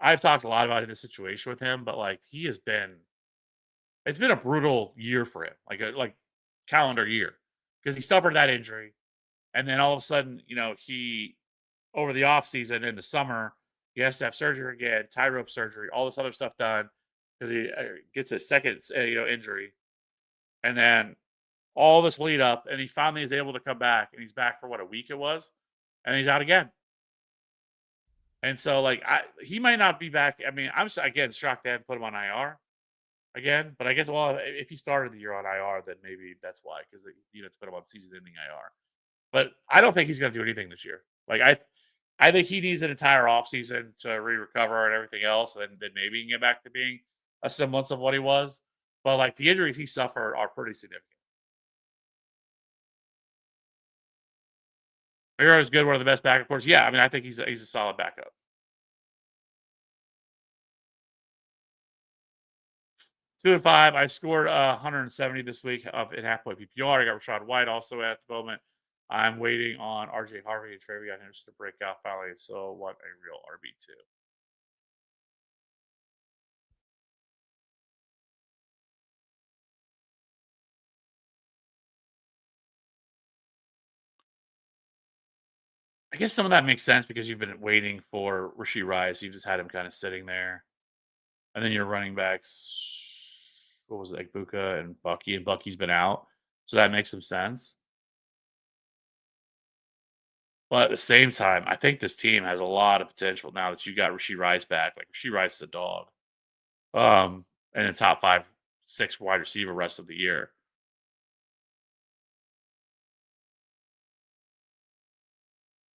I've talked a lot about this situation with him, but like he has been It's been a brutal year for him, like calendar year, because he suffered that injury, and then all of a sudden, he over the off season in the summer, he has to have surgery again, tie rope surgery, all this other stuff done because he gets a second, injury, and then all this lead up, and he finally is able to come back, and he's back for what, a week it was, and he's out again. And so, like, he might not be back. I mean, I'm again shocked they hadn't put him on IR again, but I guess, well, if he started the year on IR, then maybe that's why, because to put him on season-ending IR. But I don't think he's going to do anything this year. Like, I think he needs an entire offseason to recover and everything else, and then maybe he can get back to being a semblance of what he was. But like the injuries he suffered are pretty significant. Miro is good, one of the best backup course. Yeah, I mean, I think he's a solid backup. 2 and 5. I scored 170 this week in half point PPR. I got Rashad White also at the moment. I'm waiting on RJ Harvey and Travion Henderson to break out finally. So what a real RB2. I guess some of that makes sense because you've been waiting for Rasheed Rice. You just had him kind of sitting there. And then your running backs, what was it, like Buka and Bucky, and Bucky's been out. So that makes some sense. But at the same time, I think this team has a lot of potential now that you got Rasheed Rice back. Like Rasheed Rice is a dog. And a top 5, 6 wide receiver rest of the year.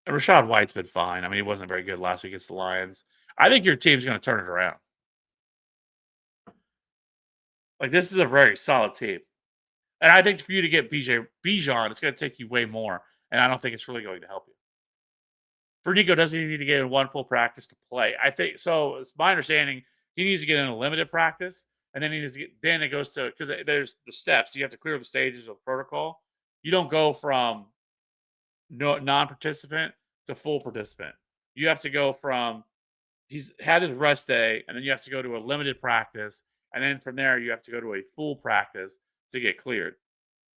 And Rashad White's been fine. I mean, he wasn't very good last week against the Lions. I think your team's going to turn it around. Like this is a very solid team. And I think for you to get Bijan, it's going to take you way more. And I don't think it's really going to help you. For Nico, doesn't he need to get in one full practice to play? I think so. It's my understanding he needs to get in a limited practice, and then he needs to get. Then it goes to because there's the steps. You have to clear the stages of the protocol. You don't go from non-participant to full participant. You have to go from he's had his rest day, and then you have to go to a limited practice, and then from there you have to go to a full practice to get cleared.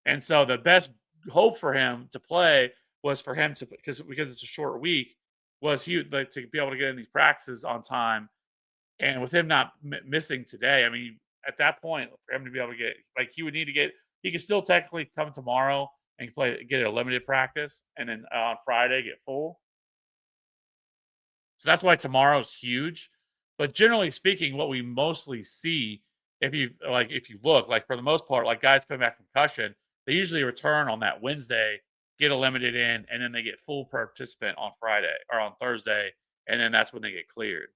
And so the best hope for him to play was for him to because it's a short week was he like to be able to get in these practices on time. And with him not missing today, I mean, at that point, for him to be able to get like he would need to get he could still technically come tomorrow and get a limited practice, and then on Friday get full. So that's why tomorrow's huge. But generally speaking, what we mostly see, if you look, like for the most part, like guys coming back from concussion, they usually return on that Wednesday, get a limited in, and then they get full participant on Friday or on Thursday, and then that's when they get cleared.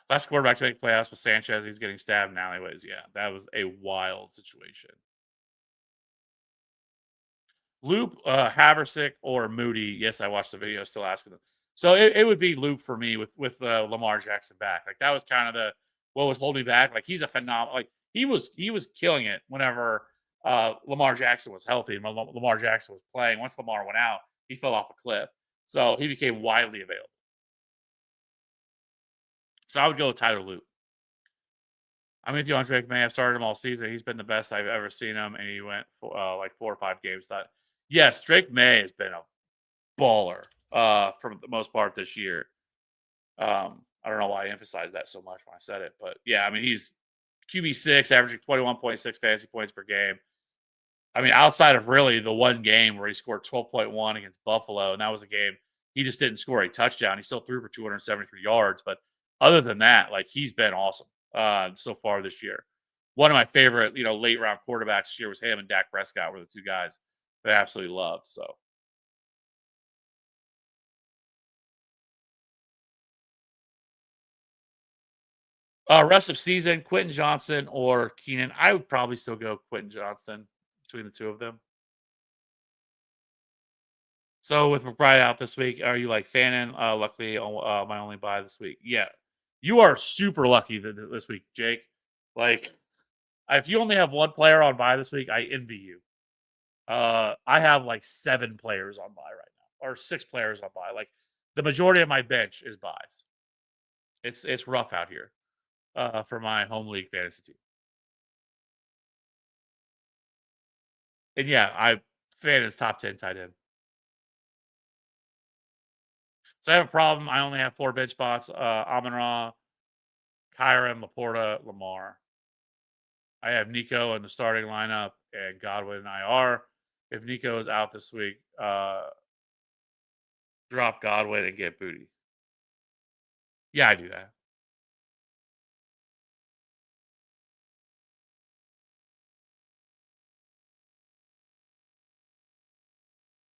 Last quarterback to make playoffs was Sanchez. He's getting stabbed in alleyways. Yeah, that was a wild situation. Loop, Haversick, or Moody. Yes, I watched the video. Still asking them. So it would be Loop for me with Lamar Jackson back. Like that was kind of the what was holding me back. Like he's a phenomenal. Like he was killing it whenever Lamar Jackson was healthy and Lamar Jackson was playing. Once Lamar went out, he fell off a cliff. So he became widely available. So I would go with Tyler Loop. I mean, Drake May. I've started him all season. He's been the best I've ever seen him, and he went for, like 4 or 5 games. Yes, Drake May has been a baller for the most part this year. I don't know why I emphasized that so much when I said it, but yeah, I mean he's QB6, averaging 21.6 fantasy points per game. I mean, outside of really the one game where he scored 12.1 against Buffalo, and that was a game he just didn't score a touchdown. He still threw for 273 yards, but other than that, like he's been awesome so far this year. One of my favorite, late round quarterbacks this year was him and Dak Prescott were the two guys that I absolutely loved. So rest of season, Quentin Johnson or Keenan. I would probably still go Quentin Johnson between the two of them. So with McBride out this week, are you like fanning? Luckily, my only buy this week. Yeah, you are super lucky this week, Jake. Like, if you only have one player on buy this week, I envy you. I have like 7 players on buy right now, or 6 players on buy. Like, the majority of my bench is buys. It's rough out here. for my home league fantasy team. And yeah, Fan is top 10 tight end. So I have a problem. I only have 4 bench spots. Amon-Ra, Kyren, Laporta, Lamar. I have Nico in the starting lineup and Godwin in IR. If Nico is out this week, drop Godwin and get Booty. Yeah, I do that.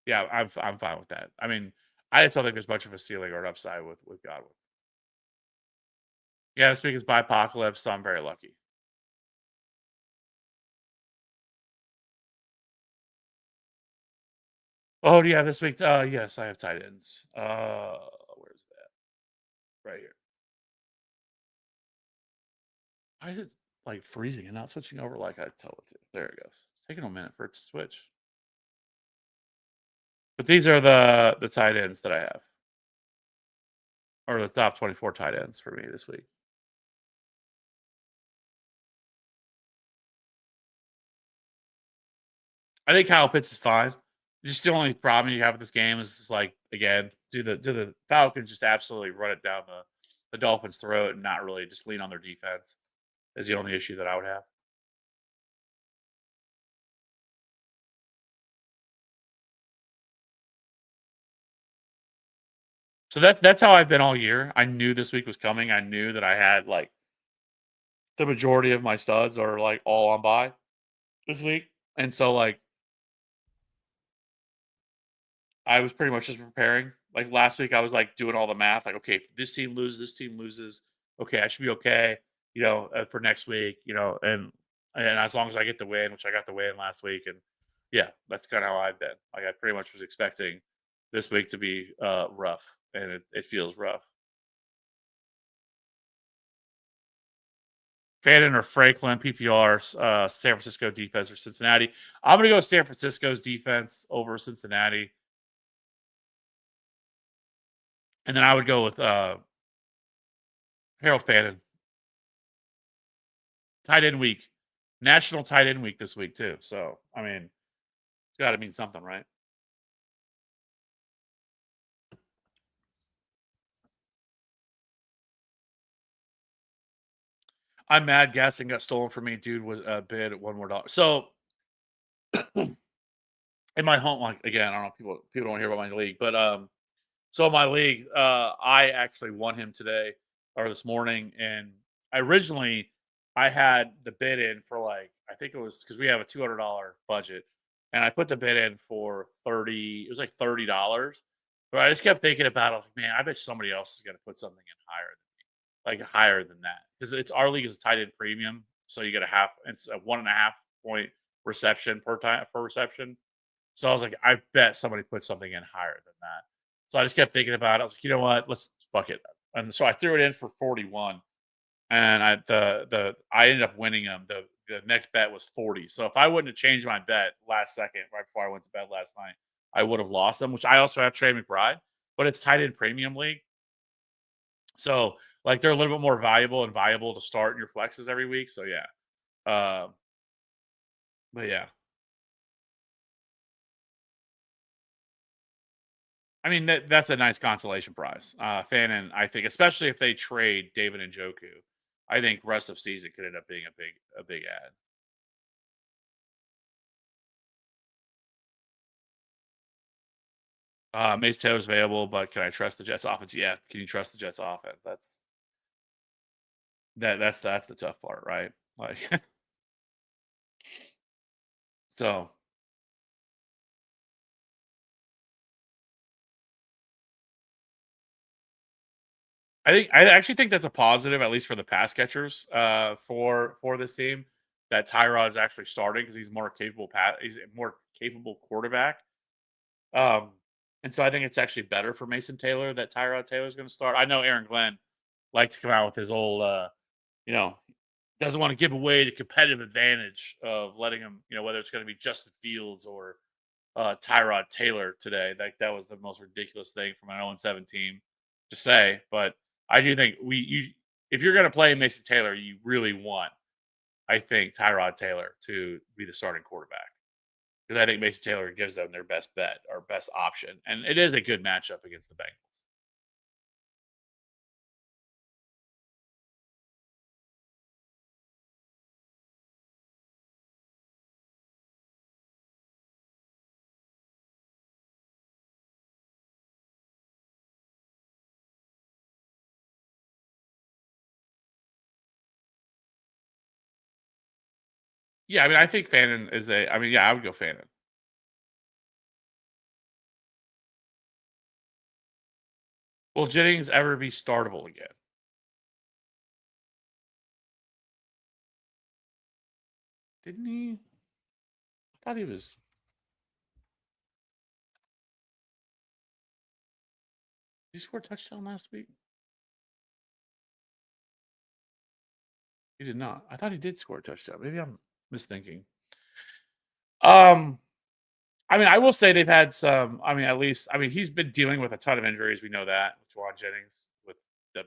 Yeah, I'm fine with that. I mean, I just don't think there's much of a ceiling or an upside with Godwin. Yeah, this week is Bipocalypse, so I'm very lucky. Oh, do you have this week? Yes, I have tight ends. Where's that? Right here. Why is it like freezing and not switching over like I tell it to? There it goes. Taking a minute for it to switch. But these are the tight ends that I have, or the top 24 tight ends for me this week. I think Kyle Pitts is fine. Just the only problem you have with this game is just like again, do the Falcons just absolutely run it down the Dolphins' throat and not really just lean on their defense is the only issue that I would have. So that's how I've been all year. I knew this week was coming. I knew that I had like the majority of my studs are like all on bye this week. And so like I was pretty much just preparing. Like last week, I was like doing all the math. Like, okay, if this team loses, this team loses. Okay, I should be okay. For next week. And as long as I get the win, which I got the win last week, and yeah, that's kind of how I've been. Like I pretty much was expecting this week to be rough, and it feels rough. Fannin or Franklin, PPR, San Francisco defense or Cincinnati. I'm gonna go San Francisco's defense over Cincinnati, and then I would go with Harold Fannin. Tight end week. National tight end week this week too. So, I mean, it's got to mean something, right? I'm mad Gasson got stolen from me. Dude was bid at $1 more. So, in my home, like again, I don't know, people don't hear about my league, but so my league, I actually won him today or this morning, and originally I had the bid in for like I think it was because we have a $200 budget, and I put the bid in for 30. It was like $30, but I just kept thinking about it. I was like, man, I bet somebody else is going to put something in higher than that because it's our league is a tight end premium, so you get a half. It's a 1.5 point reception per reception. So I was like, I bet somebody put something in higher than that. So I just kept thinking about it. I was like, you know what? Let's fuck it. And so I threw it in for 41, and I ended up winning them. The next bet was 40. So if I wouldn't have changed my bet last second, right before I went to bed last night, I would have lost them. Which I also have Trey McBride, but it's tight end premium league. So like they're a little bit more valuable and viable to start in your flexes every week. So yeah. But yeah. I mean, that's a nice consolation prize. Fannin, I think, especially if they trade David Njoku, I think rest of season could end up being a big ad. Mace Taylor's available, but can I trust the Jets offense? Yeah. Can you trust the Jets offense? That's the tough part, right? Like, so I actually think that's a positive, at least for the pass catchers, for this team, that Tyrod is actually starting because he's a more capable quarterback. Um, and so I think it's actually better for Mason Taylor that Tyrod Taylor is going to start. I know Aaron Glenn liked to come out with his old, you know, doesn't want to give away the competitive advantage of letting him, whether it's going to be Justin Fields or Tyrod Taylor today. That was the most ridiculous thing from an 0-7 team to say. But I do think if you're going to play Mason Taylor, you really want, I think, Tyrod Taylor to be the starting quarterback because I think Mason Taylor gives them their best bet or best option, and it is a good matchup against the Bengals. Yeah, I mean, I think Fannin is a. I mean, yeah, I would go Fannin. Will Jennings ever be startable again? Didn't he? I thought he was. Did he score a touchdown last week? He did not. I thought he did score a touchdown. Maybe I'm misthinking. Um, I mean, I will say they've had some. I mean, at least, I mean, he's been dealing with a ton of injuries. We know that with Juwan Jennings, with the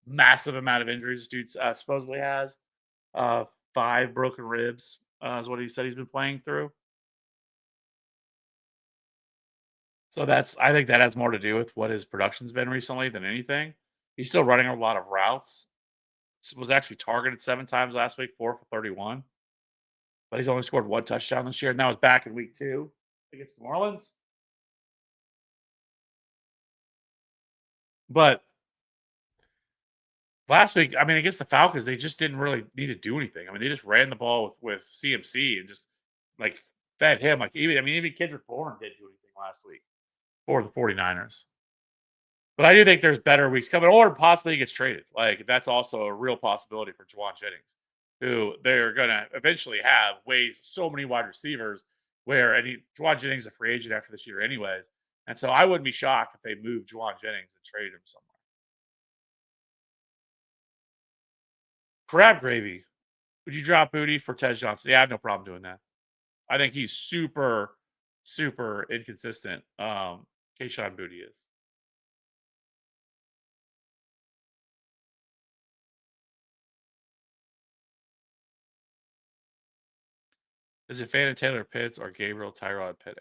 massive amount of injuries this dude supposedly has. Uh, 5 broken ribs is what he said he's been playing through. So that's, I think that has more to do with what his production's been recently than anything. He's still running a lot of routes. Was actually targeted 7 times last week, 4 for 31. But he's only scored 1 touchdown this year, and that was back in week 2 against New Orleans. But last week, I mean, against the Falcons, they just didn't really need to do anything. I mean, they just ran the ball with CMC and just like fed him. Like even Kendrick Bourne didn't do anything last week for the 49ers. But I do think there's better weeks coming, or possibly he gets traded. Like that's also a real possibility for Juwan Jennings, who they're gonna eventually have ways so many wide receivers where Juwan Jennings is a free agent after this year anyways. And so I wouldn't be shocked if they moved Juwan Jennings and traded him somewhere. Crab gravy. Would you drop Booty for Tej Johnson? Yeah, I have no problem doing that. I think he's super, super inconsistent. Kayshon Booty is. Is it Fannin Taylor Pitts or Gabriel Tyrod Penix?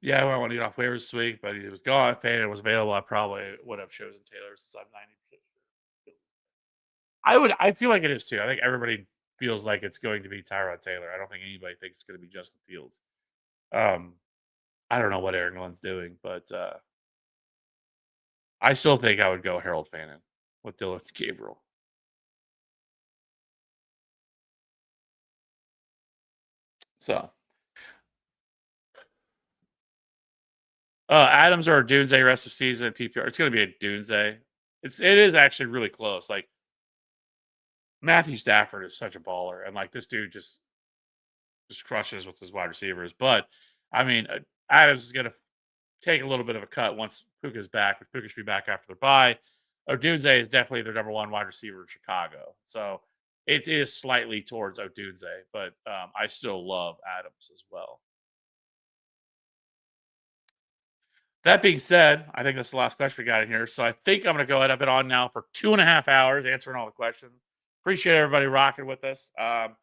Yeah, I want to get off waivers this week, but he was gone. Fannin was available. I probably would have chosen Taylor since I'm 90% sure. I feel like it is too. I think everybody feels like it's going to be Tyrod Taylor. I don't think anybody thinks it's going to be Justin Fields. Um, I don't know what Aaron Glenn's doing, but I still think I would go Harold Fannin with Dylan Gabriel. So Adams or Doomsday rest of season PPR. It's going to be a Doomsday. It is actually really close. Like Matthew Stafford is such a baller, and like this dude just crushes with his wide receivers. But I mean, Adams is going to take a little bit of a cut once Puka's back. But Puka should be back after their bye. Odunze is definitely their number 1 wide receiver in Chicago. So it is slightly towards Odunze, but I still love Adams as well. That being said, I think that's the last question we got in here. So I think I'm going to go ahead. I've been on now for 2.5 hours answering all the questions. Appreciate everybody rocking with us. I'll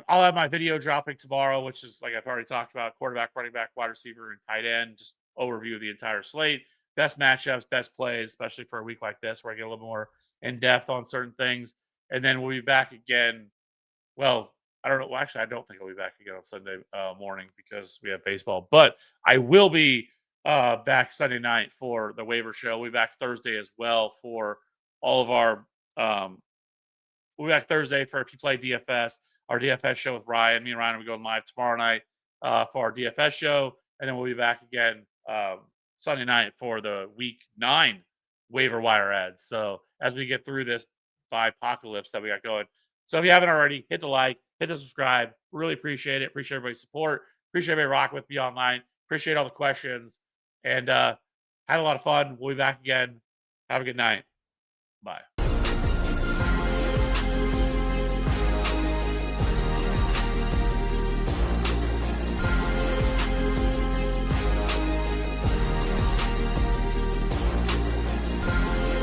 have my video dropping tomorrow, which is like I've already talked about: quarterback, running back, wide receiver, and tight end. Just overview of the entire slate, best matchups, best plays, especially for a week like this where I get a little more in depth on certain things. And then we'll be back again. Well, I don't know. Well, actually, I don't think I'll be back again on Sunday morning because we have baseball. But I will be back Sunday night for the waiver show. We'll be back Thursday as well for all of our. We'll be back Thursday for if you play DFS, our DFS show with Ryan. Me and Ryan will be going live tomorrow night for our DFS show, and then we'll be back again Sunday night for the week 9 waiver wire ads. So as we get through this apocalypse that we got going. So if you haven't already, hit the like, hit the subscribe. Really appreciate it. Appreciate everybody's support. Appreciate everybody rocking with me online. Appreciate all the questions. And had a lot of fun. We'll be back again. Have a good night. Bye.